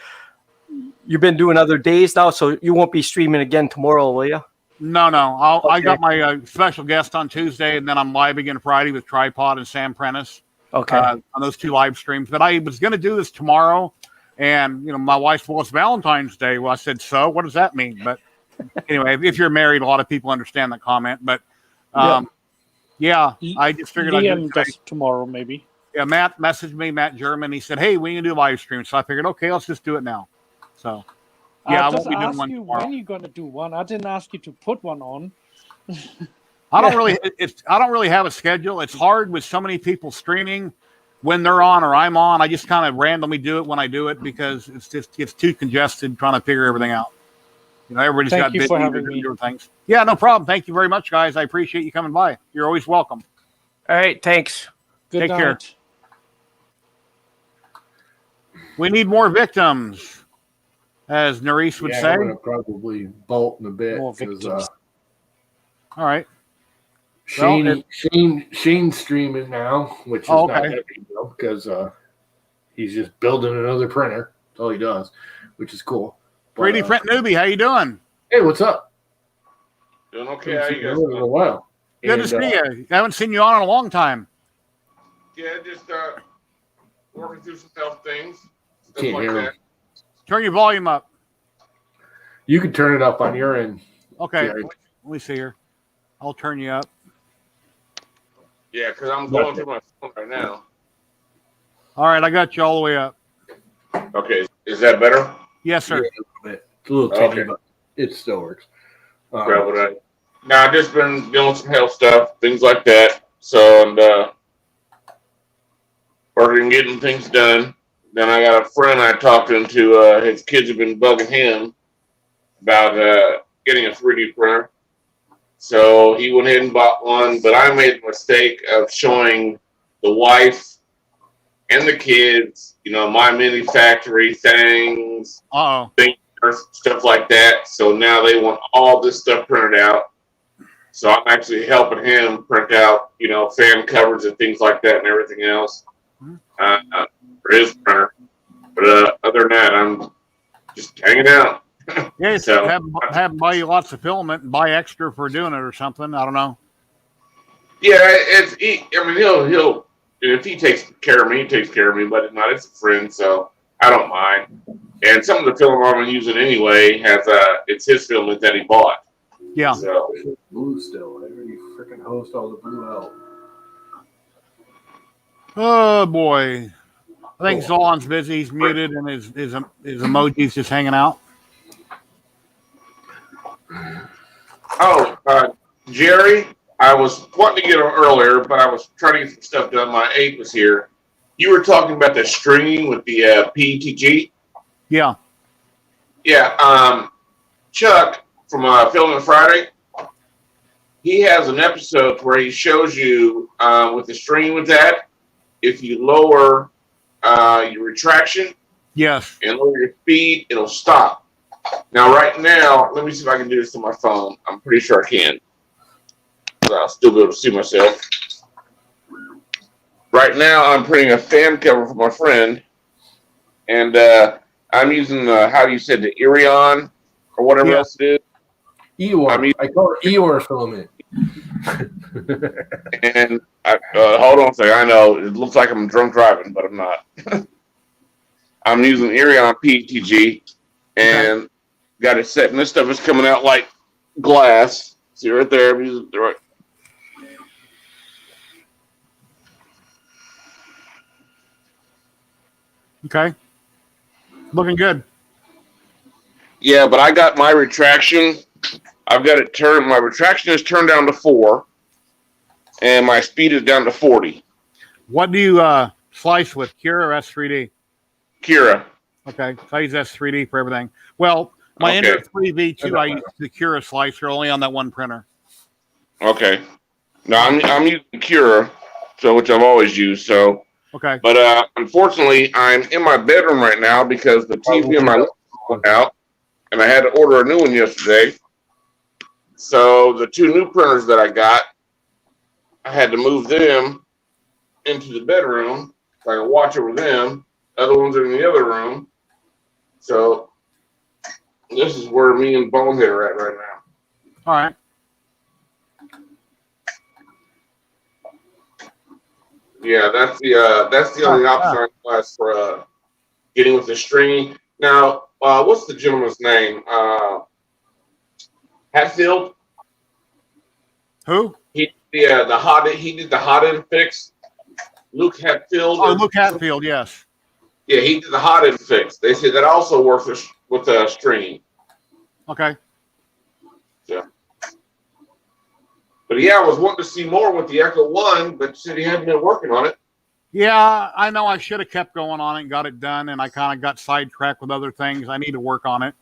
you've been doing other days now, so you won't be streaming again tomorrow, will you? No. I got my special guest on Tuesday, and then I'm live again Friday with Tripod and Sam Prentice. Okay. On those 2 live streams. But I was going to do this tomorrow, and my wife, well, it's Valentine's Day. Well, I said, so what does that mean? But anyway, if you're married, a lot of people understand that comment. But I just figured I'd do it tomorrow, maybe. Yeah, Matt messaged me, Matt German. He said, hey, we can do a live stream. So I figured, okay, let's just do it now. So, I won't be doing one tomorrow. When are you going to do one? I didn't ask you to put one on. I don't really have a schedule. It's hard with so many people streaming when they're on or I'm on. I just kind of randomly do it when I do it because it's too congested trying to figure everything out. Everybody's got busy doing things. Yeah, no problem. Thank you very much, guys. I appreciate you coming by. You're always welcome. All right, thanks. Take care. We need more victims, as Nerys would say. I'm gonna probably bolt in a bit. More victims. All right. Shane's streaming now, which is not a big deal because he's just building another printer. That's all he does, which is cool. 3D print newbie, how you doing? Hey, what's up? Doing okay. How you guys doing? In a while. Good to see you. I haven't seen you on in a long time. Yeah, just working through some health things. Can't hear that. Turn your volume up. You can turn it up on your end. Okay. Jerry. Let me see here. I'll turn you up. Yeah, because I'm going through my phone right now. All right, I got you all the way up. Okay. Is that better? Yes, sir. Yeah, it's a little tiny, but it still works. Now, I've just been doing some health stuff, things like that. So, and working, getting things done. Then I got a friend I talked to, his kids have been bugging him about getting a 3D printer. So he went ahead and bought one, but I made the mistake of showing the wife and the kids, my mini factory things, stuff like that. So now they want all this stuff printed out. So I'm actually helping him print out, fan covers and things like that and everything else for his printer. But other than that, I'm just hanging out. Yeah, So have them buy you lots of filament and buy extra for doing it or something. I don't know. yeah, I mean, he'll if he takes care of me, he takes care of me. But if not, it's a friend, so I don't mind. And some of the film I'm using anyway has it's his filament that he bought. Yeah. So Blue still. I already freaking host all the blue out. Oh boy. I think Zolon's busy. He's muted and his emoji's just hanging out. Oh, Jerry, I was wanting to get on earlier, but I was trying to get some stuff done. My 8 was here. You were talking about the stringing with the PETG. Yeah. Yeah. Chuck from Filming Friday, he has an episode where he shows you with the stringing with that, if you lower your retraction, yes, and lower your speed, it'll stop. Now, right now, let me see if I can do this on my phone. I'm pretty sure I can. But I'll still be able to see myself. Right now, I'm printing a fan cover for my friend, and I'm using how do you say the Irion or whatever else it is. Eeyore. I call it Eeyore filament. And hold on a second. I know it looks like I'm drunk driving, but I'm not. I'm using Irion PETG, and got it set. And this stuff is coming out like glass. See right there. I'm using the right. Okay. Looking good. Yeah, but I got my retraction. I've got it turned. My retraction is turned down to 4, and my speed is down to 40. What do you slice with, Cura or S3D? Cura. Okay, so I use S3D for everything. Well, my Ender 3V2, I use the Cura slicer only on that one printer. Okay. No, I'm using Cura, so which I've always used. So. Okay. But unfortunately, I'm in my bedroom right now because the TV in my living room went out, and I had to order a new one yesterday. So the 2 new printers that I got, I had to move them into the bedroom so I can watch over them. Other ones are in the other room. So this is where me and Bonehead are at right now. All right. Yeah, that's the only option I have for getting with the stringing. Now, what's the gentleman's name? Hatfield. Who? He did the hot end fix. Luke Hatfield. Oh, Luke Hatfield. Yes. Yeah, he did the hot end fix. They said that also works with stringing. Okay. Yeah. But yeah, I was wanting to see more with the Echo 1, but said he hadn't been working on it. Yeah, I know I should have kept going on it and got it done, and I kind of got sidetracked with other things. I need to work on it.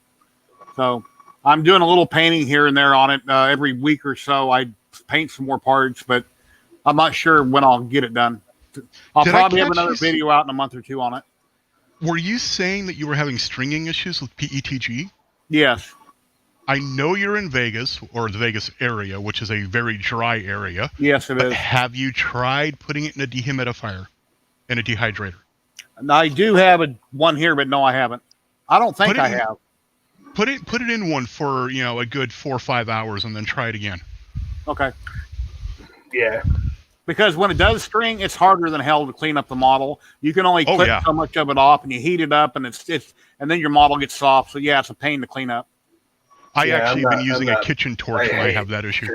So I'm doing a little painting here and there on it every week or so. I paint some more parts, but I'm not sure when I'll get it done. I'll probably have another video out in a month or 2 on it. Were you saying that you were having stringing issues with PETG? Yes. I know you're in Vegas, or the Vegas area, which is a very dry area. Yes, it is. Have you tried putting it in a dehumidifier, in a dehydrator? I do have one here, but no, I haven't. I don't think I have. Put it in one for a good 4 or 5 hours, and then try it again. Okay. Yeah. Because when it does string, it's harder than hell to clean up the model. You can only clip so much of it off, and you heat it up, and and then your model gets soft. So yeah, it's a pain to clean up. I actually have been using a kitchen torch when I have that issue.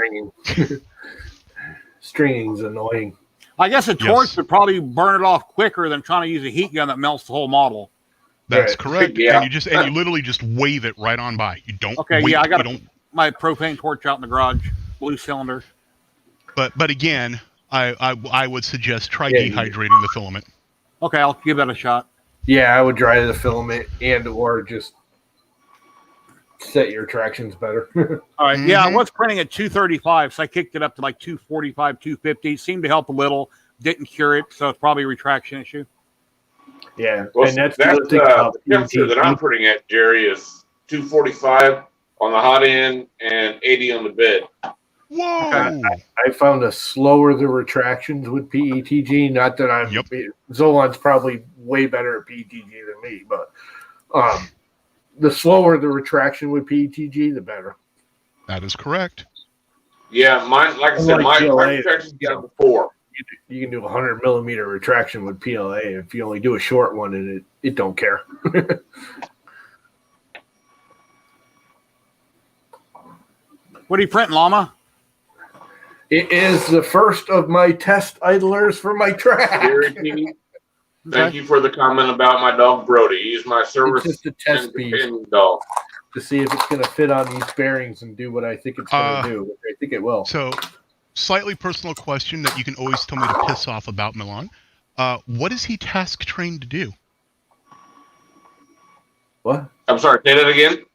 Stringing's annoying. I guess a torch would probably burn it off quicker than trying to use a heat gun that melts the whole model. That's correct. Yeah. And you literally just wave it right on by. You don't. Okay. Yeah, I got my propane torch out in the garage, blue cylinder. But again, I would suggest try dehydrating the filament. Okay, I'll give that a shot. Yeah, I would dry the filament or just set your tractions better. All right. Yeah, I was printing at 235, so I kicked it up to like 245, 250. Seemed to help a little. Didn't cure it, so it's probably a retraction issue. Yeah. Well, and that's the temperature that I'm printing at, Jerry, is 245 on the hot end and 80 on the bed. Whoa! I found the slower the retractions with PETG. Not that I'm Zolan's probably way better at PETG than me, but the slower the retraction with PETG, the better. That is correct. Yeah, mine. Like I said, my retractions got before. You can do 100 millimeter retraction with PLA. If you only do a short one, and it don't care. What are you printing, Llama? It is the first of my test idlers for my track. Thank you for the comment about my dog Brody. He's my service it's just a test piece dog to see if it's going to fit on these bearings and do what I think it's going to do. Which I think it will. So, slightly personal question that you can always tell me to piss off about Milan. What is he task trained to do? What? I'm sorry. Say that again.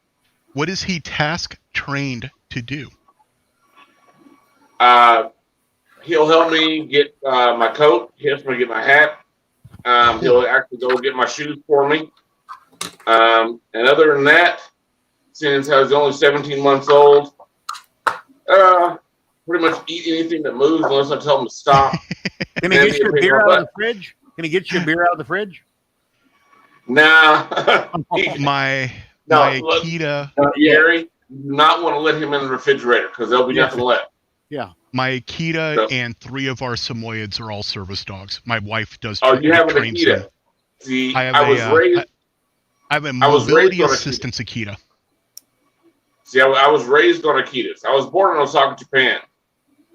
What is he task trained to do? He'll help me get my coat. He'll help me get my hat. He'll actually go get my shoes for me. And other than that, since I was only 17 months old, pretty much eat anything that moves unless I tell him to stop. Can he get your beer out of the fridge? Can he get you a beer out of the fridge? Nah. my Akita. Gary, you not want to let him in the refrigerator because there'll be nothing left. Yeah. My Akita and 3 of our Samoyeds are all service dogs. My wife does. Oh, you have an Akita? See, I have a mobility assistance Akita. See, I was raised on Akitas. I was born in Osaka, Japan.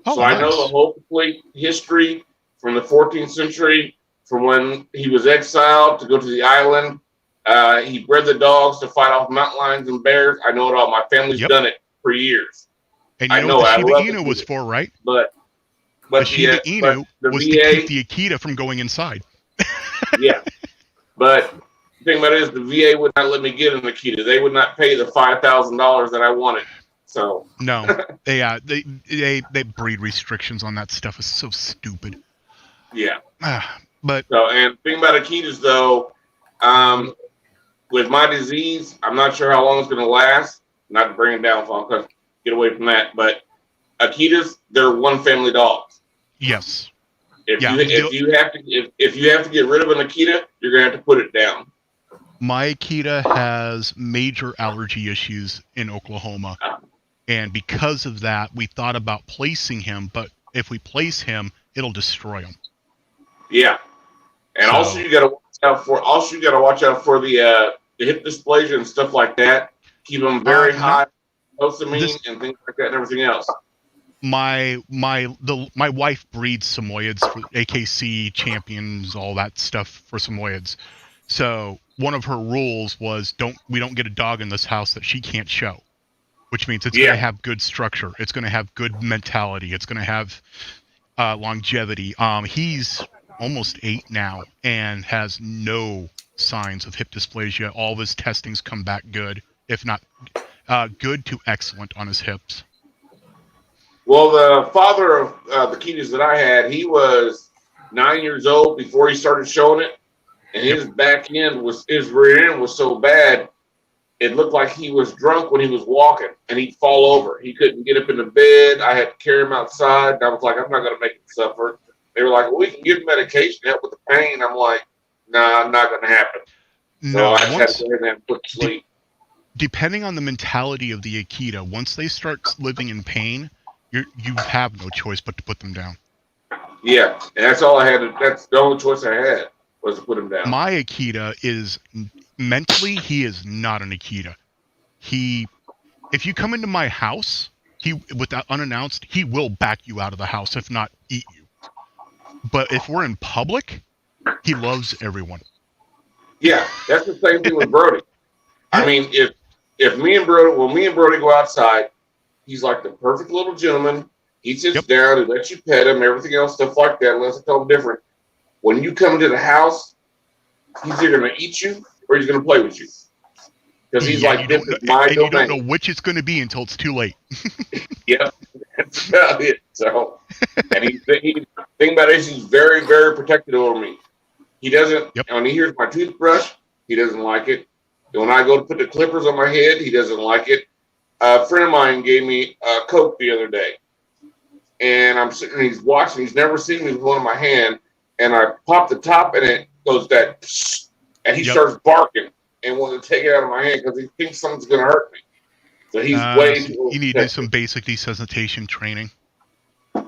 So I know the whole complete history from the 14th century, from when he was exiled to go to the island. He bred the dogs to fight off mountain lions and bears. I know it all. My family's done it for years. And you know what the Shiba Inu was for, right? But the Shiba Inu was to keep the Akita from going inside. Yeah. But the thing about it is the VA would not let me get an Akita. They would not pay the $5,000 that I wanted. So no, they breed restrictions on that stuff. Is so stupid. Yeah. But and the thing about Akitas though, with my disease, I'm not sure how long it's going to last. Not to bring it down, because get away from that. But Akitas, they're one family dogs. Yes. If you have to get rid of an Akita, you're going to have to put it down. My Akita has major allergy issues in Oklahoma. And because of that, we thought about placing him, but if we place him, it'll destroy him. Yeah. And also you gotta watch out for the hip dysplasia and stuff like that. Keep them very high glucosamine and things like that and everything else. My wife breeds Samoyeds for AKC champions, all that stuff for Samoyeds. So one of her rules was we don't get a dog in this house that she can't show, which means it's going to have good structure, it's going to have good mentality, it's going to have longevity. He's almost 8 now and has no signs of hip dysplasia. All of his testings come back good, if not good to excellent on his hips. Well, the father of the Akitas that I had, he was 9 years old before he started showing it, and his his rear end was so bad, it looked like he was drunk when he was walking, and he'd fall over. He couldn't get up in the bed. I had to carry him outside, and I was like, I'm not going to make him suffer. They were like, well, we can give him medication to help with the pain. I'm like, nah, not going to happen. So I had to go in there and put to sleep. Depending on the mentality of the Akita, once they start living in pain, you have no choice but to put them down. Yeah, and that's all I had. That's the only choice I had was to put him down. My Akita is mentally, he is not an Akita. If you come into my house, without unannounced, he will back you out of the house, if not eat you. But if we're in public, he loves everyone. Yeah, that's the same thing with Brody. I mean, if me and Brody go outside, he's like the perfect little gentleman. He sits down, he lets you pet him, everything else, stuff like that, unless I tell him different. When you come into the house, he's either going to eat you or he's going to play with you. Because he's like, this is my domain. You don't know which it's going to be until it's too late. Yeah, that's about it. So, and the thing about it is he's very, very protective over me. He doesn't, when he hears my toothbrush, he doesn't like it. When I go to put the clippers on my head, he doesn't like it. A friend of mine gave me a Coke the other day. and I'm sitting, and he's watching. He's never seen me with one in my hand, and I pop the top, and it goes that, psst, and he starts barking and wanting to take it out of my hand because he thinks something's going to hurt me. So he's way too. You need to do some basic desensitization training.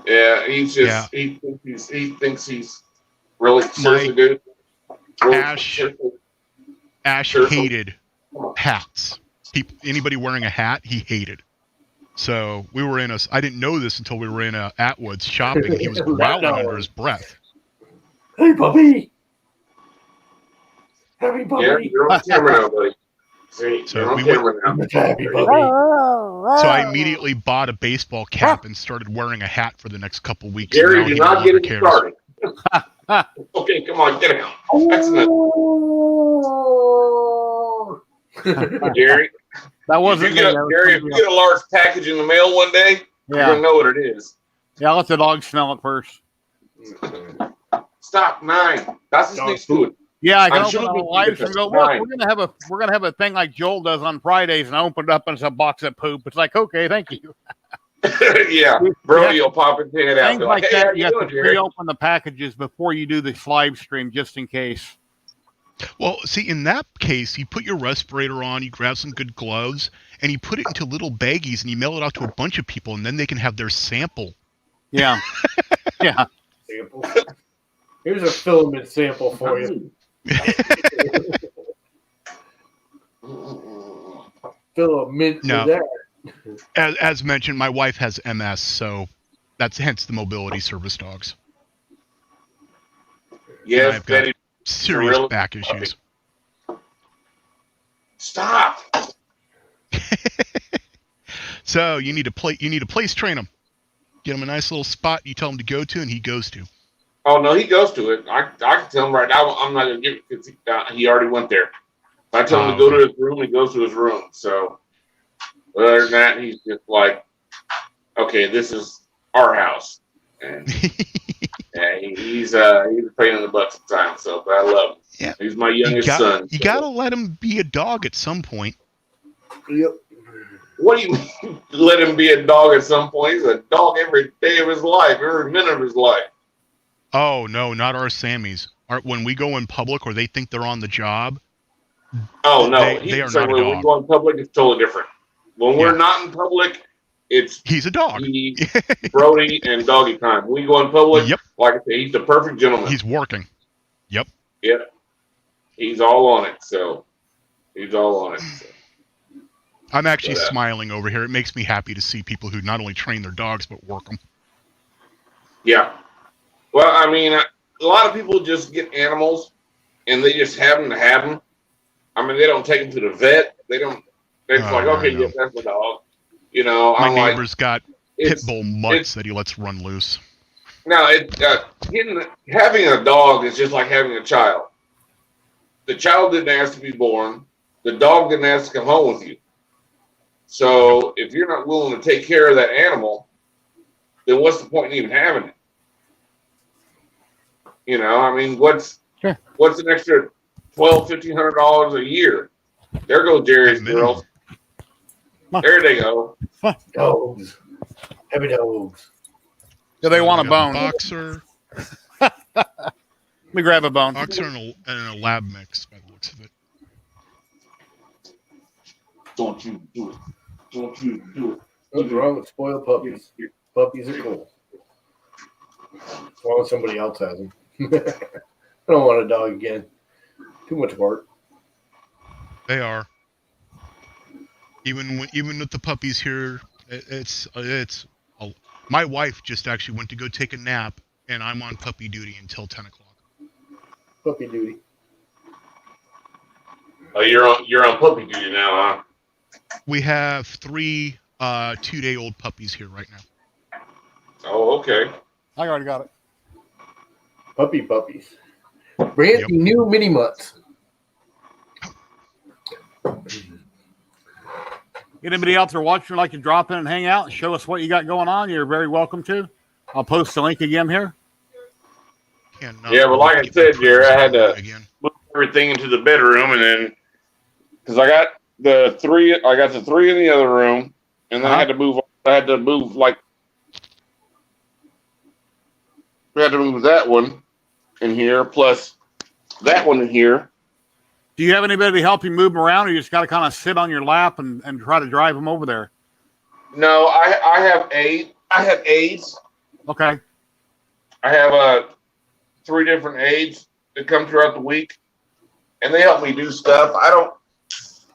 Yeah, he's just he thinks he's really seriously, dude. Really, Ash hated hats. Anybody wearing a hat, he hated. So we were in I didn't know this until we were in Atwood's shopping, and he was growling under his breath. Hey, puppy! Happy puppy! Yeah, you're on camera now, buddy. See, you're on camera now. Happy puppy! So I immediately bought a baseball cap and started wearing a hat for the next couple weeks. Gary, do not get it started. Okay, come on, get out. That's enough. Gary, that wasn't Gary, if you get a large package in the mail one day, you're gonna know what it is. Yeah, I'll let the dog smell it first. Stop, 9. That's his next food. Yeah, I can open the lights and go, look, we're gonna have a thing like Joel does on Fridays, and I open it up and it's a box of poop. It's like, okay, thank you. Yeah, Brody will pop his head out. Things like hey, that, you have to pre-open the packages before you do the live stream, just in case. Well, see, in that case, you put your respirator on, you grab some good gloves, and you put it into little baggies, and you mail it out to a bunch of people, and then they can have their sample. Yeah. Yeah. Sample. Here's a filament sample for you. Filament for that. As mentioned, my wife has MS, so that's hence the mobility service dogs. Yes, I've got serious back issues. Stop. So you need to place train him. Get him a nice little spot you tell him to go to, and he goes to. Oh no, he goes to it. I can tell him right now. I'm not gonna give it because he already went there. If I tell him to go to his room, he goes to his room. So other than that, he's just like, okay, this is our house, and yeah, he's a pain in the butt sometimes. So, but I love him. Yeah, he's my youngest son. You gotta let him be a dog at some point. Yep. What do you mean, let him be a dog at some point? He's a dog every day of his life, every minute of his life. Oh no, not our Sammys. When we go in public or they think they're on the job. Oh no, they are not a dog. When we go in public, it's totally different. When we're not in public, he's a dog. Brody and doggy time. When we go in public, like I say, he's the perfect gentleman. He's working. Yep. Yep. He's all on it. So he's all on it. So. I'm actually smiling over here. It makes me happy to see people who not only train their dogs but work them. Yeah. Well, I mean, a lot of people just get animals and they just happen to have them. I mean, they don't take them to the vet. They don't. They're just like, okay, yeah, that's the dog. You know, my neighbor's got pit bull mutts that he lets run loose. Now, having a dog is just like having a child. The child didn't ask to be born. The dog didn't ask to come home with you. So if you're not willing to take care of that animal, then what's the point in even having it? You know, I mean, what's an extra $1,200-$1,500 a year? There goes Jerry's girls. There they go. Dogs. Heavy dogs. Do they want a bone? Boxer. Let me grab a bone. Boxer and a lab mix by the looks of it. Don't you do it. Don't you do it. What's wrong with spoiled puppies? Puppies are cool. As long as somebody else has them. I don't want a dog again. Too much work. They are. Even with the puppies here, my wife just actually went to go take a nap, and I'm on puppy duty until 10 o'clock. Puppy duty. Oh, you're on puppy duty now, huh? We have 3 2-day-old puppies here right now. Oh, okay. I already got it. Puppies. Brand new mini mutts. Anybody out there watching like to drop in and hang out and show us what you got going on, you're very welcome to. I'll post the link again here. Yeah, but like I said, Jerry, I had to move everything into the bedroom, and then because I got the 3 in the other room, and then I had to move like we had to move that one in here, plus that one in here. Do you have anybody to help you move them around, or you just got to kind of sit on your lap and try to drive them over there? No, I have aides. I have aides. Okay. I have 3 different aides that come throughout the week, and they help me do stuff. I don't.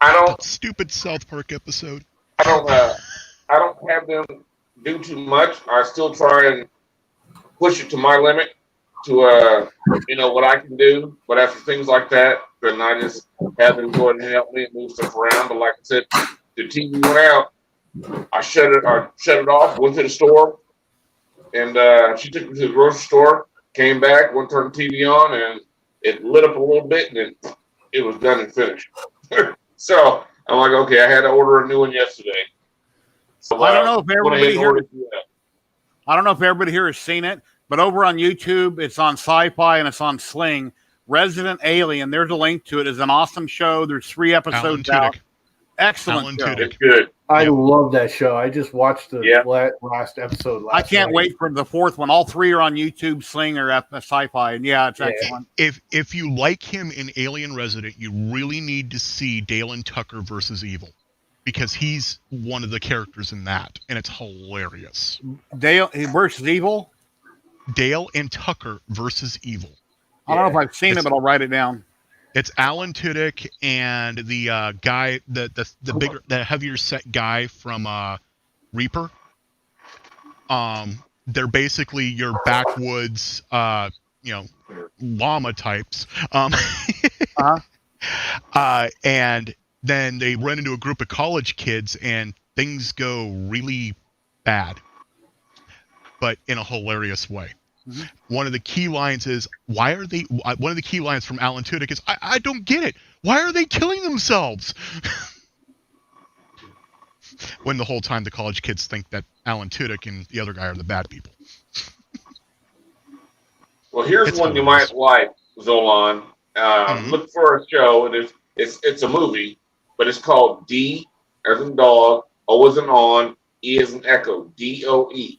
That stupid South Park episode. I don't have them do too much. I still try and push it to my limit to what I can do. But after things like that, then I just have them go ahead and help me and move stuff around. But like I said, the TV went out. I shut it off. Went to the store, and she took me to the grocery store. Came back, went to turn the TV on, and it lit up a little bit, and then it was done and finished. So I'm like, okay, I had to order a new one yesterday. So I don't know if everybody here. I don't know if everybody here has seen it, but over on YouTube, it's on Sci-Fi and it's on Sling. Resident Alien. There's a link to it. It's an awesome show. There's 3 episodes out. Excellent show. It's good. I love that show. I just watched the last episode. I can't wait for the 4th one. All 3 are on YouTube, Sling, or Sci-Fi, and it's excellent. If you like him in Alien Resident, you really need to see Dale and Tucker versus Evil, because he's one of the characters in that, and it's hilarious. Dale versus Evil? Dale and Tucker versus Evil. I don't know if I've seen it, but I'll write it down. It's Alan Tudyk and the guy, the heavier set guy from Reaper. They're basically your backwoods, llama types. And then they run into a group of college kids, and things go really bad, but in a hilarious way. Mm-hmm. One of the key lines is, one of the key lines from Alan Tudyk is, I don't get it. Why are they killing themselves? When the whole time the college kids think that Alan Tudyk and the other guy are the bad people. Well, here's one you might like, Zolan. Look for a show. It's a movie, but it's called D as in dog, O as in on, E as in echo, DOE.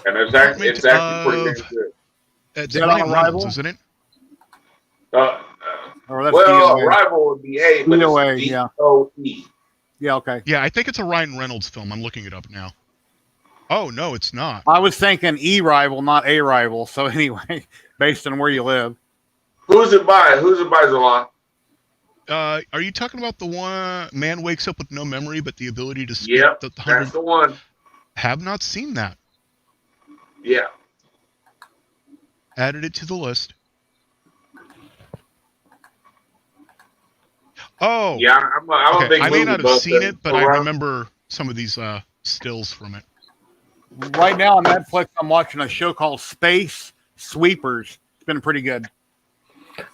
And it's actually pretty damn good. It's Ryan Reynolds, isn't it? Arrival would be A, but it's DOE. Yeah, okay. Yeah, I think it's a Ryan Reynolds film. I'm looking it up now. Oh, no, it's not. I was thinking E-Rival, not A-Rival. So anyway, based on where you live. Who's it by? Zolan? Are you talking about the one man wakes up with no memory but the ability to skip? Yep, that's the one. Have not seen that. Yeah. Added it to the list. Oh. Yeah, I'm a big I may not have seen it, but I remember some of these stills from it. Right now on Netflix, I'm watching a show called Space Sweepers. It's been pretty good.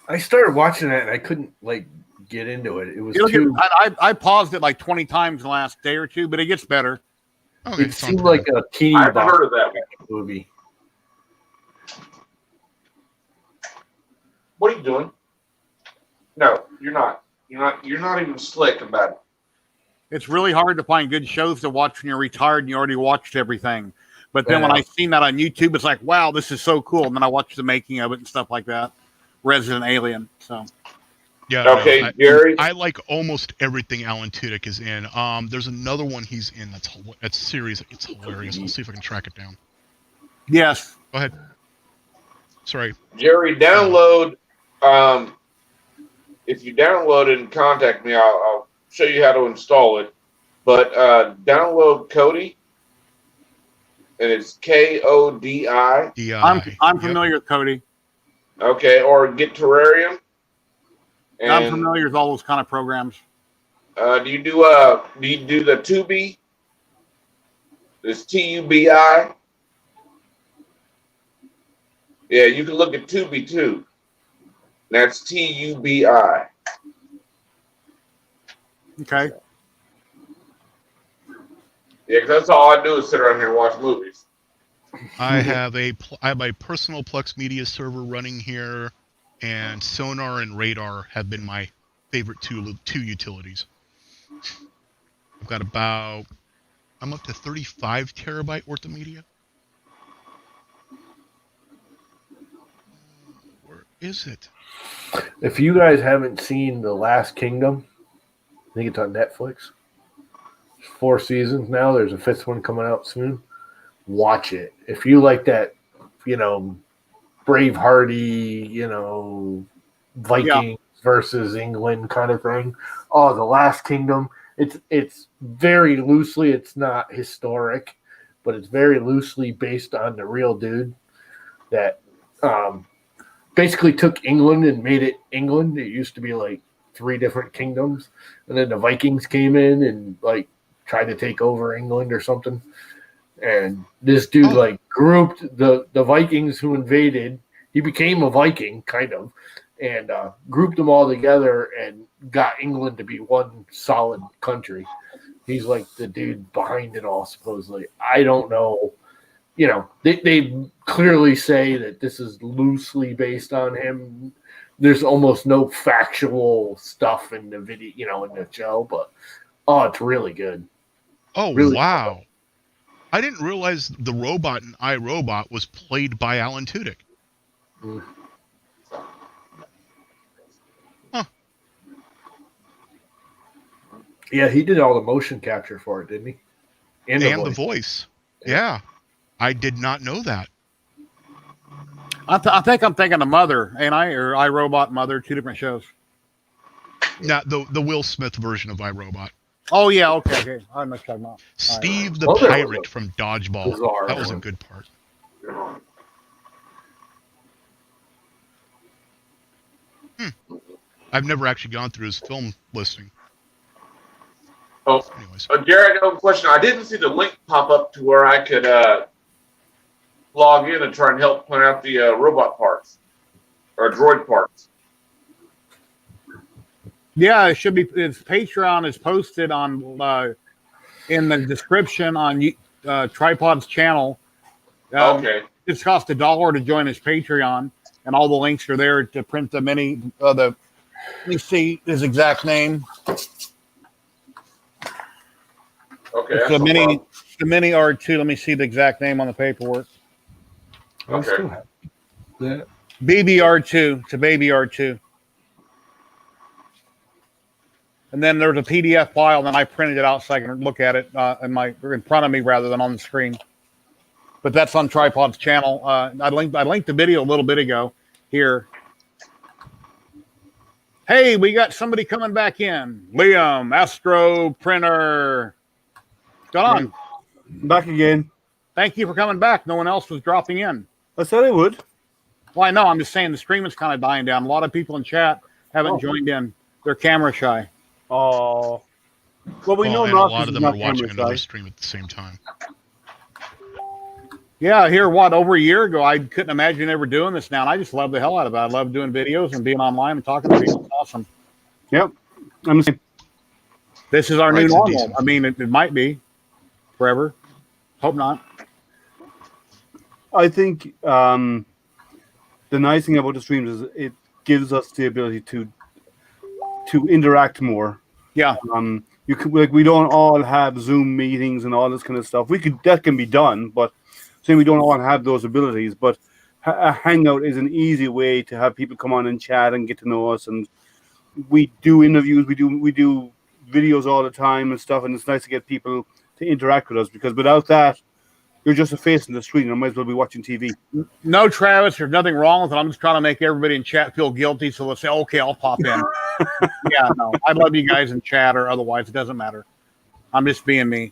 I started watching it and I couldn't get into it. It was I paused it like 20 times in the last day or two, but it gets better. Okay, it seemed like a teeny I've heard of that movie. What are you doing? No, you're not. You're not even slick about it. It's really hard to find good shows to watch when you're retired and you already watched everything. But then when I seen that on YouTube, it's like, wow, this is so cool. And then I watched the making of it and stuff like that. Resident Alien. So. Yeah. Okay, Gary. I like almost everything Alan Tudyk is in. There's another one he's in that's series. It's hilarious. I'll see if I can track it down. Yes. Go ahead. Sorry. Jerry, download. If you download it and contact me, I'll show you how to install it. But download Kodi, and it's Kodi. I'm familiar with Kodi. Okay, or get Terrarium. And, I'm familiar with all those kind of programs. Do you do the Tubi? It's TUBI. Yeah, you can look at Tubi too. That's TUBI. Okay. Yeah, because that's all I do is sit around here and watch movies. I have a personal Plex Media server running here, and Sonar and Radar have been my favorite two utilities. I've got about I'm up to 35 terabyte worth of media. Where is it? If you guys haven't seen The Last Kingdom, I think it's on Netflix. 4 seasons now. There's a 5th one coming out soon. Watch it. If you like that, Bravehearty, Vikings versus England kind of thing. Oh, The Last Kingdom. It's very loosely, it's not historic, but it's very loosely based on the real dude that basically took England and made it England. It used to be like 3 different kingdoms, and then the Vikings came in and like tried to take over England or something. And this dude grouped the Vikings who invaded. He became a Viking, kind of, and grouped them all together and got England to be one solid country. He's like the dude behind it all, supposedly. I don't know. They clearly say that this is loosely based on him. There's almost no factual stuff in the video, in the show, but it's really good. Oh, really wow. Cool. I didn't realize the robot in iRobot was played by Alan Tudyk. Mm. Huh. Yeah, he did all the motion capture for it, didn't he? And the voice. Yeah. I did not know that. I think I'm thinking of Mother, ain't I? Or iRobot, Mother, 2 different shows. Now, the Will Smith version of iRobot. Oh, yeah, okay. I must talk about Steve the Pirate from Dodgeball. That was a good part. I've never actually gone through his film listing. Oh, anyways. Jerry, I got a question. I didn't see the link pop up to where I could log in and try and help plan out the robot parts or droid parts. Yeah, it should be. Its Patreon is posted on in the description on Tripod's channel. Okay. It costs $1 to join his Patreon, and all the links are there to print the mini. Let me see his exact name. Okay. It's the mini R2. Let me see the exact name on the paperwork. Okay. Yeah. BB-R2. It's a baby R2. And then there's a PDF file, and then I printed it out so I can look at it in front of me rather than on the screen. But that's on Tripod's channel. I linked the video a little bit ago here. Hey, we got somebody coming back in. Liam, Astro Printer. What's going on? Back again. Thank you for coming back. No one else was dropping in. I said I would. Well, I know. I'm just saying the stream is kind of dying down. A lot of people in chat haven't joined in. They're camera shy. Oh. Well, we know and a lot of them are watching another stream at the same time. Yeah, here, over a year ago, I couldn't imagine ever doing this now, and I just love the hell out of it. I love doing videos and being online and talking to people. It's awesome. Yep. This is our new normal. I mean, it might be forever. Hope not. I think the nice thing about the streams is it gives us the ability to interact more. Yeah. You could we don't all have Zoom meetings and all this kind of stuff. That can be done, but saying we don't all have those abilities. But a hangout is an easy way to have people come on and chat and get to know us. And we do interviews, we do videos all the time and stuff. And it's nice to get people to interact with us, because without that, you're just a face in the screen and I might as well be watching TV. No, Travis, there's nothing wrong with it. I'm just trying to make everybody in chat feel guilty, so they'll say, okay, I'll pop in. Yeah, no, I love you guys in chat or otherwise. It doesn't matter. I'm just being me.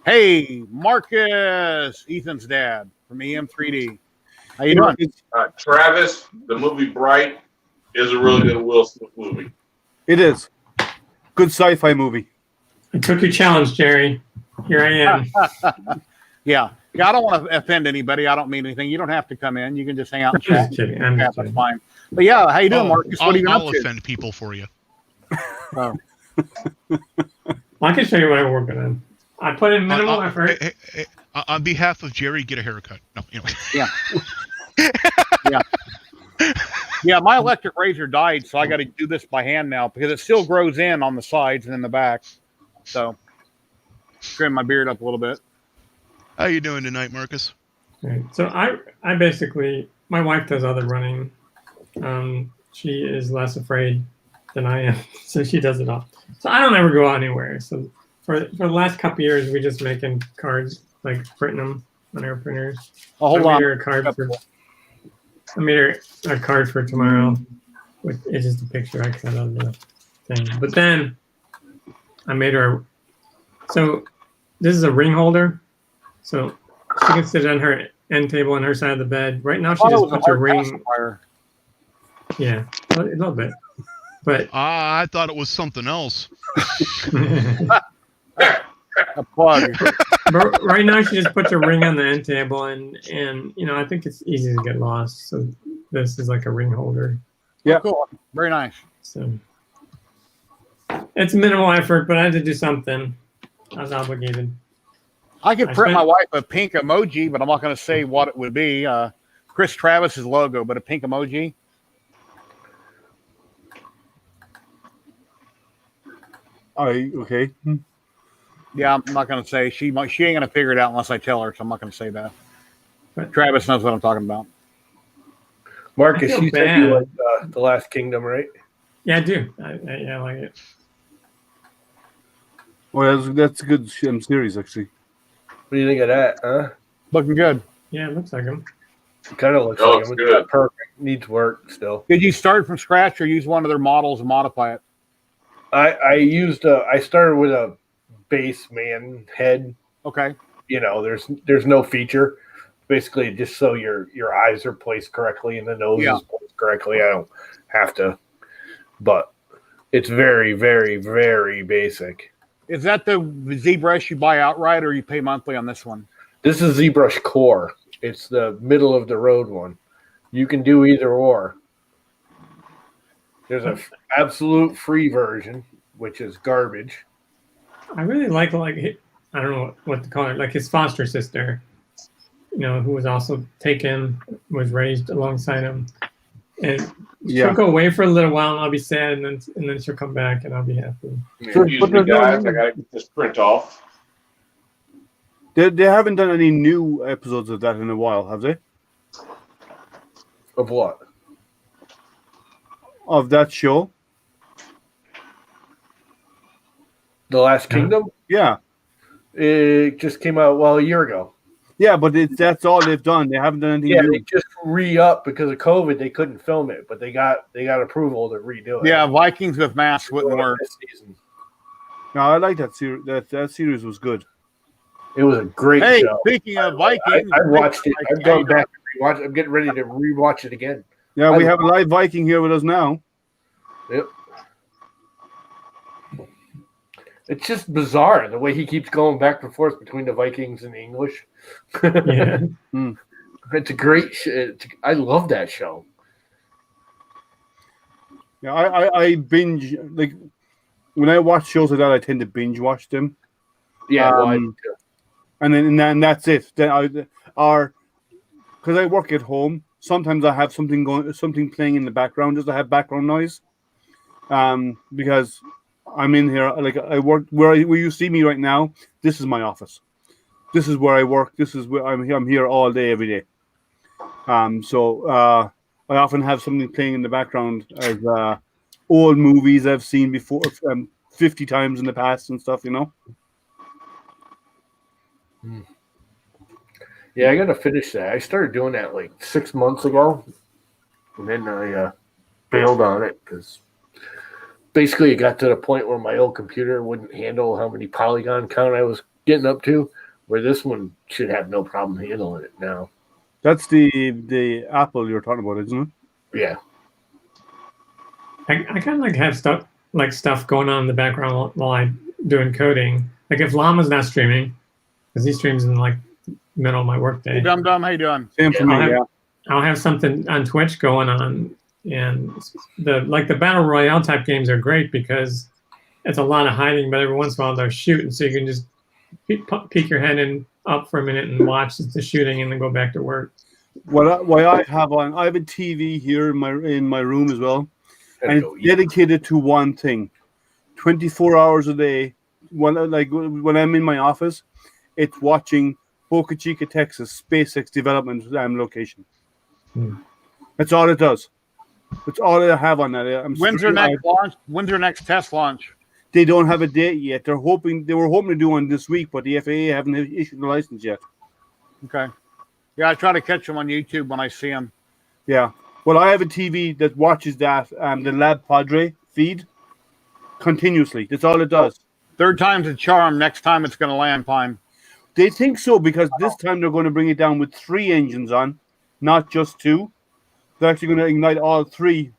Hey, Marcus, Ethan's dad from EM3D. How you doing? Travis, the movie Bright is a really good Will Smith movie. It is. Good sci-fi movie. I took your challenge, Jerry. Here I am. Yeah, I don't want to offend anybody. I don't mean anything. You don't have to come in. You can just hang out and chat. That's fine. But yeah, how you doing, Marcus? What are you up to? I'll offend people for you. Oh. I can show you what I'm working on. I put in minimal effort. Hey, on behalf of Jerry, get a haircut. No, anyway. Yeah. Yeah. Yeah, my electric razor died, so I got to do this by hand now because it still grows in on the sides and in the back. So trim my beard up a little bit. How you doing tonight, Marcus? Right. So I basically, my wife does all the running. She is less afraid than I am, so she does it all. So I don't ever go out anywhere. So for the last couple of years, we just making cards, like printing them on our printers. Oh, hold on. I made her a card for tomorrow. It's just a picture I cut of the thing. But then I made her. So this is a ring holder. So she can sit on her end table on her side of the bed. Right now, she just puts her ring. Yeah, a little bit. But I thought it was something else. A plug. But right now, she just puts her ring on the end table, and I think it's easy to get lost. So this is like a ring holder. Yeah, oh, cool. Very nice. So it's minimal effort, but I had to do something. I was obligated. I could print my wife a pink emoji, but I'm not going to say what it would be. Chris Travis's logo, but a pink emoji. Okay. Yeah, I'm not going to say. She ain't going to figure it out unless I tell her, so I'm not going to say that. But Travis knows what I'm talking about. Marcus, you said you like The Last Kingdom, right? Yeah, I do. I like it. Well, that's a good series, actually. What do you think of that, huh? Looking good. Yeah, it looks like him. It kind of looks like him. It's not perfect. Needs work still. Did you start from scratch or use one of their models and modify it? I started with a base man head. Okay. There's no feature. Basically, just so your eyes are placed correctly and the nose is placed correctly. I don't have to, but it's very, very, very basic. Is that the ZBrush you buy outright, or you pay monthly on this one? This is ZBrush Core. It's the middle of the road one. You can do either or. There's an absolute free version, which is garbage. I really like I don't know what to call it, like his foster sister, who was also was raised alongside him. And she'll go away for a little while and I'll be sad, and then she'll come back and I'll be happy. Excuse me, guys, I gotta get this print off. They haven't done any new episodes of that in a while, have they? Of what? Of that show? The Last Kingdom? Yeah. It just came out, a year ago. Yeah, but that's all they've done. They haven't done anything new. They just re-up because of COVID. They couldn't film it, but they got approval to redo it. Yeah, Vikings with masks wouldn't work. No, I like that series. That series was good. It was a great show. Speaking of Vikings, I watched it. I've gone back and rewatched it. I'm getting ready to rewatch it again. Yeah, we have a live Viking here with us now. Yep. It's just bizarre the way he keeps going back and forth between the Vikings and the English. Yeah. It's a great I love that show. Yeah, I binge, like, when I watch shows like that, I tend to binge watch them. Yeah, and then that's it. Then because I work at home, sometimes I have something playing in the background just to have background noise. Because I'm in here, like, I work where you see me right now. This is my office. This is where I work. This is where I'm here all day, every day. So I often have something playing in the background as old movies I've seen before, 50 times in the past and stuff, Yeah, I got to finish that. I started doing that like 6 months ago, and then I bailed on it because basically it got to the point where my old computer wouldn't handle how many polygon count I was getting up to, where this one should have no problem handling it now. That's the Apple you're talking about, isn't it? Yeah. I kind of like have stuff going on in the background while I'm doing coding. Like if Llama's not streaming, because he streams in like middle of my workday. Hey, Dum, how you doing? Same for me. I'll have something on Twitch going on, and the battle royale type games are great because it's a lot of hiding, but every once in a while they're shooting, so you can just peek your head in up for a minute and watch the shooting, and then go back to work. I have a TV here in my room as well, and it's dedicated to one thing, 24 hours a day, when I'm in my office, it's watching Boca Chica, Texas SpaceX development location. That's all it does. That's all I have on that. When's their next launch? When's their next test launch? They don't have a date yet. They were hoping to do one this week, but the FAA haven't issued the license yet. Okay. Yeah, I try to catch them on YouTube when I see them. Yeah. Well, I have a TV that watches that the Lab Padre feed continuously. That's all it does. Third time's a charm. Next time it's going to land fine. They think so because this time they're going to bring it down with 3 engines on, not just 2. They're actually going to ignite all 3,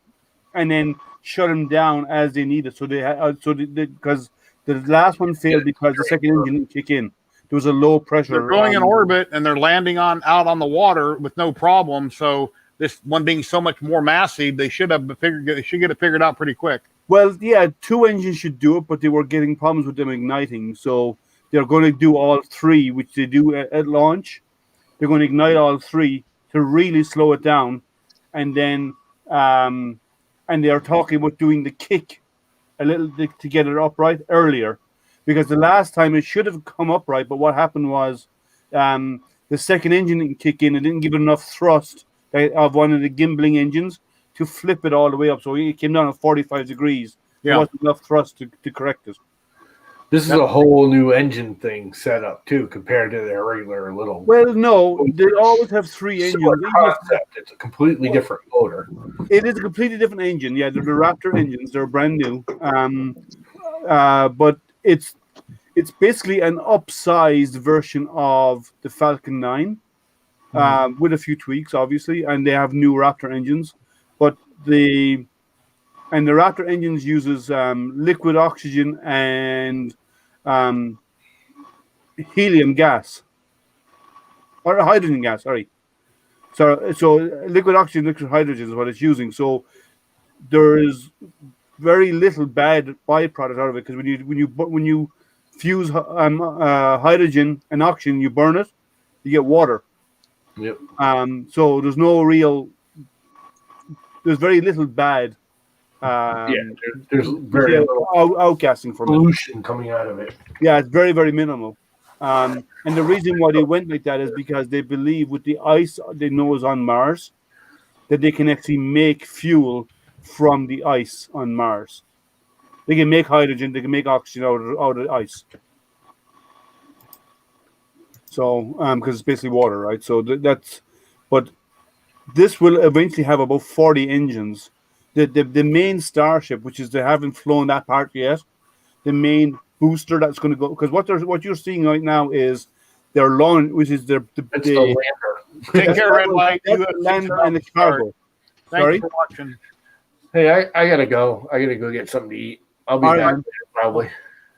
and then shut them down as they need it. So because the last one failed because the second engine didn't kick in. There was a low pressure. They're going in orbit and they're landing out on the water with no problem. So this one being so much more massive, they should get it figured out pretty quick. Well, yeah, 2 engines should do it, but they were getting problems with them igniting. So they're going to do all 3, which they do at launch. They're going to ignite all 3 to really slow it down, and then and they are talking about doing the kick a little to get it upright earlier, because the last time it should have come upright, but what happened was the second engine didn't kick in. It didn't give it enough thrust of one of the gimbaling engines to flip it all the way up. So it came down at 45 degrees. Yeah. There wasn't enough thrust to correct it. This is a whole new engine thing set up too, compared to their regular little. Well, no, they always have 3 engines. Concept. It's a completely different motor. It is a completely different engine. Yeah, they're the Raptor engines. They're brand new. But it's basically an upsized version of the Falcon 9, with a few tweaks, obviously, and they have new Raptor engines. But the Raptor engines uses liquid oxygen and helium gas, or hydrogen gas. Sorry. So liquid oxygen, liquid hydrogen is what it's using. So there is very little bad byproduct out of it, because when you fuse hydrogen and oxygen, you burn it, you get water. Yep. So there's very little bad. There's very little outgassing from pollution coming out of it. Yeah, it's very, very minimal. And the reason why they went like that is because they believe with the ice they know is on Mars, that they can actually make fuel from the ice on Mars. They can make hydrogen, they can make oxygen out of ice. So, because it's basically water, right? So but this will eventually have about 40 engines. The main Starship, which is they haven't flown that part yet, the main booster that's going to go, because what you're seeing right now is their launch, which is the lander. Take care, Red Light. Land and the cargo. Thanks for watching. Hey, I gotta go. I gotta go get something to eat. I'll be back later, probably.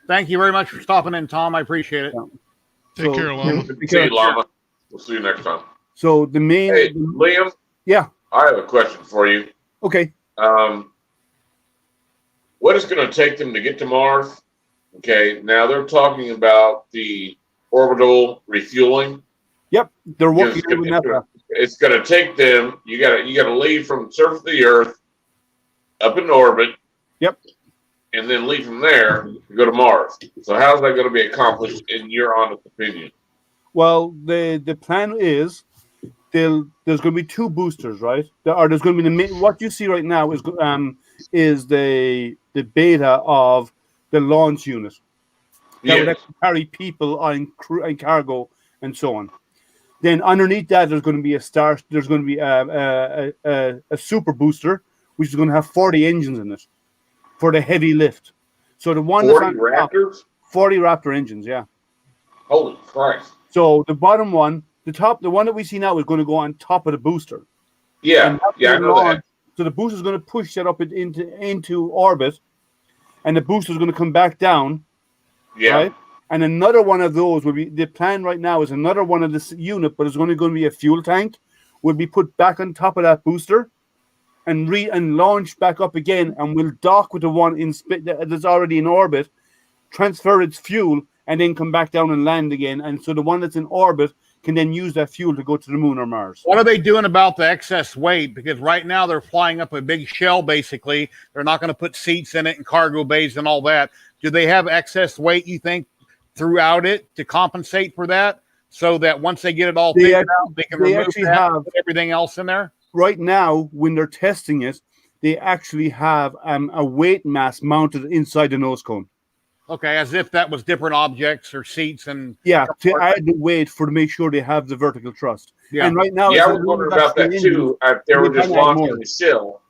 Thank you very much for stopping in, Tom. I appreciate it. Take care, Llama. See you, Llama. We'll see you next time. So the main. Hey, Liam. Yeah. I have a question for you. Okay. What is going to take them to get to Mars? Okay, now they're talking about the orbital refueling. Yep, they're working on that. It's going to take them. You got to leave from the surface of the Earth up in orbit. Yep. And then leave from there to go to Mars. So how's that going to be accomplished in your honest opinion? Well, the plan is there's going to be 2 boosters, right? There's going to be what you see right now is the beta of the launch unit that would actually carry people and crew and cargo and so on. Then underneath that, there's going to be a super booster, which is going to have 40 engines in it for the heavy lift. So the one 40 Raptors? 40 Raptor engines, yeah. Holy Christ. So the bottom one, the one that we see now is going to go on top of the booster. Yeah, I know that. So the booster is going to push that up into orbit, and the booster is going to come back down. Yeah. Right? And another one of those will be, the plan right now is another one of this unit, but it's only going to be a fuel tank, will be put back on top of that booster and launch back up again, and will dock with the one that's already in orbit, transfer its fuel, and then come back down and land again. And so the one that's in orbit can then use that fuel to go to the moon or Mars. What are they doing about the excess weight? Because right now they're flying up a big shell, basically. They're not going to put seats in it and cargo bays and all that. do they have excess weight, you think, throughout it to compensate for that? So that once they get it all figured out, they can remove that and put everything else in there? Right now, when they're testing it, they actually have a weight mass mounted inside the nose cone. Okay, as if that was different objects or seats and... Yeah, to add the weight to make sure they have the vertical thrust. Yeah. And right now... Yeah, I was wondering about that too. If they were just launching the shell.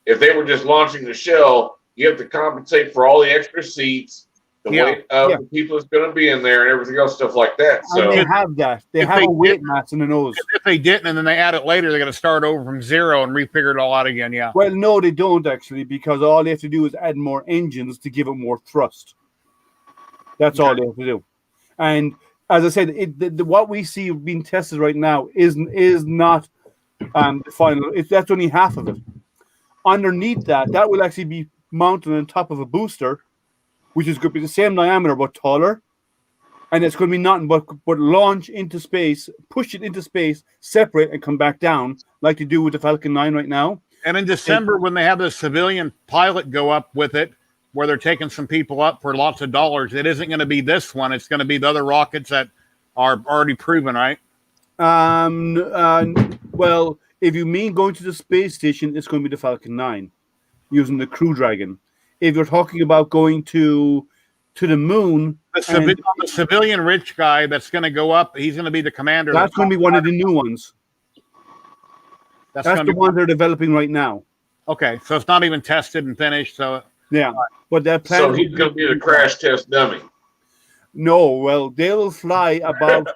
If they were just launching the shell, you have to compensate for all the extra seats, the weight of the people that's going to be in there, and everything else, stuff like that. So and they have that. They have a weight mass in the nose. If they didn't, and then they add it later, they're going to start over from zero and refigure it all out again. Yeah. Well, no, they don't actually, because all they have to do is add more engines to give it more thrust. That's all they have to do. And as I said, what we see being tested right now is not the final. That's only half of it. Underneath that will actually be mounted on top of a booster, which is going to be the same diameter but taller, and it's going to be nothing but launch into space, push it into space, separate, and come back down like they do with the Falcon 9 right now. And in December, when they have the civilian pilot go up with it, where they're taking some people up for lots of dollars, it isn't going to be this one. It's going to be the other rockets that are already proven, right? Well, if you mean going to the space station, it's going to be the Falcon 9 using the Crew Dragon. If you're talking about going to the moon, the civilian rich guy that's going to go up, he's going to be the commander. That's going to be one of the new ones. That's the one they're developing right now. Okay, so it's not even tested and finished. So yeah, but that plan. So he's going to be the crash test dummy. No, well, they'll fly about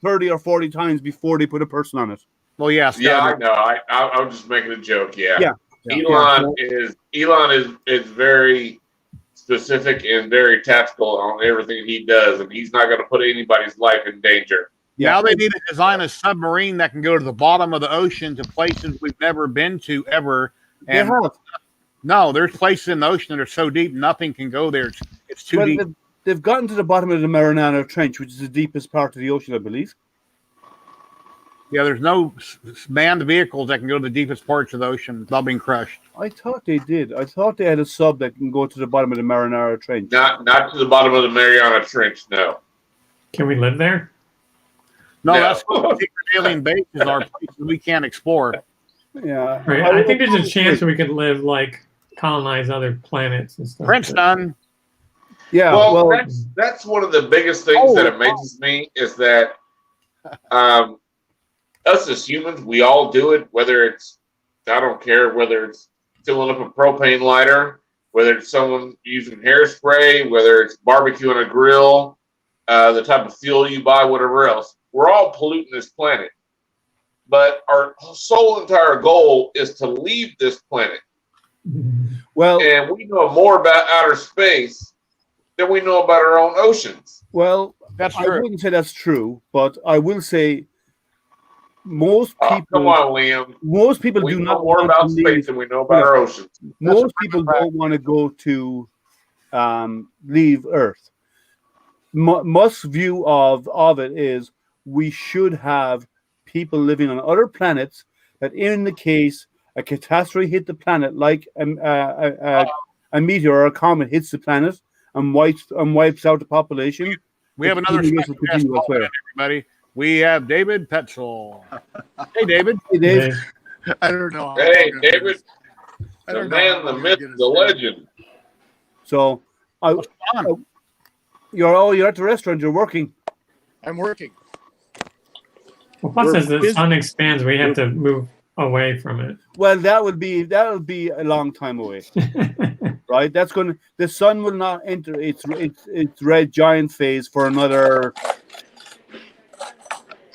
30 or 40 times before they put a person on it. Well, yes. Yeah, I know. I was just making a joke. Yeah. Elon is very specific and very tactical on everything he does, and he's not going to put anybody's life in danger. Yeah. Now they need to design a submarine that can go to the bottom of the ocean to places we've never been to ever. And no, there's places in the ocean that are so deep nothing can go there. It's too deep. They've gotten to the bottom of the Mariana Trench, which is the deepest part of the ocean, I believe. Yeah, there's no manned vehicles that can go to the deepest parts of the ocean without being crushed. I thought they did. I thought they had a sub that can go to the bottom of the Mariana Trench. Not to the bottom of the Mariana Trench, no. Can we live there? No, that's what secret alien bases are, places we can't explore. Yeah. Right. I think there's a chance we could live, like, colonize other planets and stuff. Princeton. Yeah. Well, that's one of the biggest things that amazes me is that us as humans, we all do it, whether it's, I don't care, whether it's filling up a propane lighter, whether it's someone using hairspray, whether it's barbecue on a grill, the type of fuel you buy, whatever else. We're all polluting this planet. But our sole entire goal is to leave this planet. Well, and we know more about outer space than we know about our own oceans. Well, that's true. I wouldn't say that's true, but I will say most people. Come on, Liam. Most people we do know not more want about to space leave. than we know about our oceans. Most people don't want to go to leave Earth. Musk's view of it is we should have people living on other planets that, in the case a catastrophe hit the planet, like a meteor or a comet hits the planet and wipes out the population. We have another special guest, everybody. We have David Petzel. Hey, David. Hey, Dave. I don't know. Hey, David. The man, the myth, the legend. So, you're at the restaurant. You're working. I'm working. Well, plus, as the sun expands, we have to move away from it. Well, that would be a long time away, right? The sun will not enter its red giant phase for another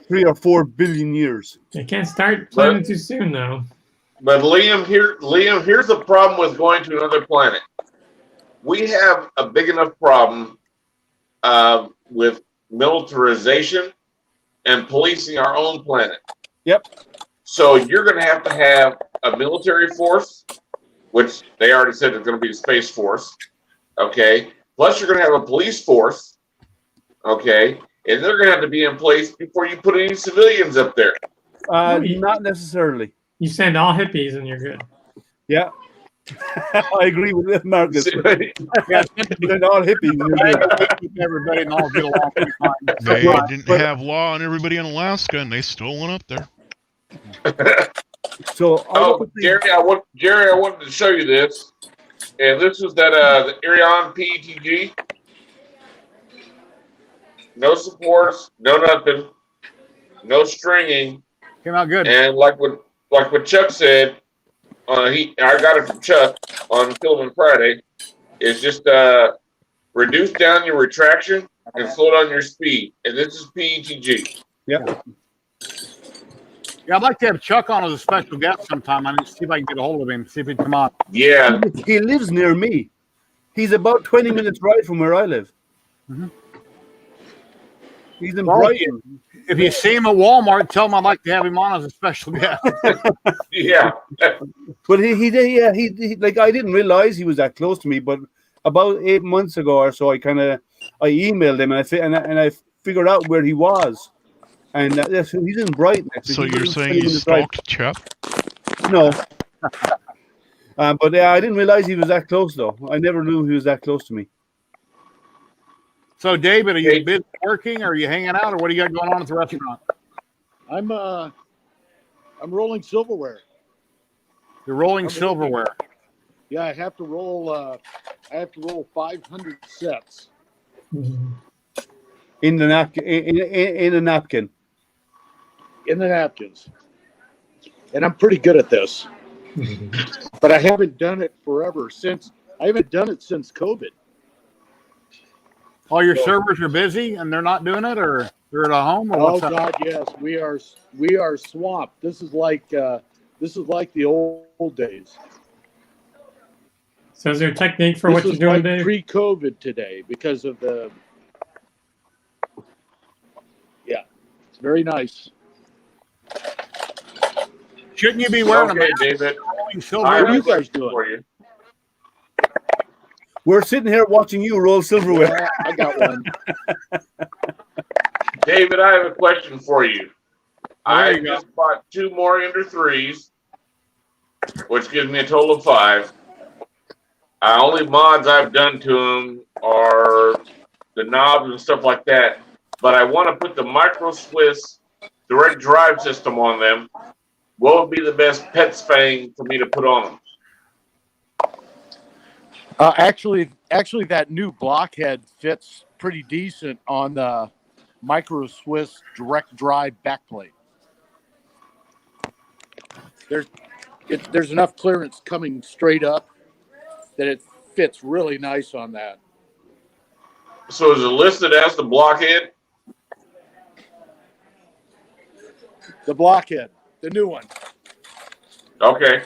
3 or 4 billion years. They can't start planning too soon, though. But Liam, here's the problem with going to another planet. We have a big enough problem with militarization and policing our own planet. Yep. So you're going to have a military force, which they already said is going to be a space force. Okay. Plus, you're going to have a police force. Okay. And they're going to have to be in place before you put any civilians up there. Not necessarily. You send all hippies and you're good. Yeah. I agree with Marcus. Yeah, They're all hippies. everybody and all get along pretty fine. They didn't have law on everybody in Alaska, and they still went up there. So, Jerry, I wanted to show you this, and this is that the Irion PETG. No supports, no nothing, no stringing. Came out good. And like what Chuck said, I got it from Chuck on Filming Friday. Is just reduce down your retraction and slow down your speed. And this is PETG. Yeah. Yeah, I'd like to have Chuck on as a special guest sometime. I need to see if I can get a hold of him, see if he'd come on. Yeah. He lives near me. He's about 20 minutes ride from where I live. Mm-hmm. He's in Brighton. If you see him at Walmart, tell him I'd like to have him on as a special guest. Yeah. But he like, I didn't realize he was that close to me, but about 8 months ago or so, I emailed him and I figured out where he was. And he's in Brighton. Actually. So you're saying you stalked Chuck? No. But I didn't realize he was that close, though. I never knew he was that close to me. So, David, are you busy working, or are you hanging out, or what do you got going on at the restaurant? I'm rolling silverware. You're rolling silverware. Yeah, I have to roll 500 sets. In the napkin. In a napkin. In the napkins. And I'm pretty good at this. But I haven't done it I haven't done it since COVID. All your servers are busy and they're not doing it, or they're at home? Or what's God, yes, we are swamped. This is like the old days. So, is there a technique for what you're doing, Dave? Pre-COVID today, because of the it's very nice. Shouldn't you be wearing a mask? David. What are you guys doing? For you. We're sitting here watching you roll silverware. Yeah, I got one. David, I have a question for you. I just bought 2 more Ender 3s, which gives me a total of 5. Only mods I've done to them are the knobs and stuff like that. But I want to put the Micro Swiss direct drive system on them. What would be the best pet spang for me to put on them? Actually, that new blockhead fits pretty decent on the Micro Swiss direct drive backplate. There's enough clearance coming straight up that it fits really nice on that. So is it listed as the blockhead? The blockhead, the new one. Okay.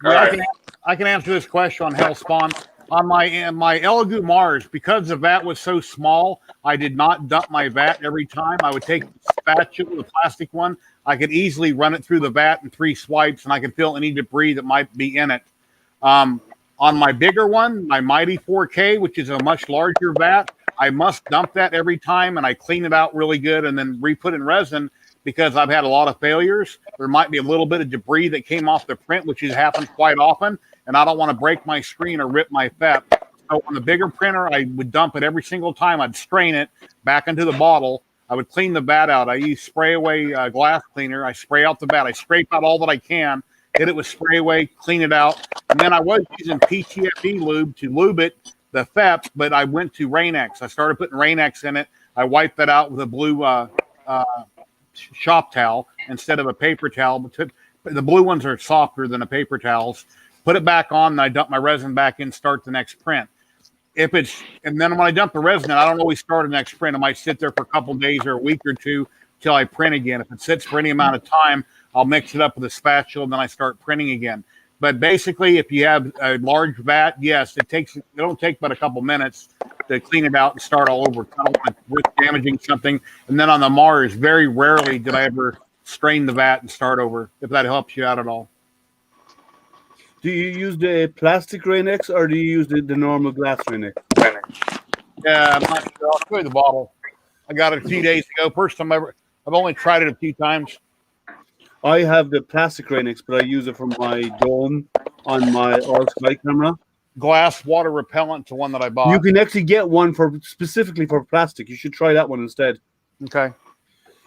All right. I can answer this question on Hellspawn. On my Elegoo Mars, because the vat was so small, I did not dump my vat every time. I would take the spatula, the plastic one. I could easily run it through the vat in 3 swipes, and I could feel any debris that might be in it. On my bigger one, my Mighty 4K, which is a much larger vat, I must dump that every time, and I clean it out really good and then re-put in resin, because I've had a lot of failures. There might be a little bit of debris that came off the print, which has happened quite often, and I don't want to break my screen or rip my FEP. So on the bigger printer, I would dump it every single time. I'd strain it back into the bottle. I would clean the vat out. I use spray away glass cleaner. I spray out the vat. I scrape out all that I can, hit it with spray away, clean it out. And then I was using PTFE lube to lube it, the FEP, but I went to Rain-X. I started putting Rain-X in it. I wiped that out with a blue shop towel instead of a paper towel. The blue ones are softer than the paper towels. Put it back on, and I dump my resin back in, start the next print. And then when I dump the resin in, I don't always start the next print. I might sit there for a couple of days or a week or two till I print again. If it sits for any amount of time, I'll mix it up with a spatula, and then I start printing again. But basically, if you have a large vat, yes, it'll take but a couple minutes to clean it out and start all over. I don't want to risk damaging something. And then on the Mars, very rarely did I ever strain the vat and start over, if that helps you out at all. Do you use the plastic Rain-X or do you use the normal glass Rain-X? Yeah, I'm not sure. I'll show you the bottle. I got it a few days ago. First time ever. I've only tried it a few times. I have the plastic Rain-X, but I use it for my dome on my all sky camera. Glass water repellent to one that I bought. You can actually get one for specifically for plastic. You should try that one instead. Okay.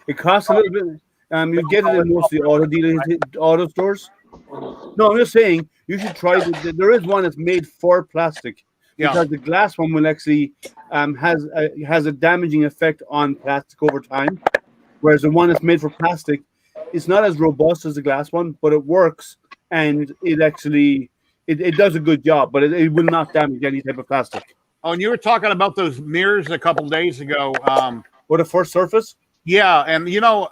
It costs a little bit. You get it in most of the auto stores. No, I'm just saying you should try. There is one that's made for plastic because the glass one will actually has a damaging effect on plastic over time, whereas the one that's made for plastic, it's not as robust as the glass one, but it works and it actually it does a good job, but it will not damage any type of plastic. Oh, and you were talking about those mirrors a couple days ago. Or the first Surface. Yeah, and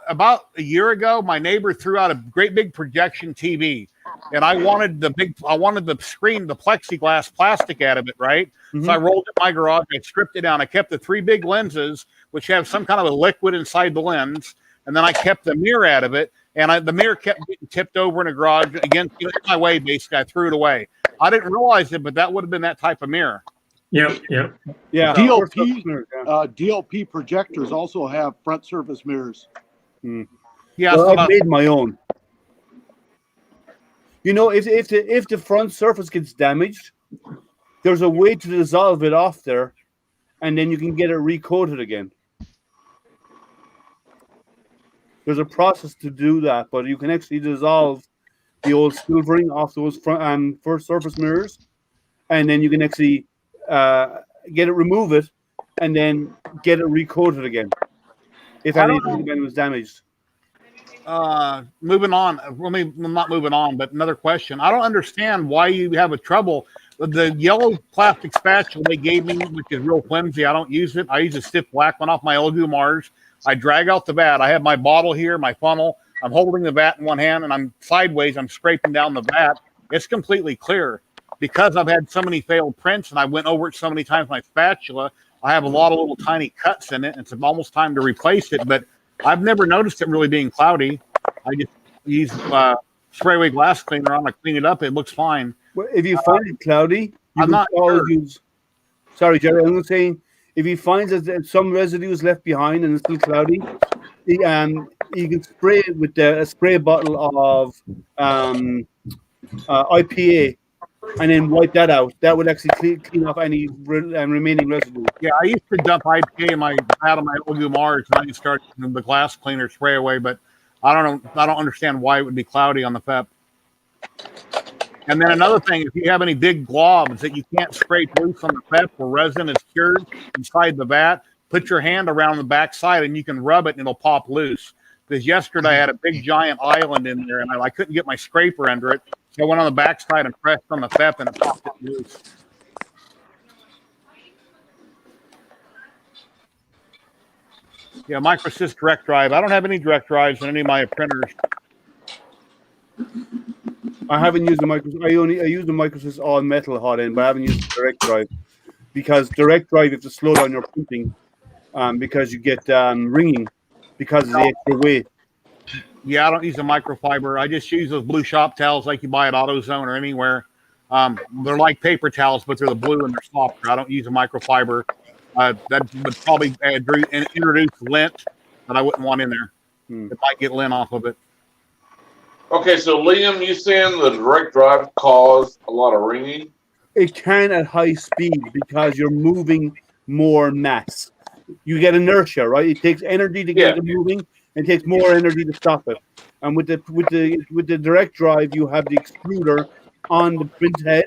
about a year ago, my neighbor threw out a great big projection TV, and I wanted the screen, the plexiglass plastic out of it, right? Mm-hmm. So I rolled it in my garage, I stripped it down. I kept the 3 big lenses, which have some kind of a liquid inside the lens, and then I kept the mirror out of it, and the mirror kept getting tipped over in a garage against my way. Basically, I threw it away. I didn't realize it, but that would have been that type of mirror. Yeah. DLP projectors also have front surface mirrors. Yeah, well, I've made my own. If the front surface gets damaged, there's a way to dissolve it off there, and then you can get it recoated again. There's a process to do that, but you can actually dissolve the old silvering off those first surface mirrors, and then you can actually remove it, and then get it recoated again if anything was damaged. Moving on. Well, not moving on, but another question. I don't understand why you have a trouble with the yellow plastic spatula they gave me, which is real flimsy. I don't use it. I use a stiff black one off my old Mars. I drag out the vat. I have my bottle here, my funnel. I'm holding the vat in one hand, and I'm sideways. I'm scraping down the vat. It's completely clear. Because I've had so many failed prints and I went over it so many times with my spatula, I have a lot of little tiny cuts in it. It's almost time to replace it, but I've never noticed it really being cloudy. I just use spray away glass cleaner on. I clean it up. It looks fine. Well, if you find it cloudy, I'm not sure. Sorry, Jerry. I'm saying if you find that some residue is left behind and it's still cloudy, you can spray it with a spray bottle of IPA. And then wipe that out. That would actually clean off any remaining residue. Yeah, I used to dump IPA in my out of my old Mars, and I just started using the glass cleaner spray away. But I don't understand why it would be cloudy on the FEP. And then another thing, if you have any big globs that you can't scrape loose on the FEP where resin is cured inside the vat, put your hand around the back side and you can rub it and it'll pop loose. Because yesterday I had a big giant island in there and I couldn't get my scraper under it. So I went on the back side and pressed on the FEP and it popped it loose. Yeah, Microsys direct drive. I don't have any direct drives in any of my printers. I haven't used the Microsys. I use the Microsys all metal hot end, but I haven't used the direct drive because direct drive you have to slow down your printing because you get ringing because of the extra weight. Yeah, I don't use a microfiber. I just use those blue shop towels like you buy at AutoZone or anywhere. They're like paper towels, but they're the blue and they're softer. I don't use a microfiber. That would probably introduce lint that I wouldn't want in there. It might get lint off of it. Okay, so Liam, you saying the direct drive caused a lot of ringing? It can at high speed because you're moving more mass. You get inertia, right? It takes energy to get it moving. It takes more energy to stop it. And with the direct drive, you have the extruder on the print head.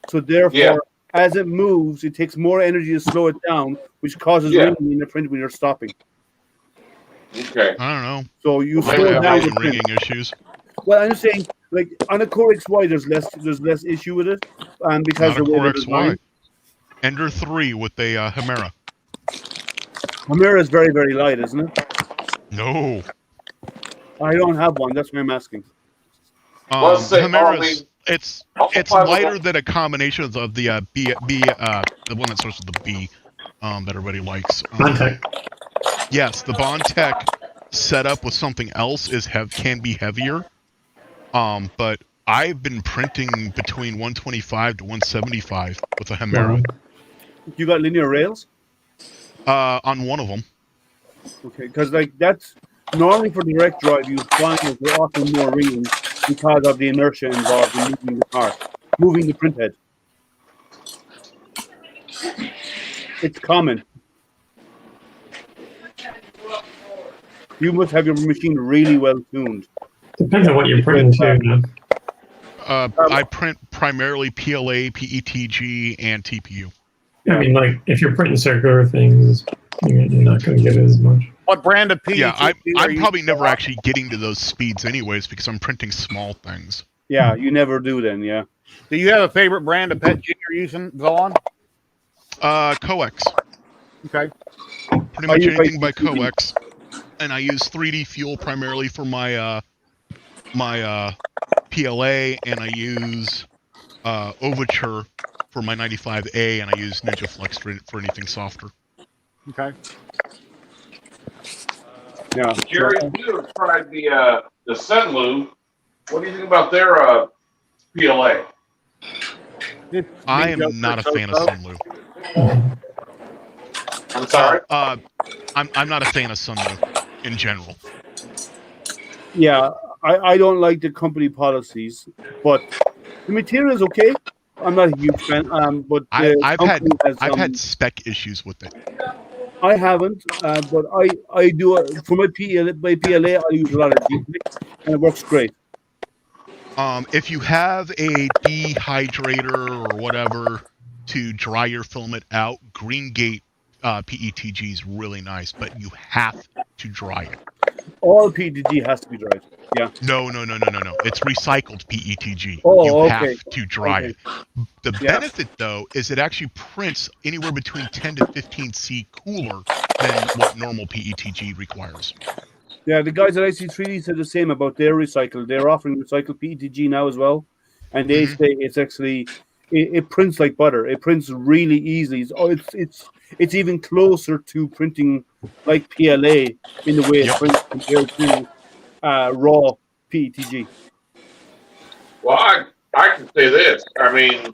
So therefore, as it moves, it takes more energy to slow it down, which causes ringing in the print when you're stopping. Okay. I don't know. So you slow down the ringing issues. Well, I'm just saying, like on a Core XY, there's less issue with it, because of the Core XY. Ender 3 with a Hemera. Hemera is very, very light, isn't it? No. I don't have one. That's why I'm asking. Hemera's, it's lighter than a combination of the the one that starts with the B that everybody likes. Bondtech. Yes, the Bondtech setup with something else can be heavier. But I've been printing between 125 to 175 with a Hemera. You got linear rails? On one of them. Okay, because that's normally for direct drive, you find that they're often more ringing because of the inertia involved in moving the car. moving the print head. It's common. You must have your machine really well tuned. Depends on what you're printing too. I print primarily PLA, PETG, and TPU. I mean, like if you're printing circular things, you're not going to get it as much. What brand of PETG? Yeah, I'm probably never actually getting to those speeds anyways because I'm printing small things. Yeah, you never do then, yeah. Do you have a favorite brand of PETG you're using, Zolon? Coex. Okay. Pretty much anything by Coex. And I use 3D Fuel primarily for my my PLA, and I use Overture for my 95A, and I use NinjaFlex for anything softer. Okay. Yeah. Jerry, you have tried the Sunlu. What do you think about their PLA? I am not a fan of Sunlu. I'm sorry. I'm not a fan of Sunlu in general. Yeah, I don't like the company policies, but the material is okay. I'm not a huge fan. But I've had spec issues with it. I haven't, but I do for my PLA. I use a lot of ZYLTECH, and it works great. If you have a dehydrator or whatever to dry your filament out, Greengate PETG is really nice, but you have to dry it. All PETG has to be dried. Yeah. No. It's recycled PETG. Oh, you okay. have to dry it. The benefit, though, is it actually prints anywhere between 10 to 15 C cooler than what normal PETG requires. Yeah, the guys at IC3D said the same about their recycled. They're offering recycled PETG now as well, and they say it's actually it prints like butter. It prints really easily. It's even closer to printing like PLA in the way it prints compared to raw PETG. Well, I can say this. I mean,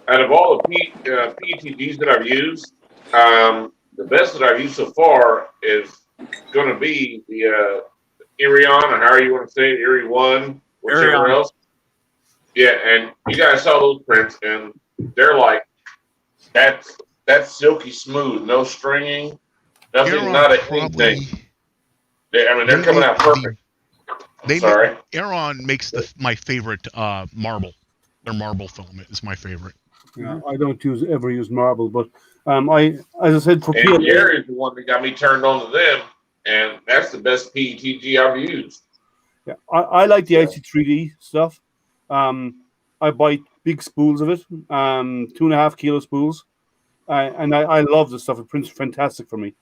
out of all the PETGs that I've used, the best that I've used so far is going to be the Irion, or however you want to say it, Erie 1, whichever else. Yeah, and you guys saw those prints, and they're like, that's silky smooth, no stringing, nothing, not anything. They're coming out perfect. Aeron makes my favorite marble. Their marble filament is my favorite. Yeah, I don't ever use marble, but as I said, for PLA, Gary is the one that got me turned on to them, and that's the best PETG I've used. Yeah, I like the IC3D stuff. I buy big spools of it, 2.5 kilo spools, and I love the stuff. It prints fantastic for me.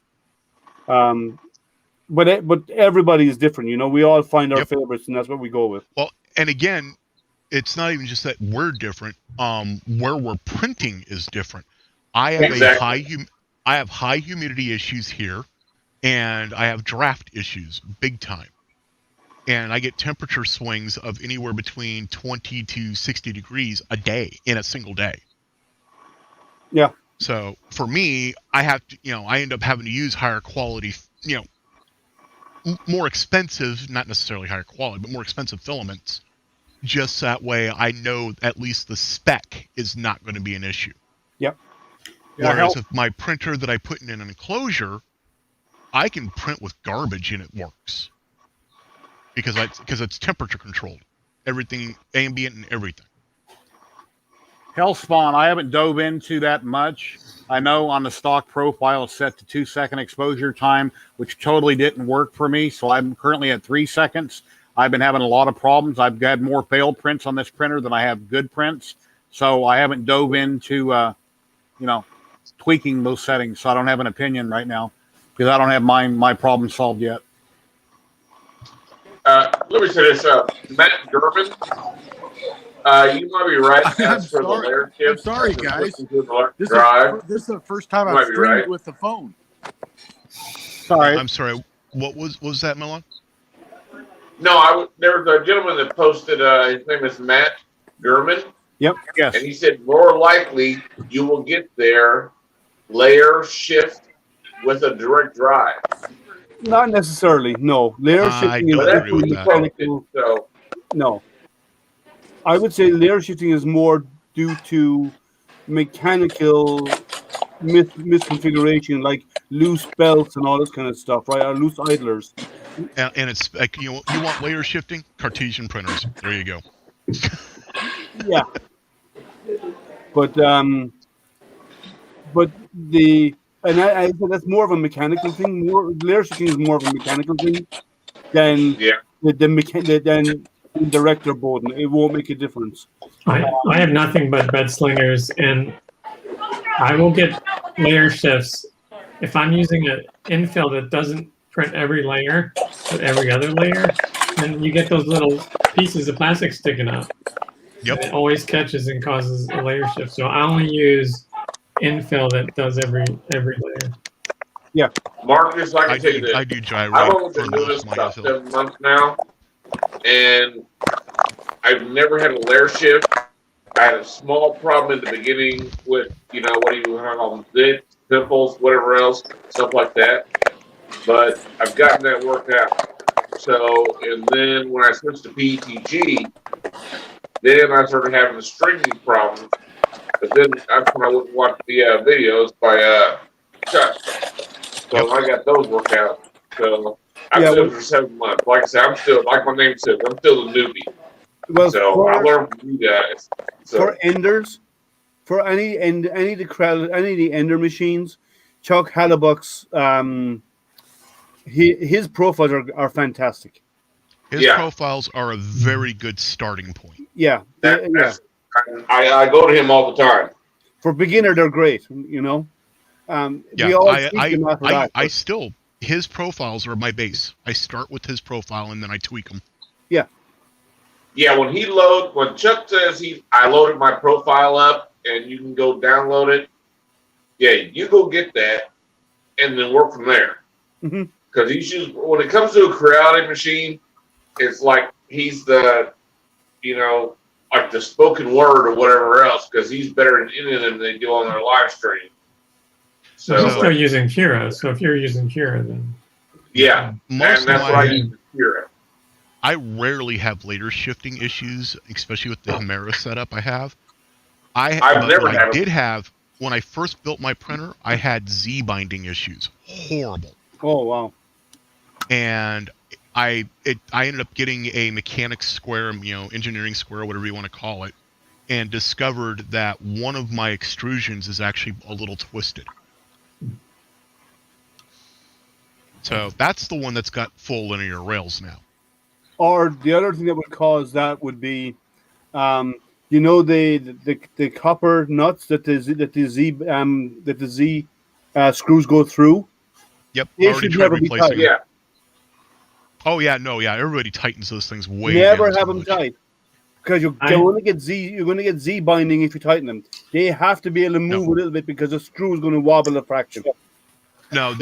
But everybody is different, you know. We all find our favorites, and that's what we go with. Well, and again, it's not even just that we're different. Where we're printing is different. I have high humidity issues here, and I have draft issues big time. And I get temperature swings of anywhere between 20 to 60 degrees a day in a single day. Yeah. So for me, I have to, I end up having to use higher quality, more expensive, not necessarily higher quality, but more expensive filaments. Just that way I know at least the spec is not going to be an issue. Yep. Whereas if my printer that I put in an enclosure, I can print with garbage and it works. Because it's temperature controlled. Everything, ambient and everything. Hellspawn, I haven't dove into that much. I know on the stock profile it's set to 2-second exposure time, which totally didn't work for me. So I'm currently at 3 seconds. I've been having a lot of problems. I've had more failed prints on this printer than I have good prints. So I haven't dove into, tweaking those settings. So I don't have an opinion right now because I don't have my problem solved yet. Let me say this, Matt German. You might be right. I'm sorry, guys. This is the first time I've streamed with the phone. Sorry. I'm sorry. What was that, Milan? No, there was a gentleman that posted. His name is Matt German. Yep. Yes. And he said more likely you will get there layer shift with a direct drive. Not necessarily. No. Layer shifting is agree with that. So, no. I would say layer shifting is more due to mechanical misconfiguration, like loose belts and all this kind of stuff, right? Or loose idlers. And it's like you want layer shifting, Cartesian printers. There you go. Yeah, but the and I think that's more of a mechanical thing. More layer shifting is more of a mechanical thing than than indirect or Bowden. It won't make a difference. I have nothing but bed slingers, and I will get layer shifts if I'm using an infill that doesn't print every layer, but every other layer. Then you get those little pieces of plastic sticking out. Yep. And it always catches and causes a layer shift. So I only use infill that does every layer. Yeah. Marcus, I can tell you this. I do gyro. I've only been doing this about 7 months now, and I've never had a layer shift. I had a small problem in the beginning with, what do you call them, zits, pimples, whatever else, stuff like that. But I've gotten that worked out. So, and then when I switched to PETG, then I started having the stringing problems. But then that's when I would watch the videos by Chuck. So I got those worked out. So I've been doing it for 7 months. Like I said, I'm still, like my name says, I'm still a newbie. Well, so I learned from you guys. So. For enders, for any of the ender machines, Chuck Hallebuck's his profiles are fantastic. His profiles are a very good starting point. Yeah, I go to him all the time. For beginner, they're great. I still, his profiles are my base. I start with his profile and then I tweak them. Yeah. Yeah, when Chuck says I loaded my profile up and you can go download it, yeah, you go get that and then work from there. Because when it comes to a creative machine, it's like he's the, like the spoken word or whatever else, because he's better in it than they do on their live stream. So I'm still using Kira, so if you're using Kira, then yeah, and that's what I use Kira. I rarely have layer shifting issues, especially with the Hemera setup I have. I did have when I first built my printer. I had Z binding issues, horrible. Oh wow! And I ended up getting a mechanics square, engineering square, whatever you want to call it, and discovered that one of my extrusions is actually a little twisted. So that's the one that's got full linear rails now. Or the other thing that would cause that would be, the copper nuts that the Z screws go through. Yep, they already should tried never be replacing tight. them. Oh yeah, no, yeah. Everybody tightens those things way. Never down have too them much. tight because you're going to get Z. You're going to get Z binding if you tighten them. They have to be able to move a little bit because the screw is going to wobble a fraction. No,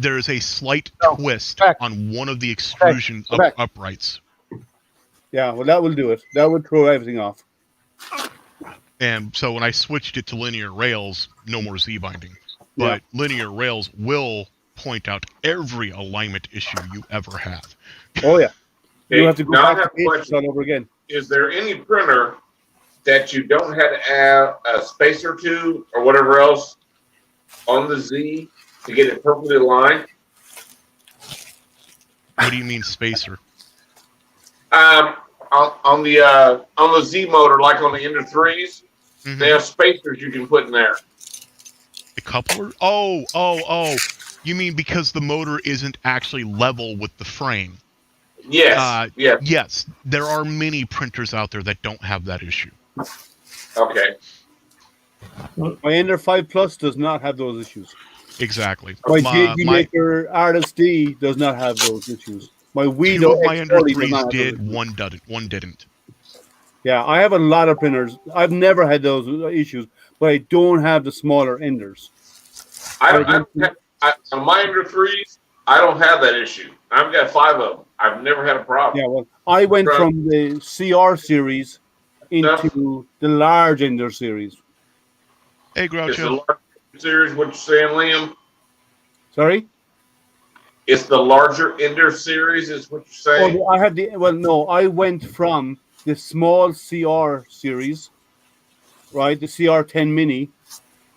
there's a slight twist on one of the extrusion uprights. Yeah, well, that will do it. That would throw everything off. And so when I switched it to linear rails, no more Z binding. But linear rails will point out every alignment issue you ever have. Oh yeah. You have to go now back to basics all over again. Is there any printer that you don't have to add a spacer to or whatever else on the Z to get it perfectly aligned? What do you mean spacer? On the Z motor, like on the Ender 3s, they have spacers you can put in there. The coupler? Oh. You mean because the motor isn't actually level with the frame? Yes. Yes. There are many printers out there that don't have that issue. Okay. My Ender 5 Plus does not have those issues. Exactly. My JG Maker Artist D does not have those issues. My Wii Two of my Ender 3s did, one didn't. Yeah, I have a lot of printers. I've never had those issues, but I don't have the smaller Enders. On my Ender 3s, I don't have that issue. I've got 5 of them. I've never had a problem. Yeah, well, I went from the CR series into the large Ender series. Hey, Groucho. It's the large series, what you saying, Liam? Sorry? It's the larger Ender series, is what you're saying? I went from the the small CR series, right? The CR10 Mini.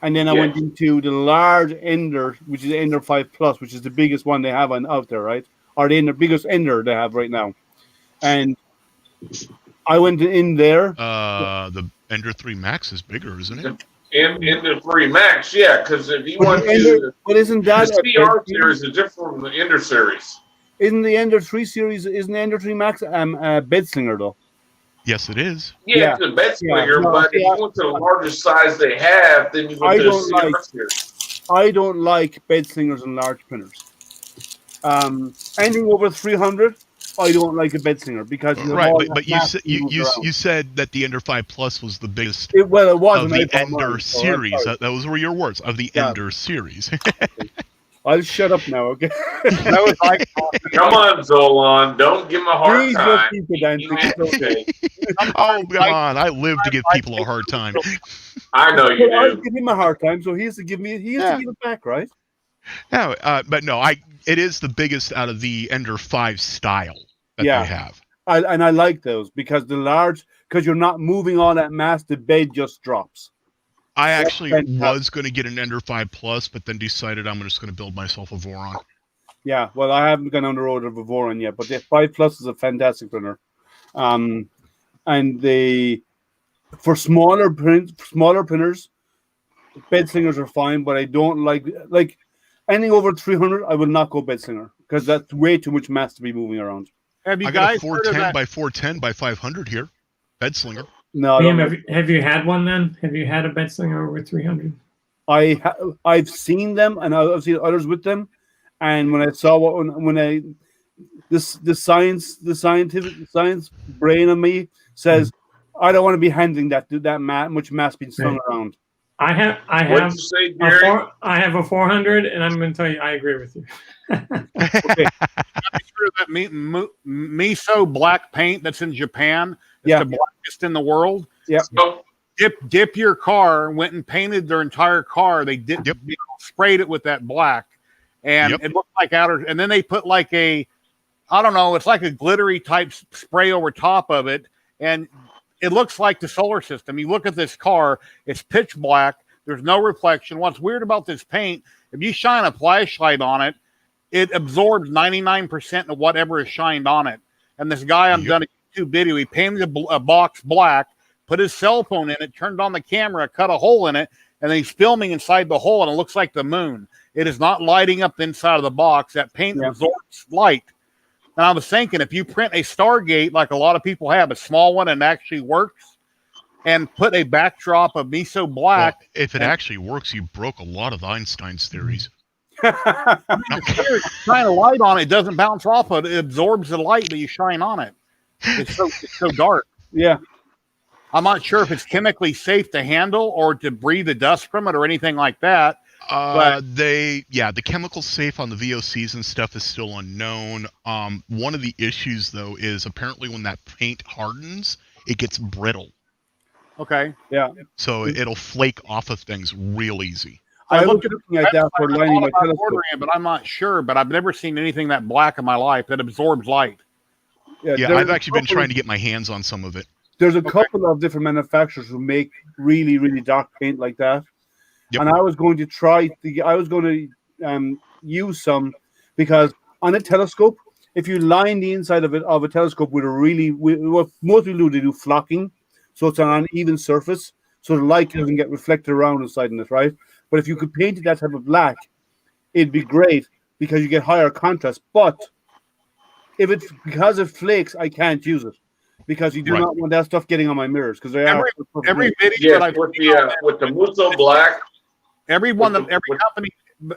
And then I went into the large Ender, which is Ender 5 Plus, which is the biggest one they have out there, right? Or the biggest Ender they have right now. And I went in there. The Ender 3 Max is bigger, isn't it? Ender 3 Max, yeah, because if you want but isn't that the CR series is different from the Ender series. Isn't the Ender 3 series, isn't the Ender 3 Max bed slinger, though? Yes, it is. Yeah, it's a bed slinger, but if you want to the largest size they have, then you go to the CR series. I don't like bed slingers and large printers. Anything over 300, I don't like a bed slinger because but you said that the Ender 5 Plus was the biggest it was of the Ender series. Those were your words, of the Ender series. I'll shut up now, okay? That was like, come on, Zolan, don't give him a hard time. Oh, come on, I live to give people a hard time. I know you do. I give him a hard time, so he has to give it back, right? No, but no, it is the biggest out of the Ender 5 style that they have. And I like those because because you're not moving on that mass, the bed just drops. I actually was going to get an Ender 5 Plus, but then decided I'm just going to build myself a Voron. Yeah, well, I haven't gone on the road of a Voron yet, but the 5 Plus is a fantastic printer. And for smaller printers, bed slingers are fine, but I don't like anything over 300. I will not go bed slinger because that's way too much mass to be moving around. Have you guys got a 410 by 410 by 500 here, bed slinger? No. Liam, have you had one then? Have you had a bed slinger over 300? I've seen them and I've seen others with them, and when I saw the science brain of me says I don't want to be handling that much mass being slung around. I have a 400, and I'm going to tell you, I agree with you. Okay. I'm sure that miso black paint that's in Japan is the blackest in the world. Yeah. So dip your car, went and painted their entire car. They sprayed it with that black, and it looked like outer. And then they put like it's like a glittery type spray over top of it, and it looks like the solar system. You look at this car, it's pitch black. There's no reflection. What's weird about this paint, if you shine a flashlight on it, it absorbs 99% of whatever is shined on it. And this guy, I'm done a YouTube video, he painted a box black, put his cell phone in it, turned on the camera, cut a hole in it, and then he's filming inside the hole, and it looks like the moon. It is not lighting up the inside of the box. That paint absorbs light. And I was thinking, if you print a Stargate, like a lot of people have, a small one, and it actually works, and put a backdrop of miso black. Well, if it actually works, you broke a lot of Einstein's theories. Shine a light on it, doesn't bounce off of it. It absorbs the light that you shine on it. It's so dark. Yeah. I'm not sure if it's chemically safe to handle or to breathe the dust from it or anything like that. The chemical safe on the VOCs and stuff is still unknown. One of the issues though is apparently when that paint hardens, it gets brittle. Okay. Yeah. So it'll flake off of things real easy. I looked at that for lighting my telescope, but I'm not sure. But I've never seen anything that black in my life that absorbs light. Yeah, I've actually been trying to get my hands on some of it. There's a couple of different manufacturers who make really, really dark paint like that. Yep. And I was going to use some because on a telescope, if you line the inside of a telescope with what most people do, they do flocking, so it's on an even surface, so the light doesn't get reflected around inside in it, right? But if you could paint it that type of black, it'd be great because you get higher contrast. But because it flakes, I can't use it because you do not want that stuff getting on my mirrors because every video that with the Musso black. Every company,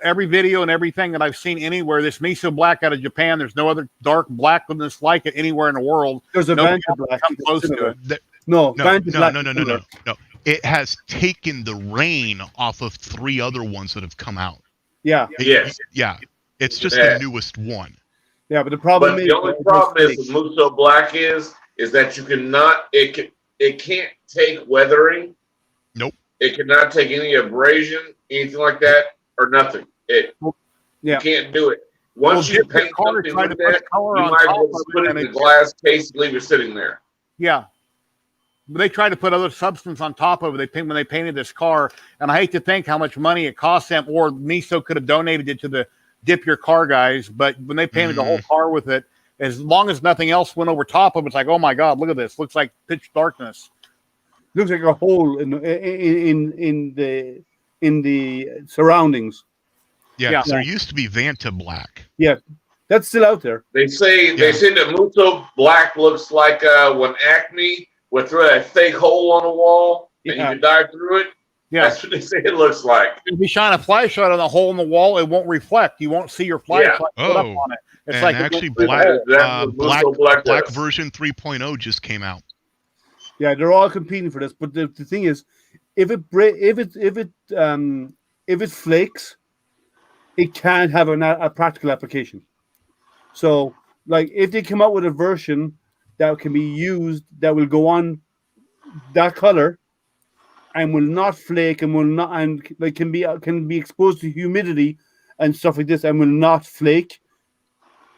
every video and everything that I've seen anywhere, this miso black out of Japan, there's no other dark blackness like it anywhere in the world. There's a Vanta black. Come close to it. No. It has taken the rain off of 3 other ones that have come out. Yeah. It's just the newest one. Yeah, but the problem is the only problem is with Musso black is that you cannot it can't take weathering. Nope. It cannot take any abrasion, anything like that, or nothing. You can't do it. Once you paint something with that, you might as well put it in a glass case and leave it sitting there. Yeah. they tried to put other substance on top of it. When they painted this car, and I hate to think how much money it cost them, or Miso could have donated it to the Dip Your Car guys. But when they painted the whole car with it, as long as nothing else went over top of it, it's like, oh my God, look at this! Looks like pitch darkness. Looks like a hole in the surroundings. Yeah, there used to be Vanta black. Yeah, that's still out there. They say that Muso black looks like when Acme would throw that fake hole on the wall and you could dive through it. Yeah, that's what they say it looks like. If you shine a flashlight on the hole in the wall, it won't reflect. You won't see your flashlight put up on it. It's and like actually black version 3.0 just came out. Yeah, they're all competing for this. But the thing is, if it flakes, it can't have a practical application. So, like, if they come out with a version that can be used, that will go on that color, and will not flake, and will not, and like can be exposed to humidity and stuff like this, and will not flake,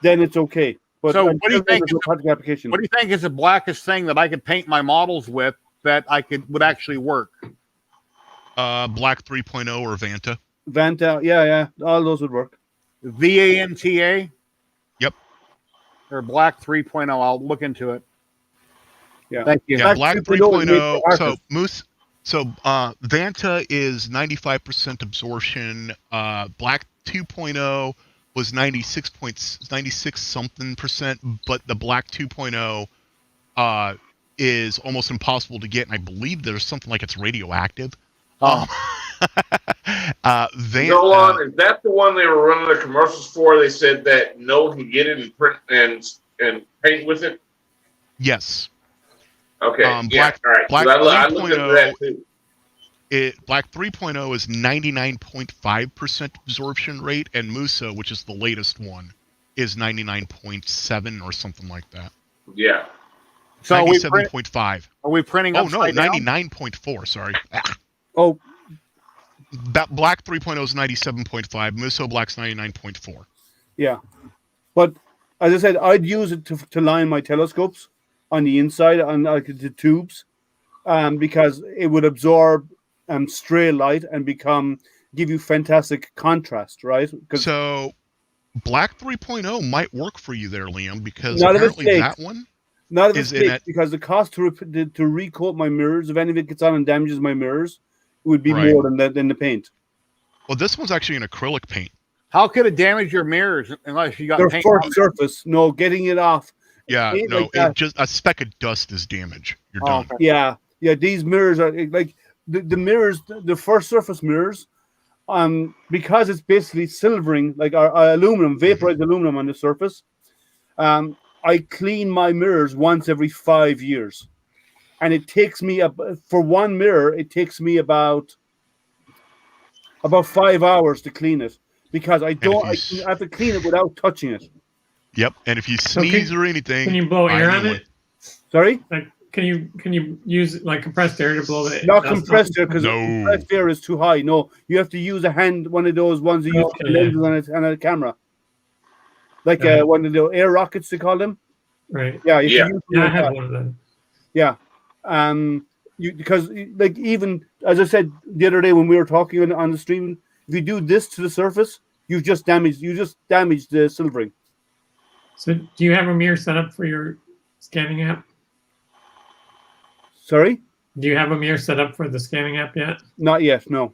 then it's okay. But so, what do you think? Practical application. What do you think is the blackest thing that I could paint my models with that would actually work? Black 3.0 or Vanta. Vanta, yeah, all those would work. VANTA. Yep. Or Black 3.0. I'll look into it. Yeah. Thank you. Yeah, Black 3.0. So Vanta is 95% absorption. Black 2.0 was 96 something percent, but the Black 2.0 is almost impossible to get, and I believe there's something like it's radioactive. Nolan, is that the one they were running the commercials for? They said that no one can get it and print and paint with it. Yes. Okay. Black, all right. Black I looked into that too. Black 3.0 is 99.5% absorption rate, and Musa, which is the latest one, is 99.7 or something like that. Yeah. So 97.5. Are we printing? Oh no, 99.4. Sorry. Oh, that Black 3.0 is 97.5. Muso Black's 99.4. Yeah, but as I said, I'd use it to line my telescopes on the inside on the tubes, because it would absorb stray light and give you fantastic contrast, right? So Black 3.0 might work for you there, Liam, because not apparently that one. Not if it's because the cost to recoat my mirrors, if any of it gets on and damages my mirrors, it would be more than the paint. Well, this one's actually an acrylic paint. How could it damage your mirrors unless you got paint on the surface? No, getting it off. Yeah, no, it just a speck of dust is damage. You're done. Okay. Yeah. These mirrors are like the mirrors, the first surface mirrors, because it's basically silvering, like our aluminum, vaporized aluminum on the surface. I clean my mirrors once every 5 years, and it takes me for one mirror. It takes me about 5 hours to clean it because I have to clean it without touching it. Yep, and if you sneeze or anything, can you blow air on it? Sorry. Like, can you use like compressed air to blow it? Not compressed air, because compressed air is too high. No, you have to use one of those ones that use lenses on a camera. Like one of the air rockets, they call them. Right. Yeah. I have one of them. Yeah. Because like even as I said the other day when we were talking on the stream, if you do this to the surface, you just damage the silvering. So do you have a mirror set up for your scanning app? Sorry? Do you have a mirror set up for the scanning app yet? Not yet, no.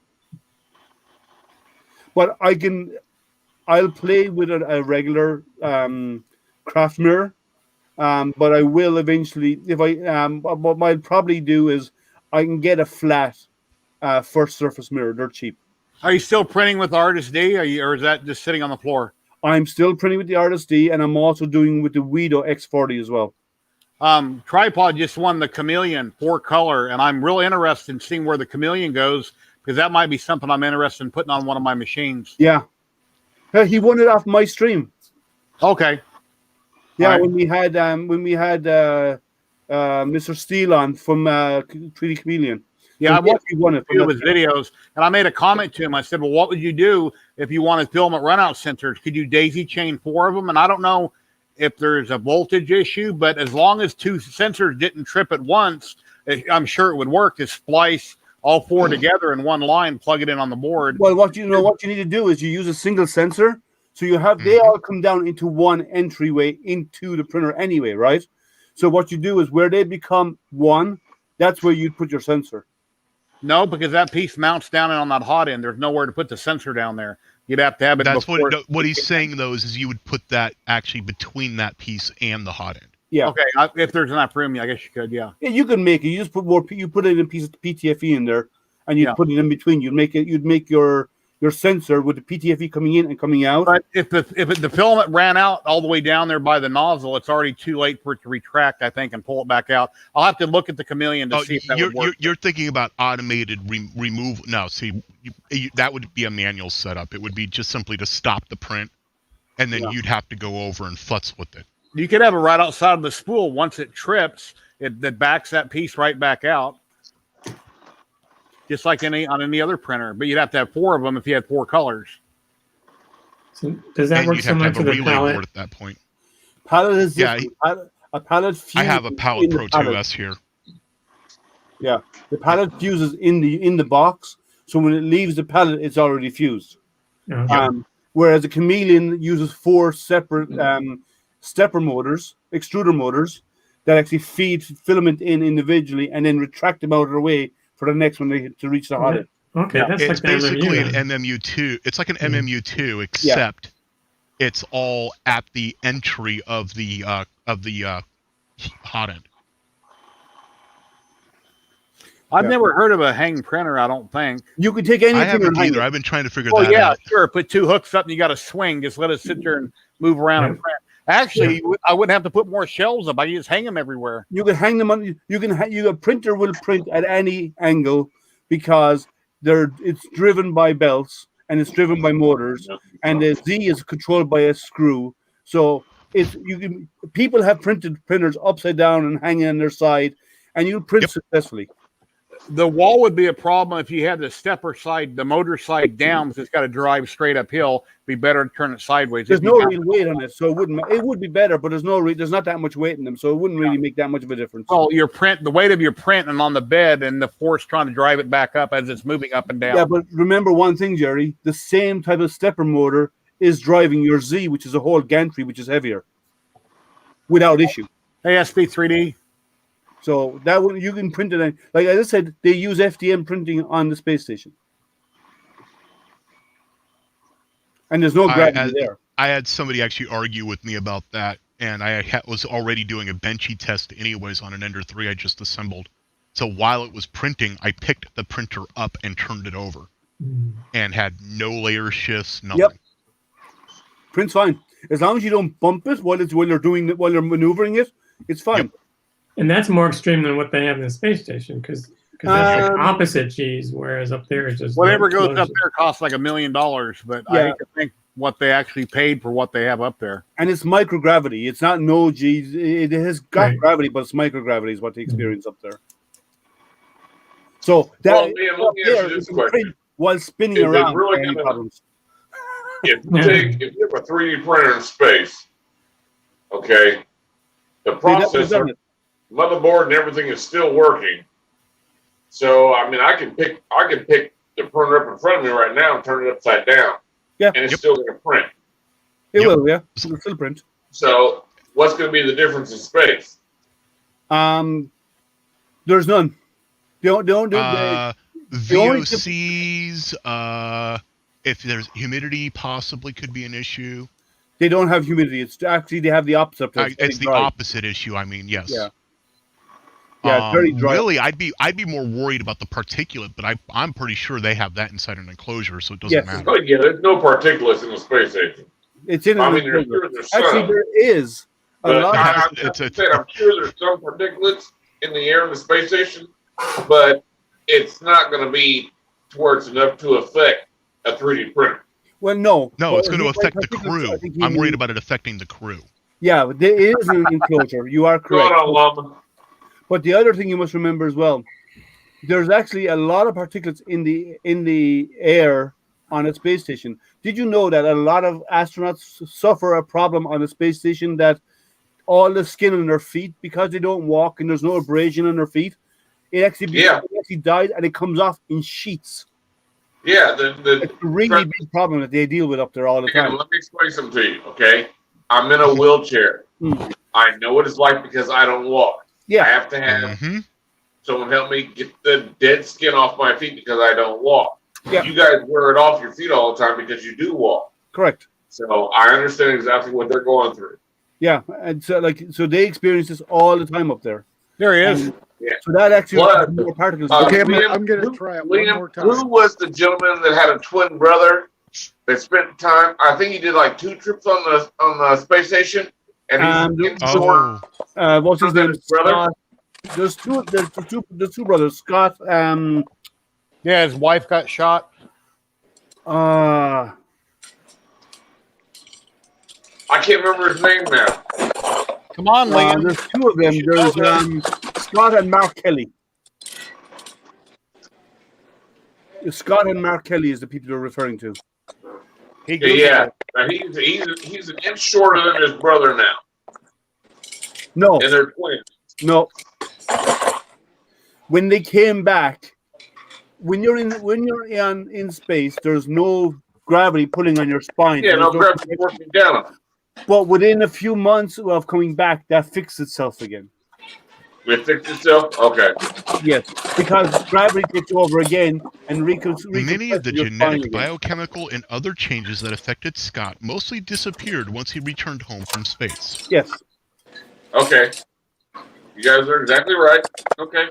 But I'll play with a regular craft mirror, but I will eventually. What I'll probably do is I can get a flat first surface mirror. They're cheap. Are you still printing with Artist D, or is that just sitting on the floor? I'm still printing with the Artist D, and I'm also doing with the Guido X40 as well. Tripod just won the Chameleon 4-color, and I'm real interested in seeing where the Chameleon goes, because that might be something I'm interested in putting on one of my machines. Yeah. He won it off my stream. Okay. Yeah, right. when we had Mr. Steele on from 3D Chameleon. Yeah, I watched one of his videos, and I made a comment to him. I said, well, what would you do if you wanted filament runout sensors? Could you daisy chain 4 of them? And I don't know if there's a voltage issue, but as long as 2 sensors didn't trip at once, I'm sure it would work to splice all four together in one line, plug it in on the board. Well, what you need to do is you use a single sensor, so you have they all come down into one entryway into the printer anyway, right? So what you do is where they become one, that's where you'd put your sensor. No, because that piece mounts down on that hot end. There's nowhere to put the sensor down there. You'd have to have it. That's what he's saying, though, is you would put that actually between that piece and the hot end. Yeah. Okay. If there's enough room, I guess you could. Yeah. Yeah, you can make it. You just put more. You put it in a piece of PTFE in there, and you put it in between. You'd make your sensor with the PTFE coming in and coming out. But if the filament ran out all the way down there by the nozzle, it's already too late for it to retract, I think, and pull it back out. I'll have to look at the Chameleon to see if that would work. You're thinking about automated remove. No, see, that would be a manual setup. It would be just simply to stop the print, and then you'd have to go over and futz with it. You could have it right outside of the spool. Once it trips, that backs that piece right back out. Just like on any other printer, but you'd have to have four of them if you had four colors. So does that work similar to the palette? At that point, palette is a palette. I have a Palette Pro 2S here. Yeah, the palette fuses in the box, so when it leaves the palette, it's already fused. Whereas the Chameleon uses four separate stepper motors, extruder motors, that actually feed filament in individually and then retract them out of the way for the next one to reach the hot end. Okay, that's it's like basically an MMU2. It's like an MMU2, except it's all at the entry of the hot end. I've never heard of a hang printer. I don't think you could take anything. I haven't either. I've been trying to figure that out. Oh yeah, sure. Put two hooks up and you got to swing. Just let it sit there and move around and print. Actually, I wouldn't have to put more shelves up. I can just hang them everywhere. You can hang them on. A printer will print at any angle because it's driven by belts and it's driven by motors, and the Z is controlled by a screw. So people have printed printers upside down and hanging on their side, and you print successfully. The wall would be a problem if you had the stepper side, the motor side down, because it's got to drive straight uphill. Be better to turn it sideways. There's no real weight on it, so it would be better, but there's not that much weight in them, so it wouldn't really make that much of a difference. Well, the weight of your print and on the bed, and the force trying to drive it back up as it's moving up and down. Yeah, but remember one thing, Jerry: the same type of stepper motor is driving your Z, which is a whole gantry, which is heavier, without issue. ASP3D. So that one you can print it. Like I said, they use FDM printing on the space station, and there's no gravity there. I had somebody actually argue with me about that, and I was already doing a benchy test anyways on an Ender 3 I just assembled. So while it was printing, I picked the printer up and turned it over, and had no layer shifts, nothing. Yep. Print's fine as long as you don't bump it while you're maneuvering it. It's fine. Yep. And that's more extreme than what they have in the space station, because that's like opposite cheese, whereas up there it's just whatever goes up there costs like $1 million. But I hate to think what they actually paid for what they have up there. And it's microgravity. It's not no G's. It has got gravity, but it's microgravity is what they experience up there. So that let me ask you this question. While spinning around, really any problems. If you have a 3D printer in space, okay, the processor, motherboard, and everything is still working. So I mean, I can pick the printer up in front of me right now and turn it upside down. Yeah, and it's still going to print. It will, yeah, it'll still print. So what's going to be the difference in space? There's none. VOCs. If there's humidity, possibly could be an issue. They don't have humidity. It's actually they have the opposite. It's the opposite issue. I mean, yes. Yeah. Yeah, it's very dry. Really, I'd be more worried about the particulate, but I'm pretty sure they have that inside an enclosure, so it doesn't matter. Oh, yeah, there's no particulates in the space station. It's in. I mean, there's actually there is. I'm sure there's some particulates in the air in the space station, but it's not going to be towards enough to affect a 3D printer. Well, no, it's going to affect the crew. I'm worried about it affecting the crew. Yeah, but there is an enclosure. You are correct. But the other thing you must remember as well, there's actually a lot of particulates in the air on a space station. Did you know that a lot of astronauts suffer a problem on a space station that all the skin on their feet, because they don't walk and there's no abrasion on their feet, it actually died, and it comes off in sheets. Yeah, it's a really big problem that they deal with up there all the time. Let me explain something to you, okay? I'm in a wheelchair. I know what it's like because I don't walk. Yeah. I have to have someone help me get the dead skin off my feet because I don't walk. Yeah. You guys wear it off your feet all the time because you do walk. Correct. So I understand exactly what they're going through. Yeah, and so they experience this all the time up there. There he is. Yeah. So that actually more particles. Okay, I'm going to try it one more time. Who was the gentleman that had a twin brother that spent time? I think he did like 2 trips on the space station, and he's what's his name? Brother. There's two brothers. Scott. Yeah, his wife got shot. I can't remember his name now. Come on, Liam. There's 2 of them. There's Scott and Mark Kelly. Scott and Mark Kelly is the people they're referring to. He's an inch shorter than his brother now. No. And they're twins. No. When they came back, when you're in space, there's no gravity pulling on your spine. Yeah, no gravity working down. But within a few months of coming back, that fixed itself again. It fixed itself? Okay. Yes, because gravity takes over again and many of the genetic, biochemical, and other changes that affected Scott mostly disappeared once he returned home from space. Yes. Okay. You guys are exactly right. Okay.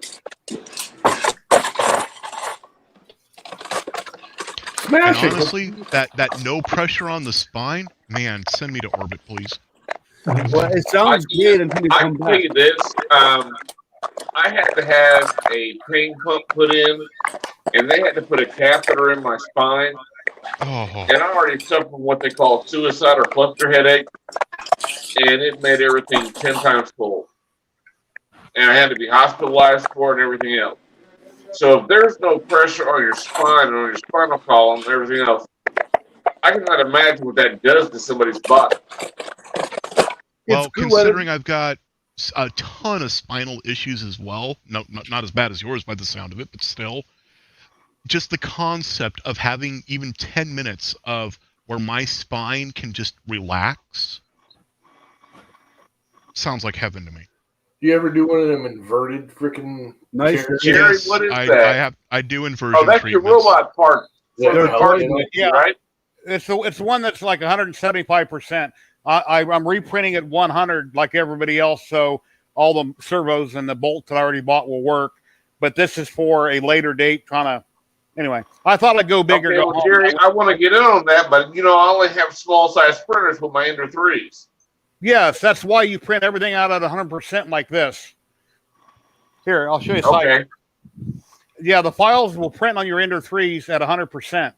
And honestly, that no pressure on the spine, man, send me to orbit, please. Well, it sounds good until you come back. I can tell you this. I had to have a pain pump put in, and they had to put a catheter in my spine. Oh. And I already suffer from what they call suicide or cluster headache, and it made everything 10 times cold. And I had to be hospitalized for it and everything else. So if there's no pressure on your spine and on your spinal column and everything else, I cannot imagine what that does to somebody's body. Well, considering I've got a ton of spinal issues as well, no, not as bad as yours by the sound of it, but still, just the concept of having even 10 minutes of where my spine can just relax sounds like heaven to me. Do you ever do one of them inverted freaking chairs? Jerry, what is that? I do inversion treatments. Oh, that's your robot part. Yeah, right? It's the one that's like 175%. I'm reprinting at 100 like everybody else, so all the servos and the bolts that I already bought will work. But this is for a later date, anyway, I thought I'd go bigger. Okay, well, Jerry, I want to get in on that, but I only have small size printers with my Ender 3s. Yes, that's why you print everything out at 100% like this. Here, I'll show you. Okay. Yeah, the files will print on your Ender 3s at 100%.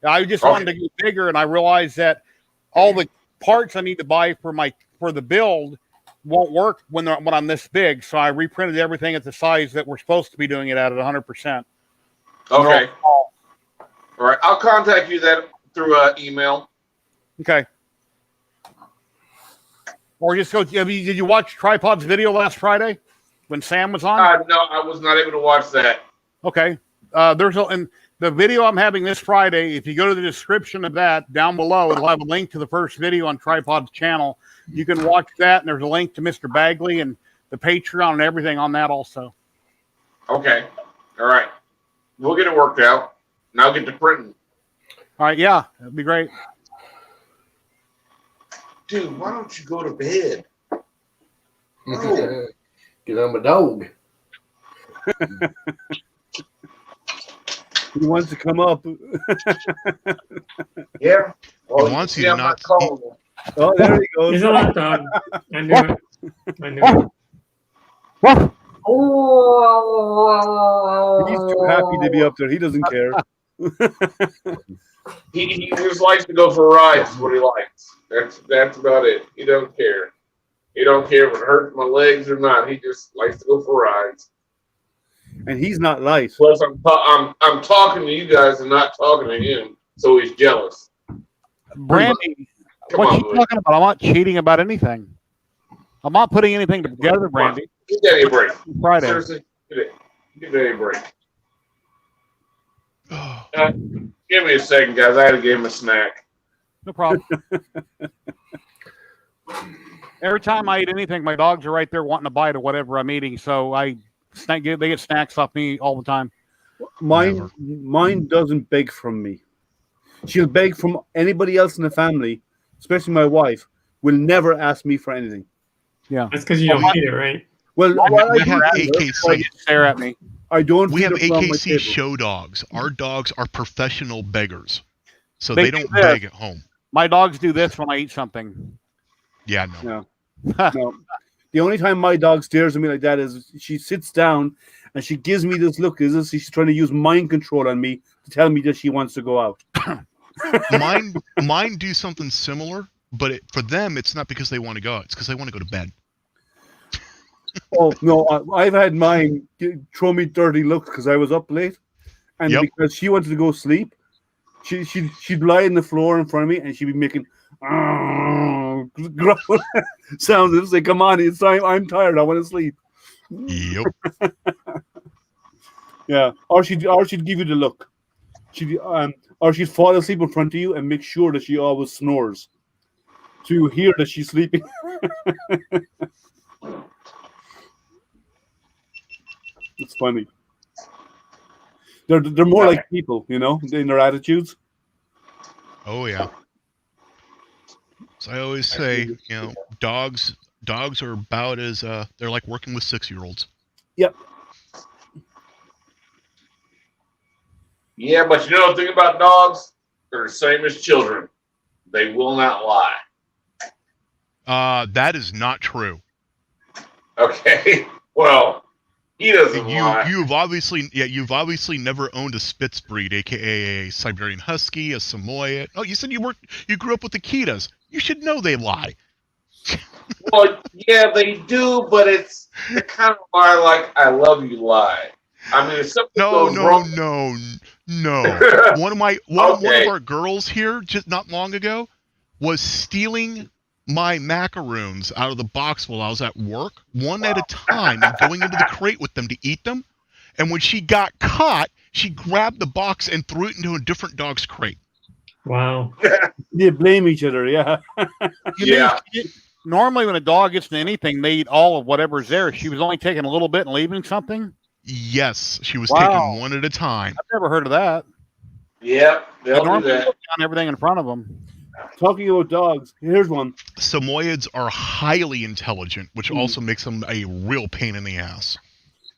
I just wanted to get bigger, and I realized that all the parts I need to buy for the build won't work when I'm this big. So I reprinted everything at the size that we're supposed to be doing it at 100%. Okay. All right. I'll contact you through email. Okay. Or just go. Did you watch Tripod's video last Friday when Sam was on? No, I was not able to watch that. Okay. And the video I'm having this Friday, if you go to the description of that down below, it'll have a link to the first video on Tripod's channel. You can watch that, and there's a link to Mr. Bagley and the Patreon and everything on that also. Okay. All right. We'll get it worked out. And I'll get to printing. All right. Yeah, that'd be great. Dude, why don't you go to bed? Oh. Get on my dog. He wants to come up. Yeah. Well, he wants you to not. Oh, there he goes. He's a hot dog. I knew it. I knew it. What? He's too happy to be up there. He doesn't care. He just likes to go for rides. Is what he likes. That's about it. He don't care. He don't care if it hurts my legs or not. He just likes to go for rides. And he's not light. Plus, I'm talking to you guys and not talking to him, so he's jealous. Brandy, what you talking about? I'm not cheating about anything. I'm not putting anything together, Brandy. Give Daddy a break. Friday. Seriously, Give me a break. Give me a second, guys. I had to give him a snack. No problem. Every time I eat anything, my dogs are right there wanting a bite of whatever I'm eating. So they get snacks off me all the time. Mine doesn't beg from me. She'll beg from anybody else in the family, especially my wife. Will never ask me for anything. Yeah, that's because you don't eat it, right? Well, we have AKC. Stare at me. I don't. We have feed her from my AKC table. show dogs. Our dogs are professional beggars, so They they do don't this. beg at home. My dogs do this when I eat something. Yeah, no. No. The only time my dog stares at me like that is she sits down and she gives me this look. Is she's trying to use mind control on me to tell me that she wants to go out. Mine do something similar, but for them, it's not because they want to go out. It's because they want to go to bed. Oh no, I've had mine throw me dirty looks because I was up late, and because she wanted to go sleep, she'd lie on the floor in front of me and she'd be making growl sounds. It's like, come on, it's time. I'm tired. I want to sleep. Yep. Yeah, or she'd give you the look. Or she'd fall asleep in front of you and make sure that she always snores, so you hear that she's sleeping. It's funny. They're more like people, in their attitudes. Oh yeah. So I always say, dogs are about as they're like working with 6-year-olds. Yep. Yeah, but the thing about dogs, they're the same as children. They will not lie. That is not true. Okay. Well, he doesn't lie. You've obviously never owned a Spitz breed, aka a Siberian Husky, a Samoyed. Oh, you said you grew up with Akitas. You should know they lie. Well, yeah, they do, but it's the kind of lie like I love you lie. I mean, if something goes wrong. No. One of our girls here just not long ago was stealing my macaroons out of the box while I was at work, one at a time, and going into the crate with them to eat them. And when she got caught, she grabbed the box and threw it into a different dog's crate. Wow. They blame each other, yeah. Yeah. Normally, when a dog gets into anything, they eat all of whatever's there. She was only taking a little bit and leaving something? Yes, she was taking one at a time. I've never heard of that. Yep, they'll do that. On everything in front of them. Talking about dogs, here's one. Samoyeds are highly intelligent, which also makes them a real pain in the ass.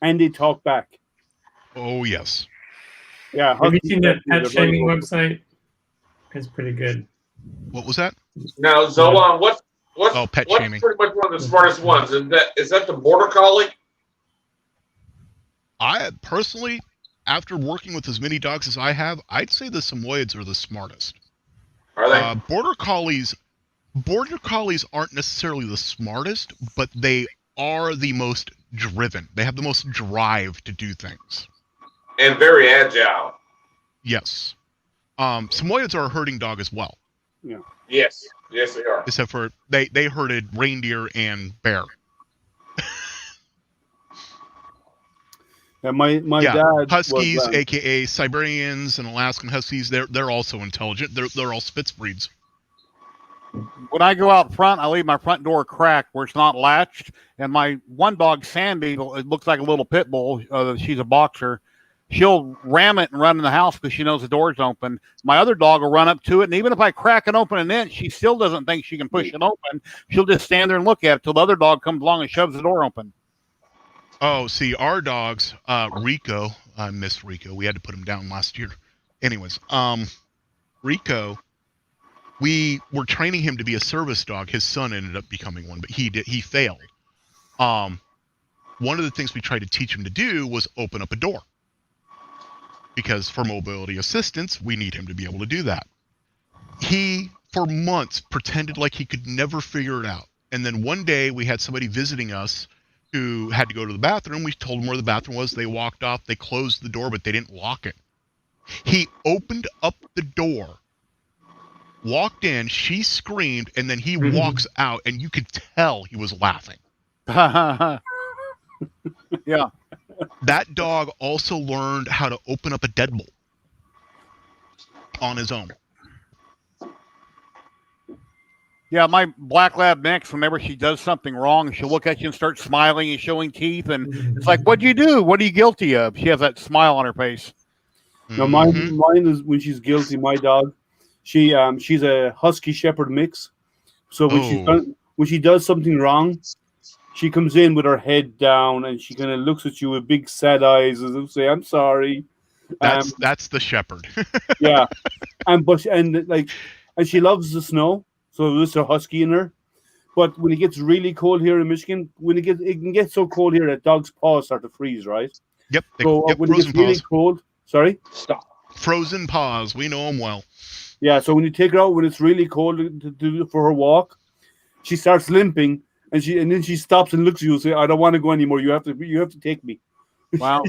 And they talk back. Oh, yes. Yeah. Have you seen that pet shaming website? It's pretty good. What was that? Now, Zolan, what's pet what's shaming. pretty much one of the smartest ones? Is that the Border Collie? I personally, after working with as many dogs as I have, I'd say the Samoyeds are the smartest. Are they? Border Collies aren't necessarily the smartest, but they are the most driven. They have the most drive to do things. And very agile. Yes. Samoyeds are a herding dog as well. Yeah. Yes, they are. Except for they herded reindeer and bear. And my dad Huskies, was, aka Siberians and Alaskan Huskies, they're also intelligent. They're all Spitz breeds. When I go out front, I leave my front door cracked where it's not latched. And my one dog, Sandy, it looks like a little pit bull. She's a boxer. She'll ram it and run in the house because she knows the door's open. My other dog will run up to it, and even if I crack it open an inch, she still doesn't think she can push it open. She'll just stand there and look at it till the other dog comes along and shoves the door open. Oh, see, our dogs, Rico, I missed Rico. We had to put him down last year. Anyways, Rico, we were training him to be a service dog. His son ended up becoming one, but he failed. One of the things we tried to teach him to do was open up a door. Because for mobility assistance, we need him to be able to do that. He, for months, pretended like he could never figure it out. And then one day we had somebody visiting us who had to go to the bathroom. We told them where the bathroom was. They walked off. They closed the door, but they didn't lock it. He opened up the door, walked in, she screamed, and then he walks out, and you could tell he was laughing. Yeah. That dog also learned how to open up a deadbolt on his own. Yeah, my black lab mix, whenever she does something wrong, she'll look at you and start smiling and showing teeth. And it's like, what'd you do? What are you guilty of? She has that smile on her face. No, mine is when she's guilty. My dog, she's a Husky Shepherd mix. So when she does something wrong, she comes in with her head down and she kind of looks at you with big sad eyes and say, "I'm sorry." That's the Shepherd. Yeah, and she loves the snow. So there's a Husky in her. But when it gets really cold here in Michigan, it can get so cold here that dogs' paws start to freeze, right? Yep. So when it gets really cold, sorry? Stop. Frozen paws. We know them well. Yeah, so when you take her out when it's really cold to do for her walk, she starts limping and then she stops and looks at you and says, "I don't want to go anymore. You have to take me." Wow.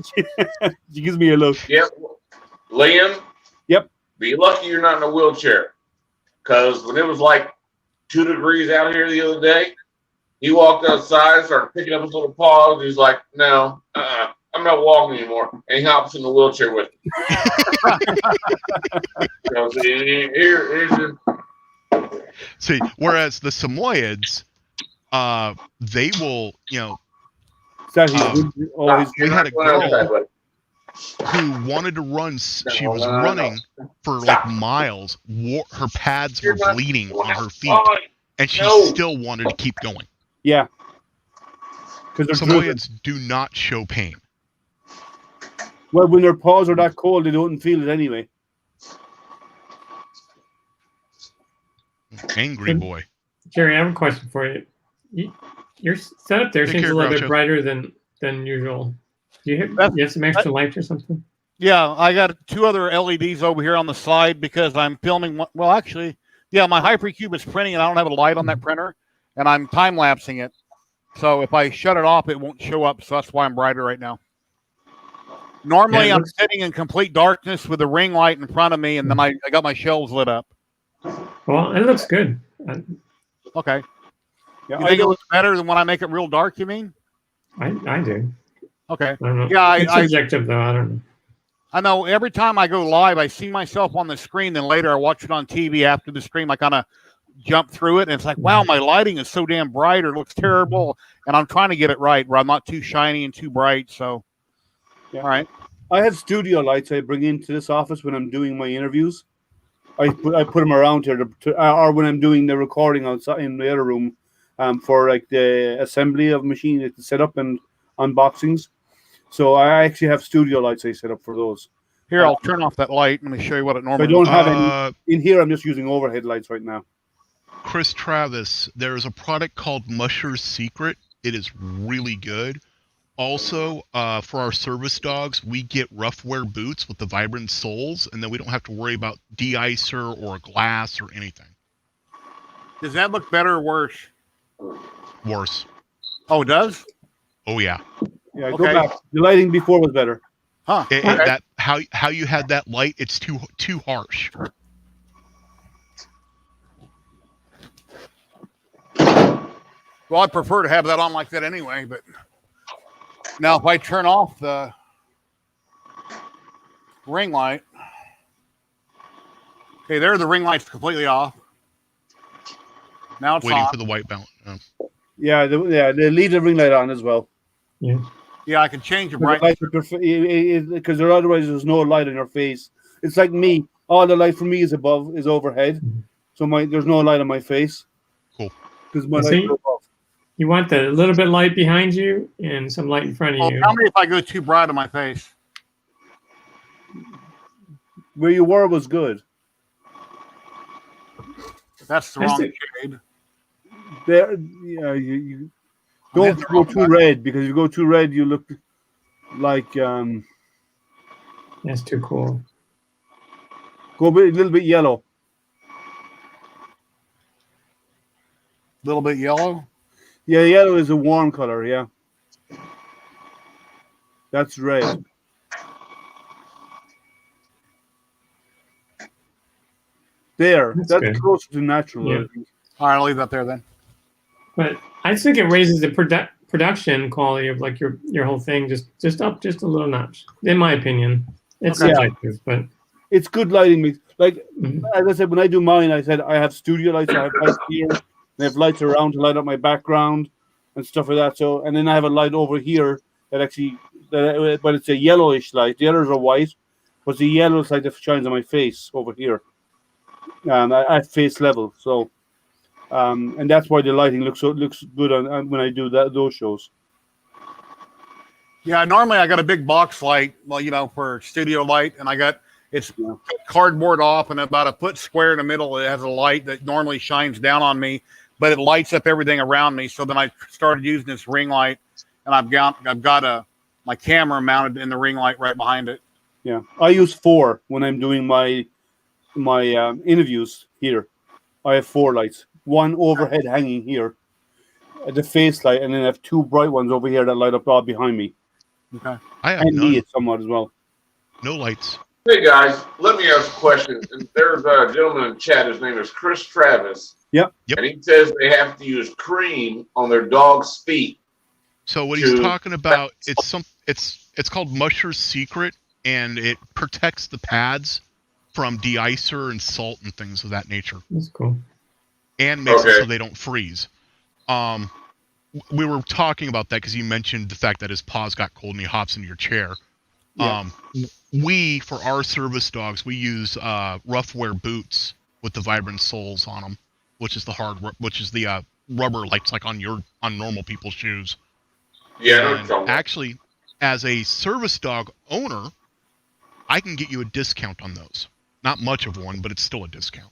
She gives me a look. Yep. Liam? Yep. Be lucky you're not in a wheelchair. Because when it was like 2 degrees out here the other day, he walked outside, started picking up his little paws. He's like, "No, I'm not walking anymore." And he hops in the wheelchair with me. See, whereas the Samoyeds, they will, we had a girl who wanted to run. She was running for like miles. Her pads were bleeding on her feet, and she still wanted to keep going. Yeah. Because Samoyeds do not show pain. Well, when their paws are that cold, they don't feel it anyway. Angry boy. Jerry, I have a question for you. Your setup there seems a little bit brighter than usual. Do you have some extra lights or something? Yeah, I got 2 other LEDs over here on the side because I'm filming. Well, actually, yeah, my Hypercube is printing and I don't have a light on that printer, and I'm time lapsing it. So if I shut it off, it won't show up. So that's why I'm brighter right now. Normally, I'm sitting in complete darkness with a ring light in front of me, and then I got my shelves lit up. Well, it looks good. Okay. Yeah, you think it looks better than when I make it real dark, you mean? I do. Okay. I don't know. Yeah, it's subjective, though. I don't know. I know every time I go live, I see myself on the screen, then later I watch it on TV after the stream. I kind of jump through it, and it's like, wow, my lighting is so damn bright, or it looks terrible, and I'm trying to get it right where I'm not too shiny and too bright, so... Yeah. All right. I have studio lights I bring into this office when I'm doing my interviews. I put them around here, or when I'm doing the recording outside in the other room, for like the assembly of machine setup and unboxings. So I actually have studio lights I set up for those. Here, I'll turn off that light. Let me show you what it normally. I don't have any in here. I'm just using overhead lights right now. Chris Travis, there is a product called Musher's Secret. It is really good. Also, for our service dogs, we get rough wear boots with the vibrant soles, and then we don't have to worry about de-icer or glass or anything. Does that look better or worse? Worse. Oh, it does? Oh, yeah. Yeah, okay. Go back. The lighting before was better. Huh. That how you had that light, it's too harsh. Well, I'd prefer to have that on like that anyway, but... Now, if I turn off the ring light, okay, there the ring light's completely off. Now it's waiting on. For the white balance. Oh. Yeah, they leave the ring light on as well. Yeah, I can change the brightness because otherwise there's no light on your face. It's like me. All the light for me is overhead, so there's no light on my face. Cool. Because my light is above. You want the little bit light behind you and some light in front of you. Tell me if I go too bright on my face. Where you were was good. That's the wrong shade. There, yeah, you don't go too red, because if you go too red, you look like That's too cool. Go a little bit yellow. A little bit yellow. Yeah, yellow is a warm color, yeah. That's red. There. That's closer to natural. Yeah. All right, I'll leave that there then. But I think it raises the production quality of like your whole thing just up just a little notch, in my opinion. It's subjective, but it's good lighting. Like as I said, when I do mine, I said I have studio lights. I have lights here, and I have lights around to light up my background and stuff like that. So, and then I have a light over here that actually, but it's a yellowish light. The others are white, but the yellow light that shines on my face over here, at face level. So, and that's why the lighting looks good on when I do those shows. Yeah, normally I got a big box light, for studio light, and it's cardboard off and about a foot square in the middle. It has a light that normally shines down on me, but it lights up everything around me. So then I started using this ring light, and I've got my camera mounted in the ring light right behind it. Yeah, I use 4 when I'm doing my interviews here. I have 4 lights, 1 overhead hanging here, the face light, and then I have 2 bright ones over here that light up all behind me. Okay, I have and me somewhat as well. No lights. Hey guys, let me ask a question. There's a gentleman in the chat. His name is Chris Travis. Yep. And he says they have to use cream on their dog's feet. So what he's talking about, it's called Musher's Secret, and it protects the pads from de-icer and salt and things of that nature. That's cool. And makes it so they don't freeze. We were talking about that because you mentioned the fact that his paws got cold and he hops into your chair. Yeah. We, for our service dogs, we use rough wear boots with the vibrant soles on them, which is the rubber like on normal people's shoes. Yeah, actually, as a service dog owner, I can get you a discount on those. Not much of one, but it's still a discount.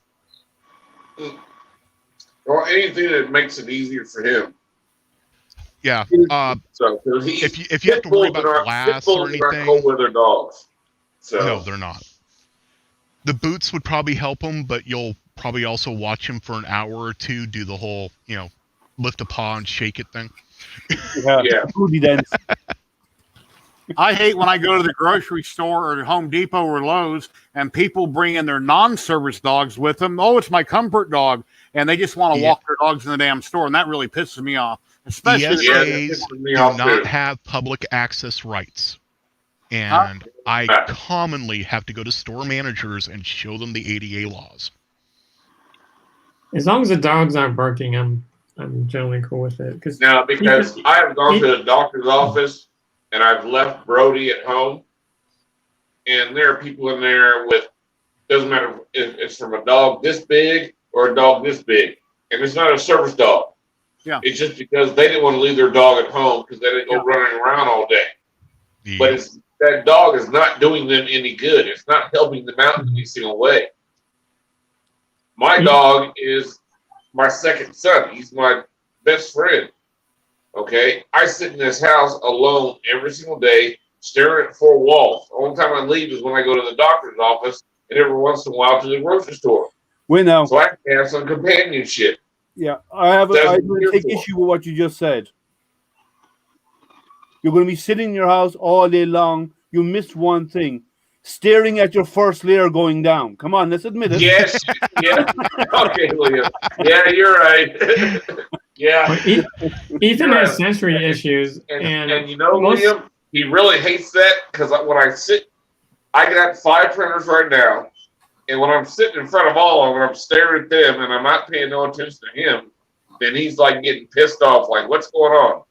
Or anything that makes it easier for him. Yeah. So if you have to worry about glass or anything, cold weather dogs. So no, they're not. The boots would probably help him, but you'll probably also watch him for an hour or two do the whole, lift a paw and shake it thing. Yeah. Booty dance. I hate when I go to the grocery store or Home Depot or Lowe's and people bring in their non-service dogs with them. Oh, it's my comfort dog. And they just want to walk their dogs in the damn store. And that really pisses me off. Especially ESAs do not have public access rights. And I commonly have to go to store managers and show them the ADA laws. As long as the dogs aren't barking, I'm generally cool with it. Because I have gone to the doctor's office and I've left Brody at home, and there are people in there with, doesn't matter if it's from a dog this big or a dog this big, and it's not a service dog. Yeah, it's just because they didn't want to leave their dog at home because they didn't go running around all day. Yeah. But that dog is not doing them any good. It's not helping them out in any single way. My dog is my second son. He's my best friend. Okay, I sit in this house alone every single day, staring at 4 walls. The only time I leave is when I go to the doctor's office, and every once in a while to the grocery store. So I can have some companionship. Yeah, I take issue with what you just said. You're going to be sitting in your house all day long. You missed one thing: staring at your first layer going down. Come on, let's admit it. Yes, yeah. Okay, William. Yeah, you're right. Yeah. Ethan has sensory issues, and William, he really hates that because when I sit, I got 5 printers right now, and when I'm sitting in front of all of them, I'm staring at them, and I'm not paying no attention to him, then he's like getting pissed off, like, what's going on?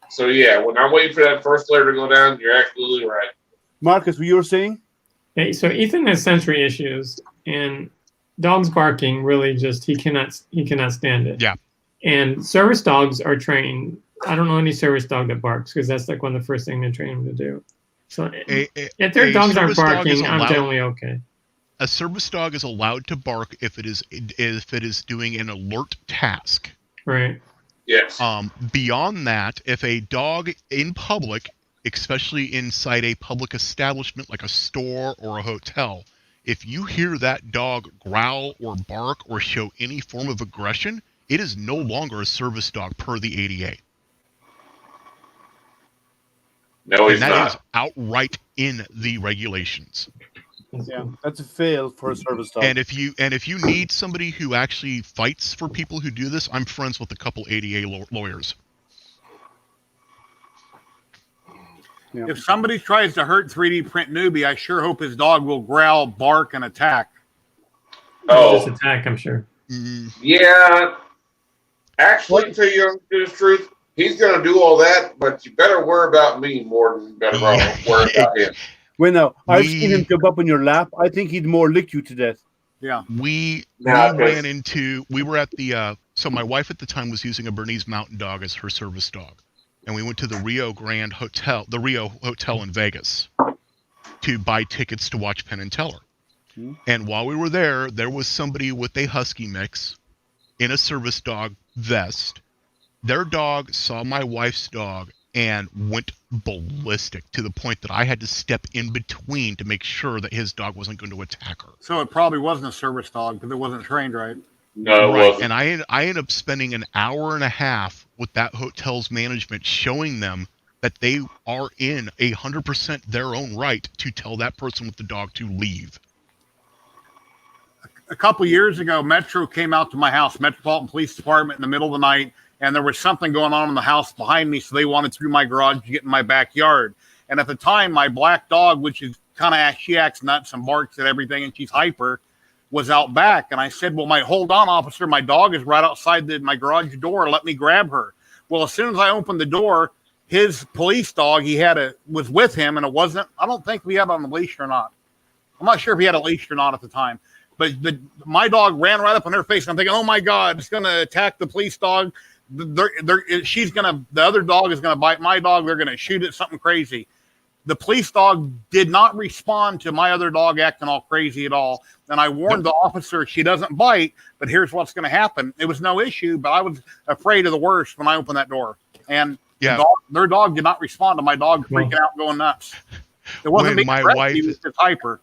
So yeah, when I'm waiting for that first layer to go down, you're absolutely right. Marcus, what you were saying? Okay, so Ethan has sensory issues, and dogs barking really just he cannot stand it. Yeah. And service dogs are trained. I don't know any service dog that barks because that's like one of the first things they train them to do. So if their dogs aren't barking, I'm generally okay. A service dog is allowed to bark if it is doing an alert task. Right. Yes. Beyond that, if a dog in public, especially inside a public establishment like a store or a hotel, if you hear that dog growl or bark or show any form of aggression, it is no longer a service dog per the ADA. No, he's not. That is outright in the regulations. Yeah, that's a fail for a service dog. And if you need somebody who actually fights for people who do this, I'm friends with a couple ADA lawyers. If somebody tries to hurt 3D print newbie, I sure hope his dog will growl, bark, and attack. Just attack, I'm sure. Yeah. Actually, to tell you the truth, he's going to do all that, but you better worry about me more than you better worry about him. Well, now, I've seen him jump up on your lap. I think he'd more lick you to death. Yeah. We ran into, we were at the, so my wife at the time was using a Bernese Mountain Dog as her service dog. And we went to the Rio Grande Hotel, the Rio Hotel in Vegas, to buy tickets to watch Penn and Teller. And while we were there, there was somebody with a husky mix in a service dog vest. Their dog saw my wife's dog and went ballistic to the point that I had to step in between to make sure that his dog wasn't going to attack her. So it probably wasn't a service dog because it wasn't trained right. No, it wasn't. And I ended up spending an hour and a half with that hotel's management showing them that they are in 100% their own right to tell that person with the dog to leave. A couple years ago, Metro came out to my house, Metropolitan Police Department, in the middle of the night, and there was something going on in the house behind me, so they wanted through my garage to get in my backyard. And at the time, my black dog, which is kind of, she acts nuts and barks at everything, and she's hyper, was out back. And I said, well, hold on, officer, my dog is right outside my garage door. Let me grab her. Well, as soon as I opened the door, his police dog, was with him, and it wasn't, I don't think we had on the leash or not. I'm not sure if he had a leash or not at the time. But my dog ran right up in her face. And I'm thinking, oh my God, it's going to attack the police dog. The other dog is going to bite my dog. They're going to shoot it, something crazy. The police dog did not respond to my other dog acting all crazy at all. And I warned the officer, she doesn't bite, but here's what's going to happen. It was no issue, but I was afraid of the worst when I opened that door. And their dog did not respond to my dog freaking out, going nuts. It wasn't being aggressive, he was just hyper.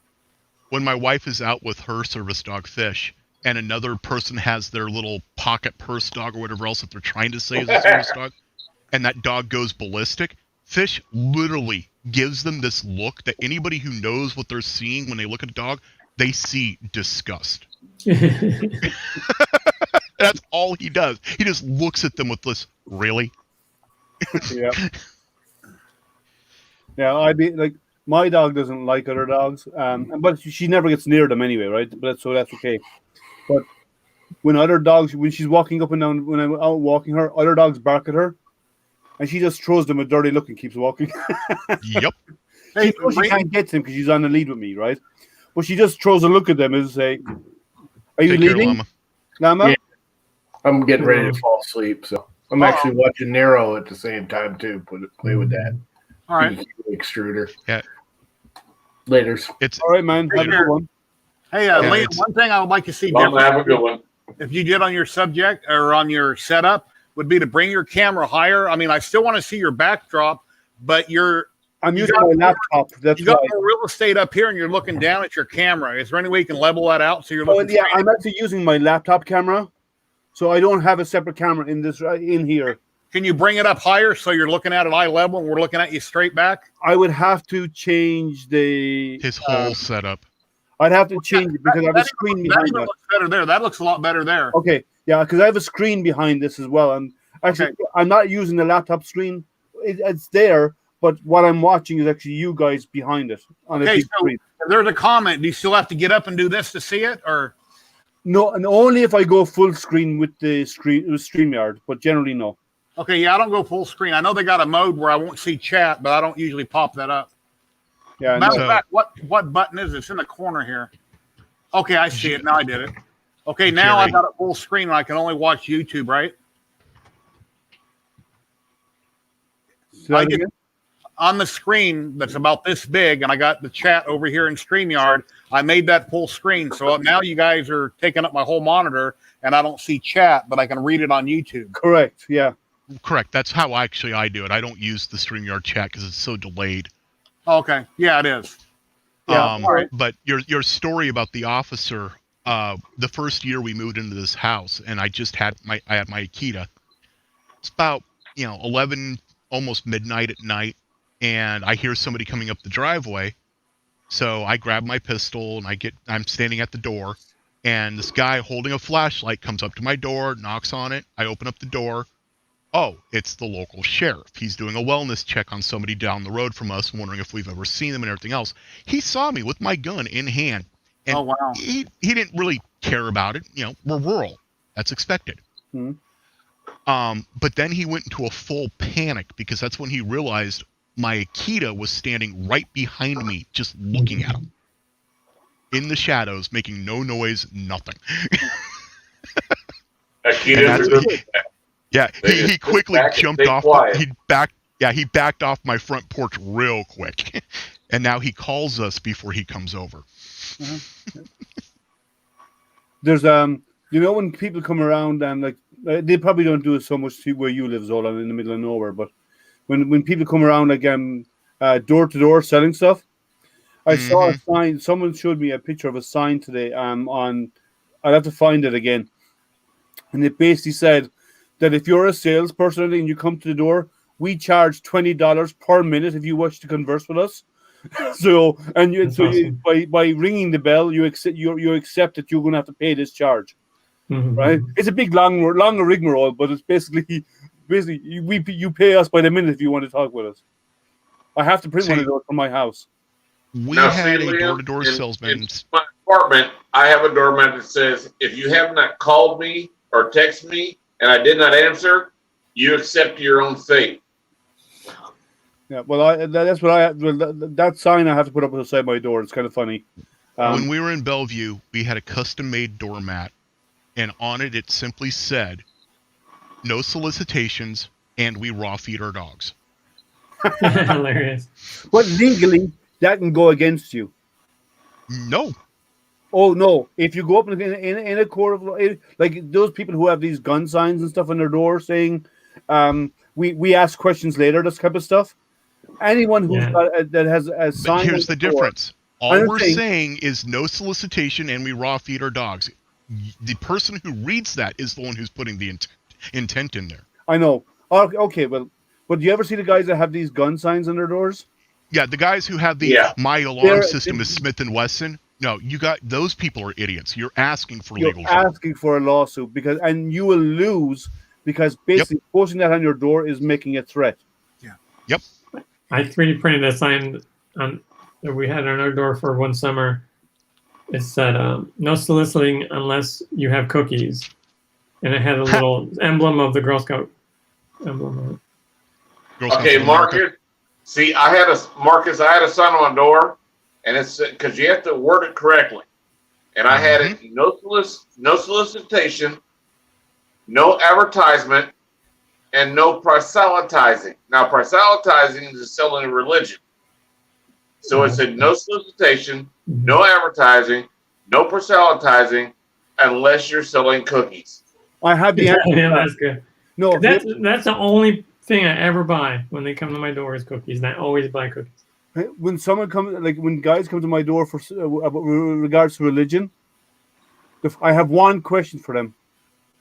When my wife is out with her service dog, Fish, and another person has their little pocket purse dog or whatever else that they're trying to say is a service dog, and that dog goes ballistic, Fish literally gives them this look that anybody who knows what they're seeing when they look at a dog, they see disgust. That's all he does. He just looks at them with this, really? Yeah. Yeah, I'd be like, my dog doesn't like other dogs, but she never gets near them anyway, right? So that's okay. But when she's walking up and down, when I'm out walking her, other dogs bark at her, and she just throws them a dirty look and keeps walking. Yep. She knows she can't get them because she's on the lead with me, right? But she just throws a look at them and say, "Are you leading, Llama?" Yeah. I'm getting ready to fall asleep, so I'm actually watching Nero at the same time too. Play with that. All right. Extruder. Yeah. Laters. It's all right, man. Have a good one. Hey, one thing I would like to see different, have a good one. If you did on your subject or on your setup, would be to bring your camera higher. I mean, I still want to see your backdrop, but I'm using my laptop. That's you got more real estate up here, and you're looking down at your camera. Is there any way you can level that out so you're looking? Yeah, I'm actually using my laptop camera, so I don't have a separate camera in here. Can you bring it up higher so you're looking at it eye level and we're looking at you straight back? I would have to change his whole setup. I'd have to change it because I have a screen behind that. Looks better there. That looks a lot better there. Okay, yeah, because I have a screen behind this as well. And actually, I'm not using the laptop screen. It's there, but what I'm watching is actually you guys behind it on a big screen. If there's a comment, do you still have to get up and do this to see it, or? No, and only if I go full screen with the StreamYard, but generally no. Okay, yeah, I don't go full screen. I know they got a mode where I won't see chat, but I don't usually pop that up. Yeah. Matter of fact, what button is it? It's in the corner here. Okay, I see it. Now I did it. Okay, now I got it full screen and I can only watch YouTube, right? On the screen that's about this big, and I got the chat over here in StreamYard. I made that full screen. So now you guys are taking up my whole monitor, and I don't see chat, but I can read it on YouTube. Correct, yeah. Correct. That's how I do it. I don't use the StreamYard chat because it's so delayed. Okay. Yeah, it is. Yeah. Right. But your story about the officer, the first year we moved into this house, and I had my Akita. It's about 11, almost midnight at night, and I hear somebody coming up the driveway. So I grab my pistol and I'm standing at the door, and this guy holding a flashlight comes up to my door, knocks on it. I open up the door. oh, it's the local sheriff. He's doing a wellness check on somebody down the road from us, wondering if we've ever seen them and everything else. He saw me with my gun in hand, and Oh, wow. he didn't really care about it. We're rural. That's expected. But then he went into a full panic because that's when he realized my Akita was standing right behind me, just looking at him. In the shadows, making no noise, nothing. Yeah, he quickly jumped off. He backed off my front porch real quick, and now he calls us before he comes over. There's when people come around and like they probably don't do it so much where you live, Zola, in the middle of nowhere. But when people come around like door to door selling stuff, I saw a sign. Someone showed me a picture of a sign today. I'll have to find it again, and it basically said that if you're a salesperson and you come to the door, we charge $20 per minute if you wish to converse with us. By ringing the bell, you accept that you're going to have to pay this charge, right? It's a big long rigmarole, but it's basically you pay us by the minute if you want to talk with us. I have to print one of those from my house. We had a door-to-door salesman. In my apartment, I have a doormat that says, if you have not called me or texted me and I did not answer, you accept your own fate. Yeah, well, that's what I have. That sign I have to put up outside my door. It's kind of funny. When we were in Bellevue, we had a custom-made doormat, and on it simply said, "No solicitations, and we raw feed our dogs." Hilarious. But legally, that can go against you. No. Oh no! If you go up in a court of like those people who have these gun signs and stuff on their door saying, "We ask questions later," this type of stuff. Anyone who's that has a sign. But here's the difference. All we're saying is no solicitation, and we raw feed our dogs. The person who reads that is the one who's putting the intent in there. I know. Okay, well, but do you ever see the guys that have these gun signs on their doors? Yeah, the guys who have my alarm system is Smith & Wesson. No, those people are idiots. You're asking for legal. You're asking for a lawsuit and you will lose because basically posting that on your door is making a threat. Yeah. Yep. I 3D printed a sign that we had on our door for one summer. It said, "No soliciting unless you have cookies," and it had a little emblem of the Girl Scout emblem on it. Okay, Marcus. See, I had a sign on my door, and it's because you have to word it correctly, and I had it no solicitation, no advertisement, and no proselytizing. Now, proselytizing is selling a religion. So it said no solicitation, no advertising, no proselytizing, unless you're selling cookies. I have the answer. Yeah, that's good. No, that's the only thing I ever buy when they come to my door is cookies, and I always buy cookies. When someone comes, like when guys come to my door for regards to religion, I have one question for them.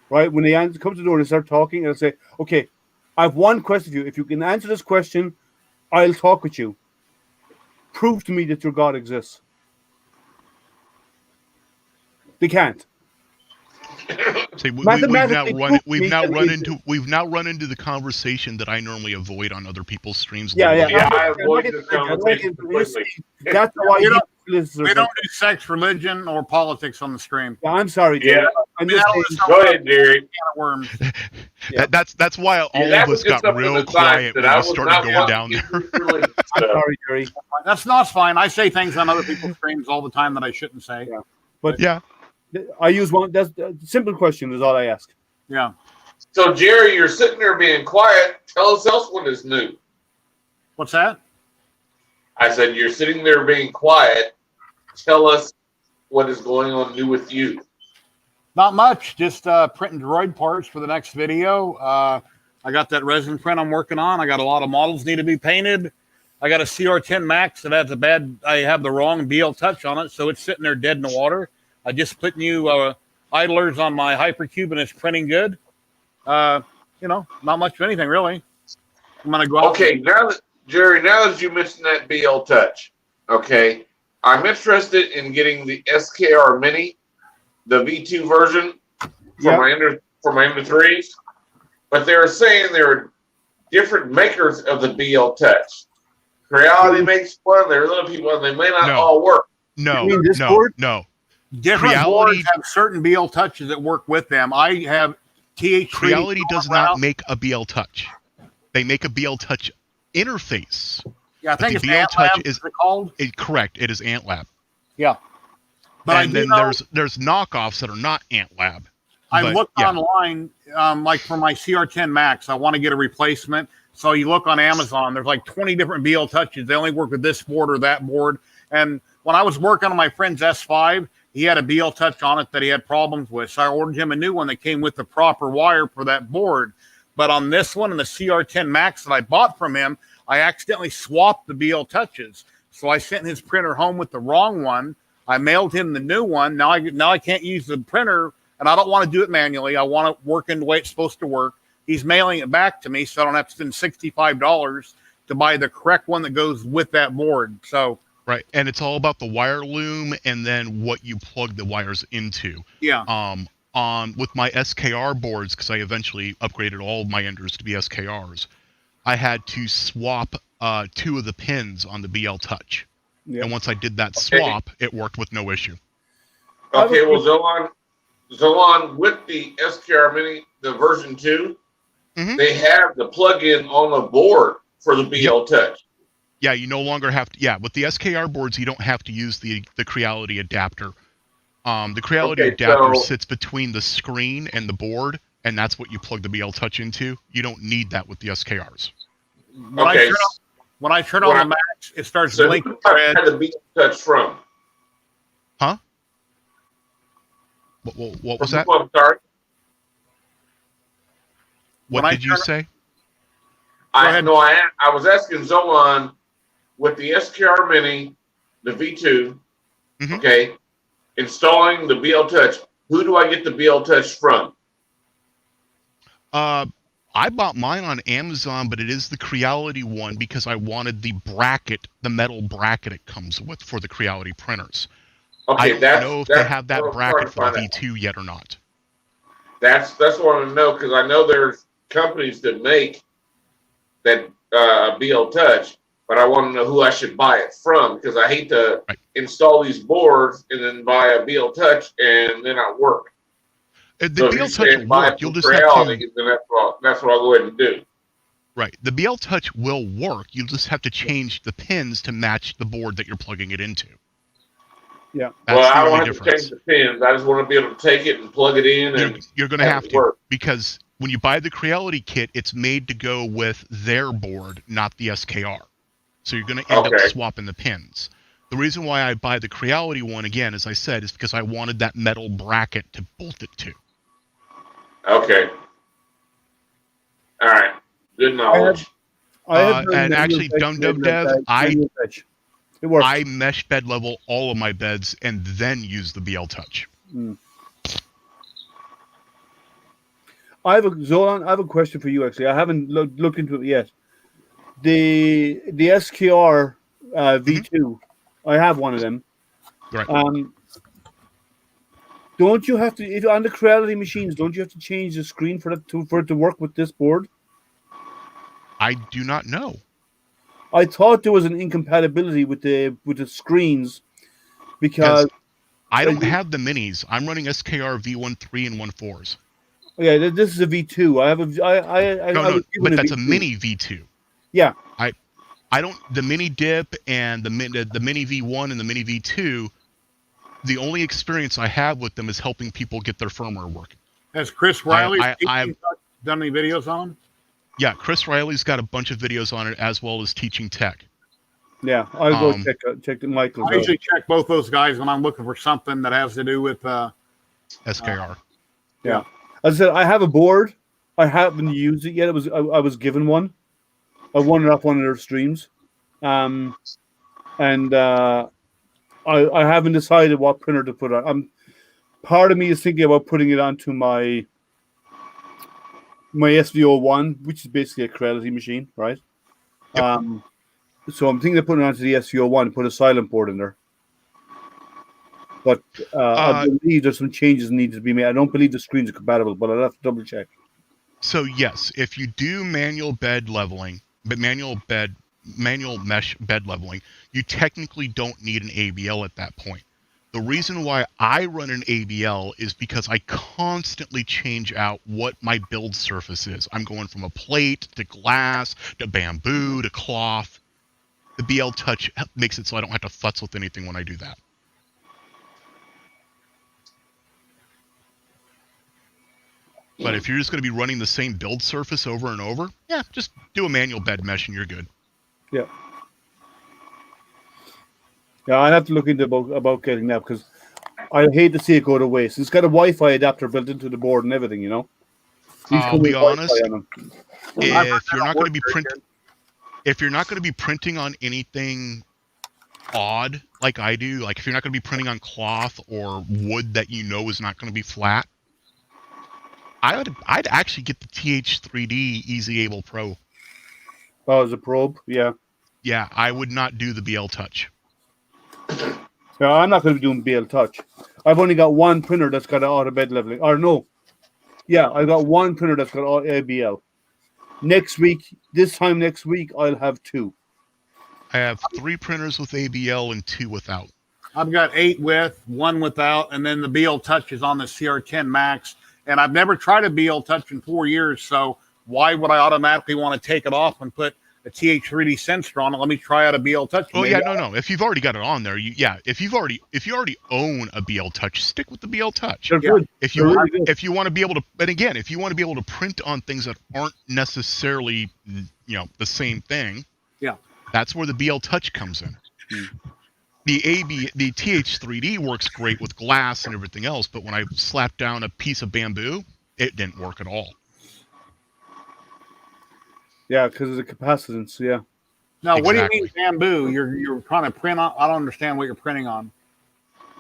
Right? When they come to the door, they start talking, and I say, "Okay, I have one question for you. If you can answer this question, I'll talk with you. Prove to me that your God exists." They can't. See, we've now run into the conversation that I normally avoid on other people's streams. I avoid this conversation completely. That's why we don't do sex, religion, or politics on the stream. Yeah, I'm sorry, Jerry. Go ahead, Jerry. Worms. That's why all of us got real quiet when we started going down there. I'm sorry, Jerry. That's not fine. I say things on other people's streams all the time that I shouldn't say. Yeah. But I use one. That's a simple question is all I ask. Yeah. So, Jerry, you're sitting there being quiet. Tell us else what is new. What's that? I said, you're sitting there being quiet. Tell us what is going on new with you. Not much. Just printing droid parts for the next video. I got that resin print I'm working on. I got a lot of models need to be painted. I got a CR10 Max that has I have the wrong ZYLTECH on it, so it's sitting there dead in the water. I just put new idlers on my Hypercube, and it's printing good. Not much of anything, really. I'm going to go out. Okay, now that you mentioned that ZYLTECH, okay, I'm interested in getting the SKR Mini, the V2 version for my Ender 3s. but they're saying there are different makers of the BLTouch. Creality makes one. There are other people, and they may not all work. No. Different boards have certain BLTouches that work with them. I have TH3. Creality does not make a BLTouch. They make a BLTouch interface. Yeah, I think it's BLTouch is called. Correct. It is AntLab. Yeah. But then there's knockoffs that are not AntLab. I looked online, like for my CR10 Max, I want to get a replacement. So you look on Amazon, there's like 20 different BLTouches. They only work with this board or that board. And when I was working on my friend's S5, he had a BLTouch on it that he had problems with. So I ordered him a new one that came with the proper wire for that board. But on this one and the CR10 Max that I bought from him, I accidentally swapped the BLTouches. So I sent his printer home with the wrong one. I mailed him the new one. Now I can't use the printer. And I don't want to do it manually. I want it working the way it's supposed to work. He's mailing it back to me, so I don't have to spend $65 to buy the correct one that goes with that board. So right, and it's all about the wire loom and then what you plug the wires into. Yeah. With my SKR boards, because I eventually upgraded all of my enders to be SKRs, I had to swap 2 of the pins on the BLTouch. Yep. And once I did that swap, it worked with no issue. Okay, well, Zolan, with the SKR Mini, the version 2, they have the plug-in on the board for the BLTouch. Yeah, you no longer have to. Yeah, with the SKR boards, you don't have to use the Creality adapter. The Creality adapter sits between the screen and the board, and that's what you plug the BLTouch into. You don't need that with the SKRs. When I turn on the Max, it starts blinking red. Where the BLTouch from? Huh? What was that? I'm sorry. What did you say? I was asking Zolan with the SKR Mini, the V2, okay, installing the BLTouch. Who do I get the BLTouch from? I bought mine on Amazon, but it is the Creality one because I wanted the bracket, the metal bracket it comes with for the Creality printers. Okay, I don't know if they have that bracket for the V2 yet or not. That's what I want to know, because I know there's companies that make that BLTouch, but I want to know who I should buy it from, because I hate to install these boards and then buy a BLTouch and then not work. The BLTouch will work. You'll just have to. Then that's what I'll go ahead and do. Right. The BLTouch will work. You'll just have to change the pins to match the board that you're plugging it into. Yeah. That's I don't have to change the pins. I just want to be able to take it and plug it in. You're going to have to, because when you buy the Creality kit, it's made to go with their board, not the SKR. So you're going to end up swapping the pins. The reason why I buy the Creality one, again, as I said, is because I wanted that metal bracket to bolt it to. Okay. All right. Good knowledge. And actually, Dev, I mesh bed level all of my beds and then use the BLTouch. Zolan, I have a question for you. Actually, I haven't looked into it yet. The SKR V2, I have one of them. Right. Don't you have to, if on the Creality machines, don't you have to change the screen for it to work with this board? I do not know. I thought there was an incompatibility with the screens because I don't have the minis. I'm running SKR V13 and 14s. Yeah, this is a V2. I have but that's a mini V2. Yeah. I don't, the mini dip and the mini V1 and the mini V2, the only experience I have with them is helping people get their firmware working. Has Chris Riley done any videos on them? Yeah, Chris Riley's got a bunch of videos on it, as well as teaching tech. Yeah, I'll go check the Michael. I usually check both those guys when I'm looking for something that has to do with SKR. Yeah. As I said, I have a board. I haven't used it yet. I was given one. I won it off one of their streams. I haven't decided what printer to put on. Part of me is thinking about putting it onto my SVO1, which is basically a Creality machine, right? Yep. So I'm thinking of putting it onto the SVO1 and put a silent board in there. But I believe there's some changes needed to be made. I don't believe the screens are compatible, but I'll have to double check. So yes, if you do manual bed leveling, but manual mesh bed leveling, you technically don't need an ABL at that point. The reason why I run an ABL is because I constantly change out what my build surface is. I'm going from a plate to glass to bamboo to cloth. The BL Touch makes it so I don't have to futz with anything when I do that. But if you're just going to be running the same build surface over and over, yeah, just do a manual bed mesh and you're good. Yeah. Yeah, I have to look into about getting that because I hate to see it go to waste. It's got a Wi-Fi adapter built into the board and everything, you know. I'll be honest. If you're not going to be printing on anything odd like I do, like if you're not going to be printing on cloth or wood that you know is not going to be flat, I'd actually get the TH3D Easy Able Pro. Oh, as a probe, yeah. Yeah, I would not do the BL Touch. Yeah, I'm not going to be doing BL Touch. I've only got one printer that's got an auto bed leveling. Or no. Yeah, I've got one printer that's got ABL. This time next week, I'll have 2. I have 3 printers with ABL and 2 without. I've got 8 with, 1 without, and then the BL Touch is on the CR10 Max. And I've never tried a BL Touch in 4 years, so why would I automatically want to take it off and put a TH3D sensor on it? Let me try out a BL Touch. Oh yeah, no. If you've already got it on there, if you already own a BL Touch, stick with the BL Touch. Yeah. If you want to be able to, but again, if you want to be able to print on things that aren't necessarily, the same thing, yeah, that's where the BL Touch comes in. The TH3D works great with glass and everything else, but when I slapped down a piece of bamboo, it didn't work at all. Yeah, because of the capacitance, yeah. Now, what do you mean bamboo? You're trying to print on? I don't understand what you're printing on.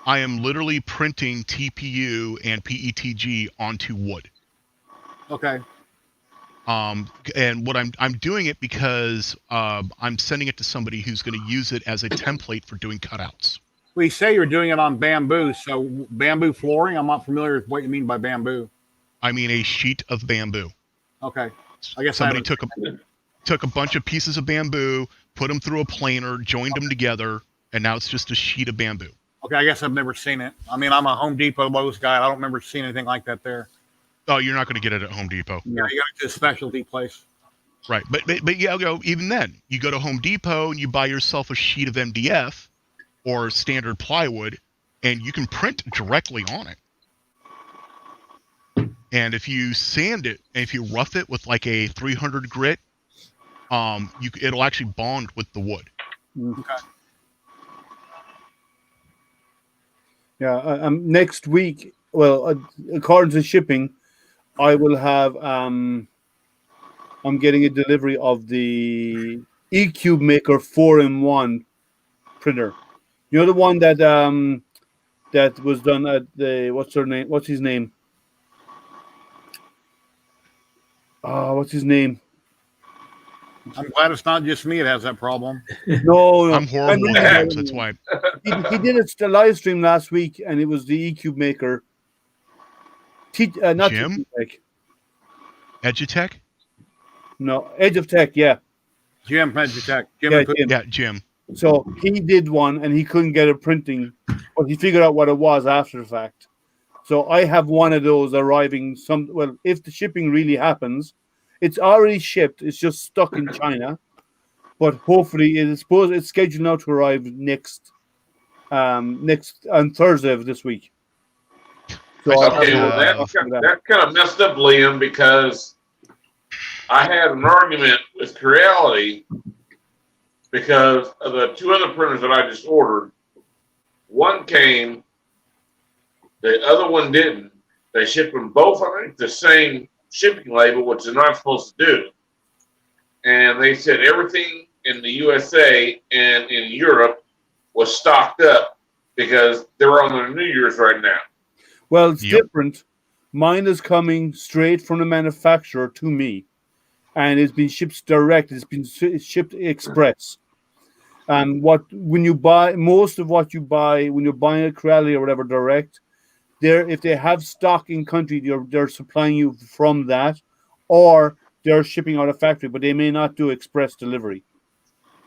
I am literally printing TPU and PETG onto wood. Okay. And what I'm doing it because I'm sending it to somebody who's going to use it as a template for doing cutouts. We say you're doing it on bamboo, so bamboo flooring. I'm not familiar with what you mean by bamboo. I mean a sheet of bamboo. Okay. I guess somebody took a bunch of pieces of bamboo, put them through a planer, joined them together, and now it's just a sheet of bamboo. Okay, I guess I've never seen it. I mean, I'm a Home Depot Lowe's guy. I don't remember seeing anything like that there. Oh, you're not going to get it at Home Depot. Yeah, you got to a specialty place. Right, but yeah, even then, you go to Home Depot and you buy yourself a sheet of MDF or standard plywood, and you can print directly on it. And if you sand it, and if you rough it with like a 300 grit, it'll actually bond with the wood. Okay. Yeah, next week, well, according to shipping, I will have, I'm getting a delivery of the eCube Maker 4-in-1 printer. You know the one that that was done at the, what's his name? What's his name? I'm glad it's not just me that has that problem. No. I'm horrible with names, that's why. He did a live stream last week, and it was the eCube Maker. Not Jim? Edutech? No, Edge of Tech, yeah. Jim, Edutech. Jim. So he did one, and he couldn't get it printing, but he figured out what it was after the fact. So I have one of those arriving. If the shipping really happens, it's already shipped. It's just stuck in China, but hopefully it's scheduled now to arrive next on Thursday of this week. So okay, that's kind of messed up, Liam, because I had an argument with Creality because of the 2 other printers that I just ordered. One came, the other one didn't. They shipped them both on the same shipping label, which they're not supposed to do. And they said everything in the USA and in Europe was stocked up because they're on their New Year's right now. Well, it's different. Mine is coming straight from the manufacturer to me, and it's been shipped direct. It's been shipped express. And when you buy most of what you buy when you're buying a Creality or whatever direct, if they have stock in country, they're supplying you from that, or they're shipping out of factory, but they may not do express delivery.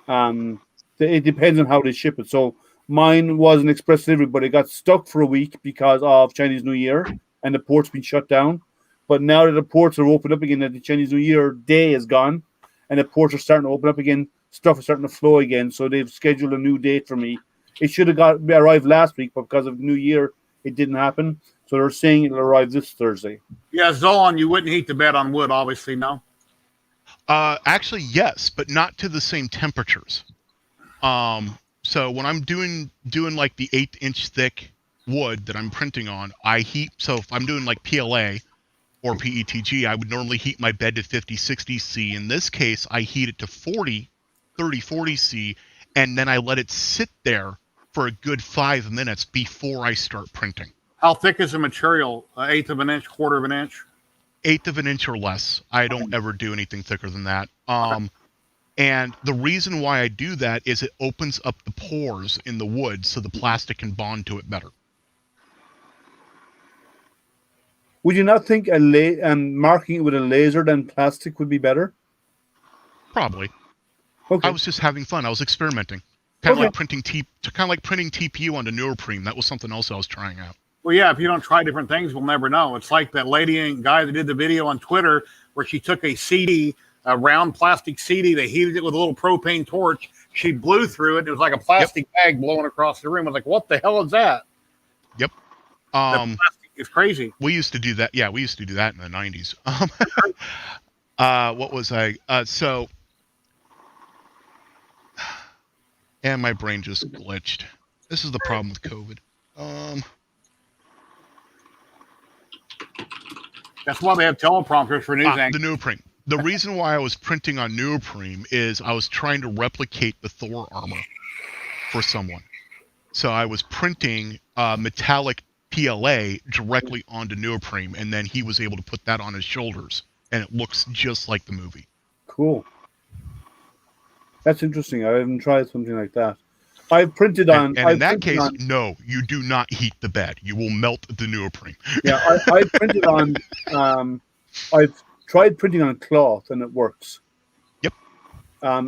It depends on how they ship it. So mine was an express delivery, but it got stuck for a week because of Chinese New Year and the port's been shut down. But now that the ports are opened up again, that the Chinese New Year day is gone, and the ports are starting to open up again, stuff is starting to flow again. So they've scheduled a new date for me. It should have arrived last week, but because of New Year, it didn't happen. So they're saying it'll arrive this Thursday. Yeah, Zolan, you wouldn't heat the bed on wood, obviously, no? Actually, yes, but not to the same temperatures. So when I'm doing like the 1/8-inch thick wood that I'm printing on, I heat. So if I'm doing like PLA or PETG, I would normally heat my bed to 50, 60 C. In this case, I heat it to 40 C, and then I let it sit there for a good 5 minutes before I start printing. How thick is the material? 1/8 of an inch, 1/4 of an inch? 1/8 of an inch or less. I don't ever do anything thicker than that. And the reason why I do that is it opens up the pores in the wood so the plastic can bond to it better. Would you not think marking it with a laser than plastic would be better? Probably. Okay. I was just having fun. I was experimenting. Kind of like printing TPU onto neoprene. That was something else I was trying out. Well, yeah, if you don't try different things, we'll never know. It's like that lady and guy that did the video on Twitter where she took a CD, a round plastic CD, they heated it with a little propane torch. She blew through it. It was like a plastic bag blowing across the room. I was like, what the hell is that? Yep. The plastic is crazy. We used to do that. Yeah, we used to do that in the 90s. What was I? And my brain just glitched. This is the problem with COVID. That's why they have teleprompters for news anchors. The neoprene. The reason why I was printing on neoprene is I was trying to replicate the Thor armor for someone. So I was printing metallic PLA directly onto neoprene, and then he was able to put that on his shoulders, and it looks just like the movie. Cool. That's interesting. I haven't tried something like that. I've printed on... And in that case, no, you do not heat the bed. You will melt the neoprene. Yeah, I printed on... I've tried printing on cloth, and it works. Yep.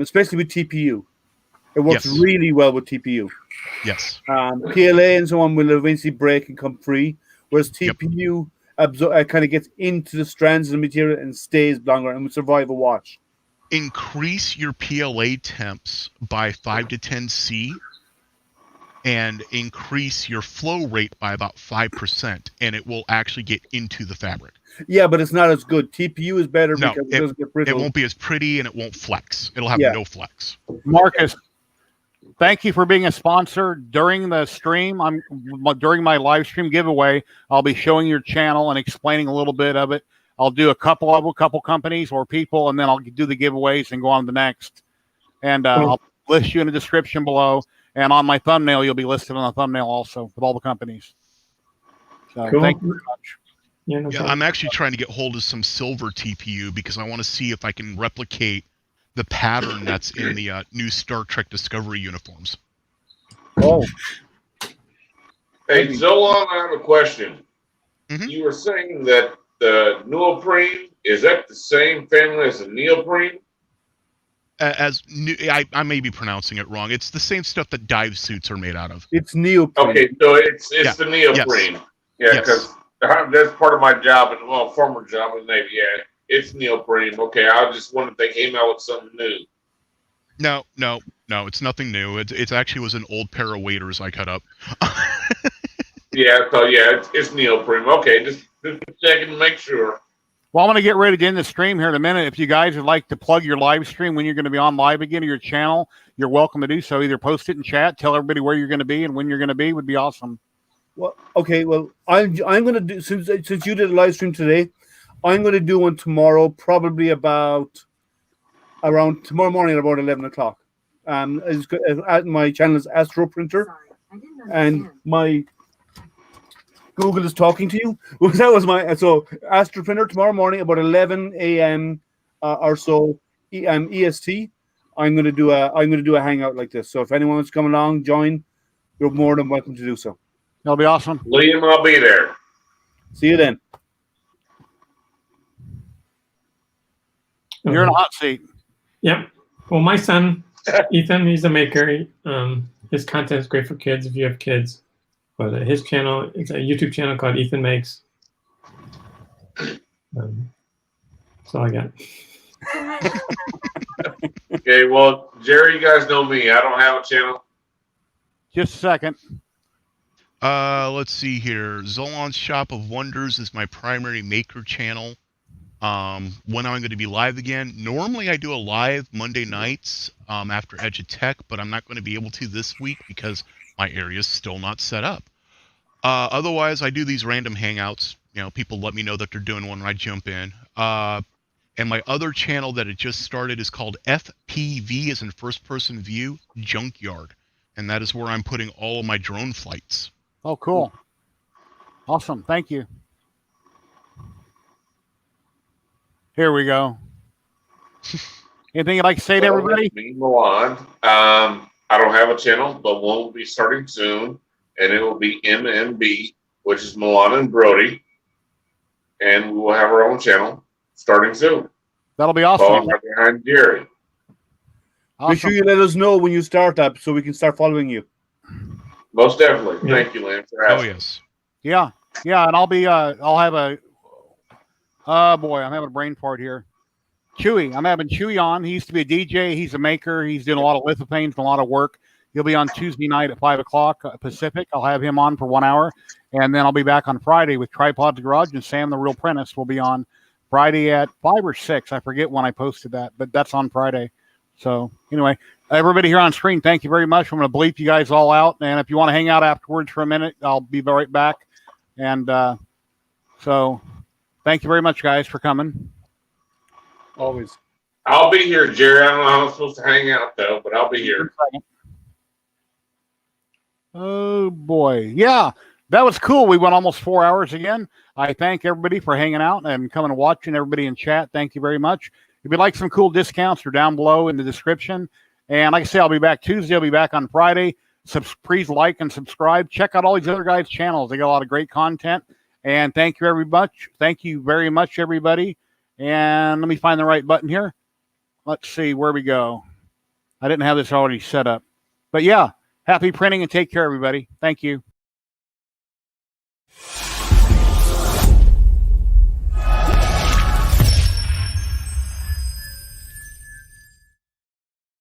Especially with TPU. It works really well with TPU. Yes. PLA and so on will eventually break and come free, whereas TPU kind of gets into the strands of the material and stays longer and will survive a wash. Increase your PLA temps by 5 to 10 C and increase your flow rate by about 5%, and it will actually get into the fabric. Yeah, but it's not as good. TPU is better because it doesn't get brittle. It won't be as pretty, and it won't flex. It'll have no flex. Marcus, thank you for being a sponsor. During the stream, during my live stream giveaway, I'll be showing your channel and explaining a little bit of it. I'll do a couple companies or people, and then I'll do the giveaways and go on to the next. And I'll list you in the description below. And on my thumbnail, you'll be listed on the thumbnail also with all the companies. So thank you very much. Yeah, I'm actually trying to get hold of some silver TPU because I want to see if I can replicate the pattern that's in the new Star Trek Discovery uniforms. Oh. Hey, Zolan, I have a question. Mm-hmm. You were saying that the neoprene, is that the same family as the neoprene? I may be pronouncing it wrong. It's the same stuff that dive suits are made out of. It's neoprene. Okay, so it's the neoprene. Yes. Yeah, because that's part of my job, former job in the Navy. Yeah, it's neoprene. Okay, I just wondered if they came out with something new. No, it's nothing new. It actually was an old pair of waders I cut up. It's neoprene. Okay, just checking to make sure. Well, I'm going to get ready to end the stream here in a minute. If you guys would like to plug your live stream when you're going to be on live again or your channel, you're welcome to do so. Either post it in chat, tell everybody where you're going to be and when you're going to be would be awesome. Well, okay. Well, I'm going to do, since you did a live stream today, I'm going to do one tomorrow, probably around tomorrow morning at about 11 o'clock. My channel is Astro Printer, and my Google is talking to you. Well, that was so Astro Printer tomorrow morning about 11 a.m. Or so EST. I'm going to do a hangout like this. So if anyone wants to come along, join, you're more than welcome to do so. That'll be awesome. Liam, I'll be there. See you then. You're in a hot seat. Yep. Well, my son, Ethan, he's a maker. His content is great for kids if you have kids. But his channel, it's a YouTube channel called Ethan Makes. That's all I got. Okay, well, Jerry, you guys know me. I don't have a channel. Just a second. Let's see here. Zolan's Shop of Wonders is my primary maker channel. When I'm going to be live again. Normally I do a live Monday nights after Edutech, but I'm not going to be able to this week because my area is still not set up. Otherwise, I do these random hangouts. You know, people let me know that they're doing one and I jump in. And my other channel that it just started is called FPV, as in First Person View, Junkyard. And that is where I'm putting all of my drone flights. Oh, cool. Awesome. Thank you. Here we go. Anything you'd like to say to everybody? Me, Milan. I don't have a channel, but one will be starting soon, and it will be MMB, which is Milan and Brody, and we will have our own channel starting soon. That'll be awesome. Following right behind Jerry. Awesome. Make sure you let us know when you start that so we can start following you. Most definitely. Thank you, Lance, for asking. Oh, yes. Yeah. Yeah, and I'll be, I'll have a, oh boy, I'm having a brain fart here. Chewy. I'm having Chewy on. He used to be a DJ. He's a maker. He's doing a lot of lithopanes and a lot of work. He'll be on Tuesday night at 5 o'clock Pacific. I'll have him on for 1 hour. And then I'll be back on Friday with Tripod Garage, and Sam the Real Apprentice will be on Friday at 5 or 6. I forget when I posted that, but that's on Friday. So anyway, everybody here on screen, thank you very much. I'm going to bleep you guys all out. And if you want to hang out afterwards for a minute, I'll be right back. And so thank you very much, guys, for coming. Always. I'll be here, Jerry. I don't know how I'm supposed to hang out, though, but I'll be here. Oh, boy. Yeah, that was cool. We went almost 4 hours again. I thank everybody for hanging out and coming and watching. Everybody in chat, thank you very much. If you'd like some cool discounts, they're down below in the description. And like I say, I'll be back Tuesday. I'll be back on Friday. Please like and subscribe. Check out all these other guys' channels. They got a lot of great content. And thank you very much. Thank you very much, everybody. And let me find the right button here. Let's see where we go. I didn't have this already set up. But yeah, happy printing and take care, everybody. Thank you.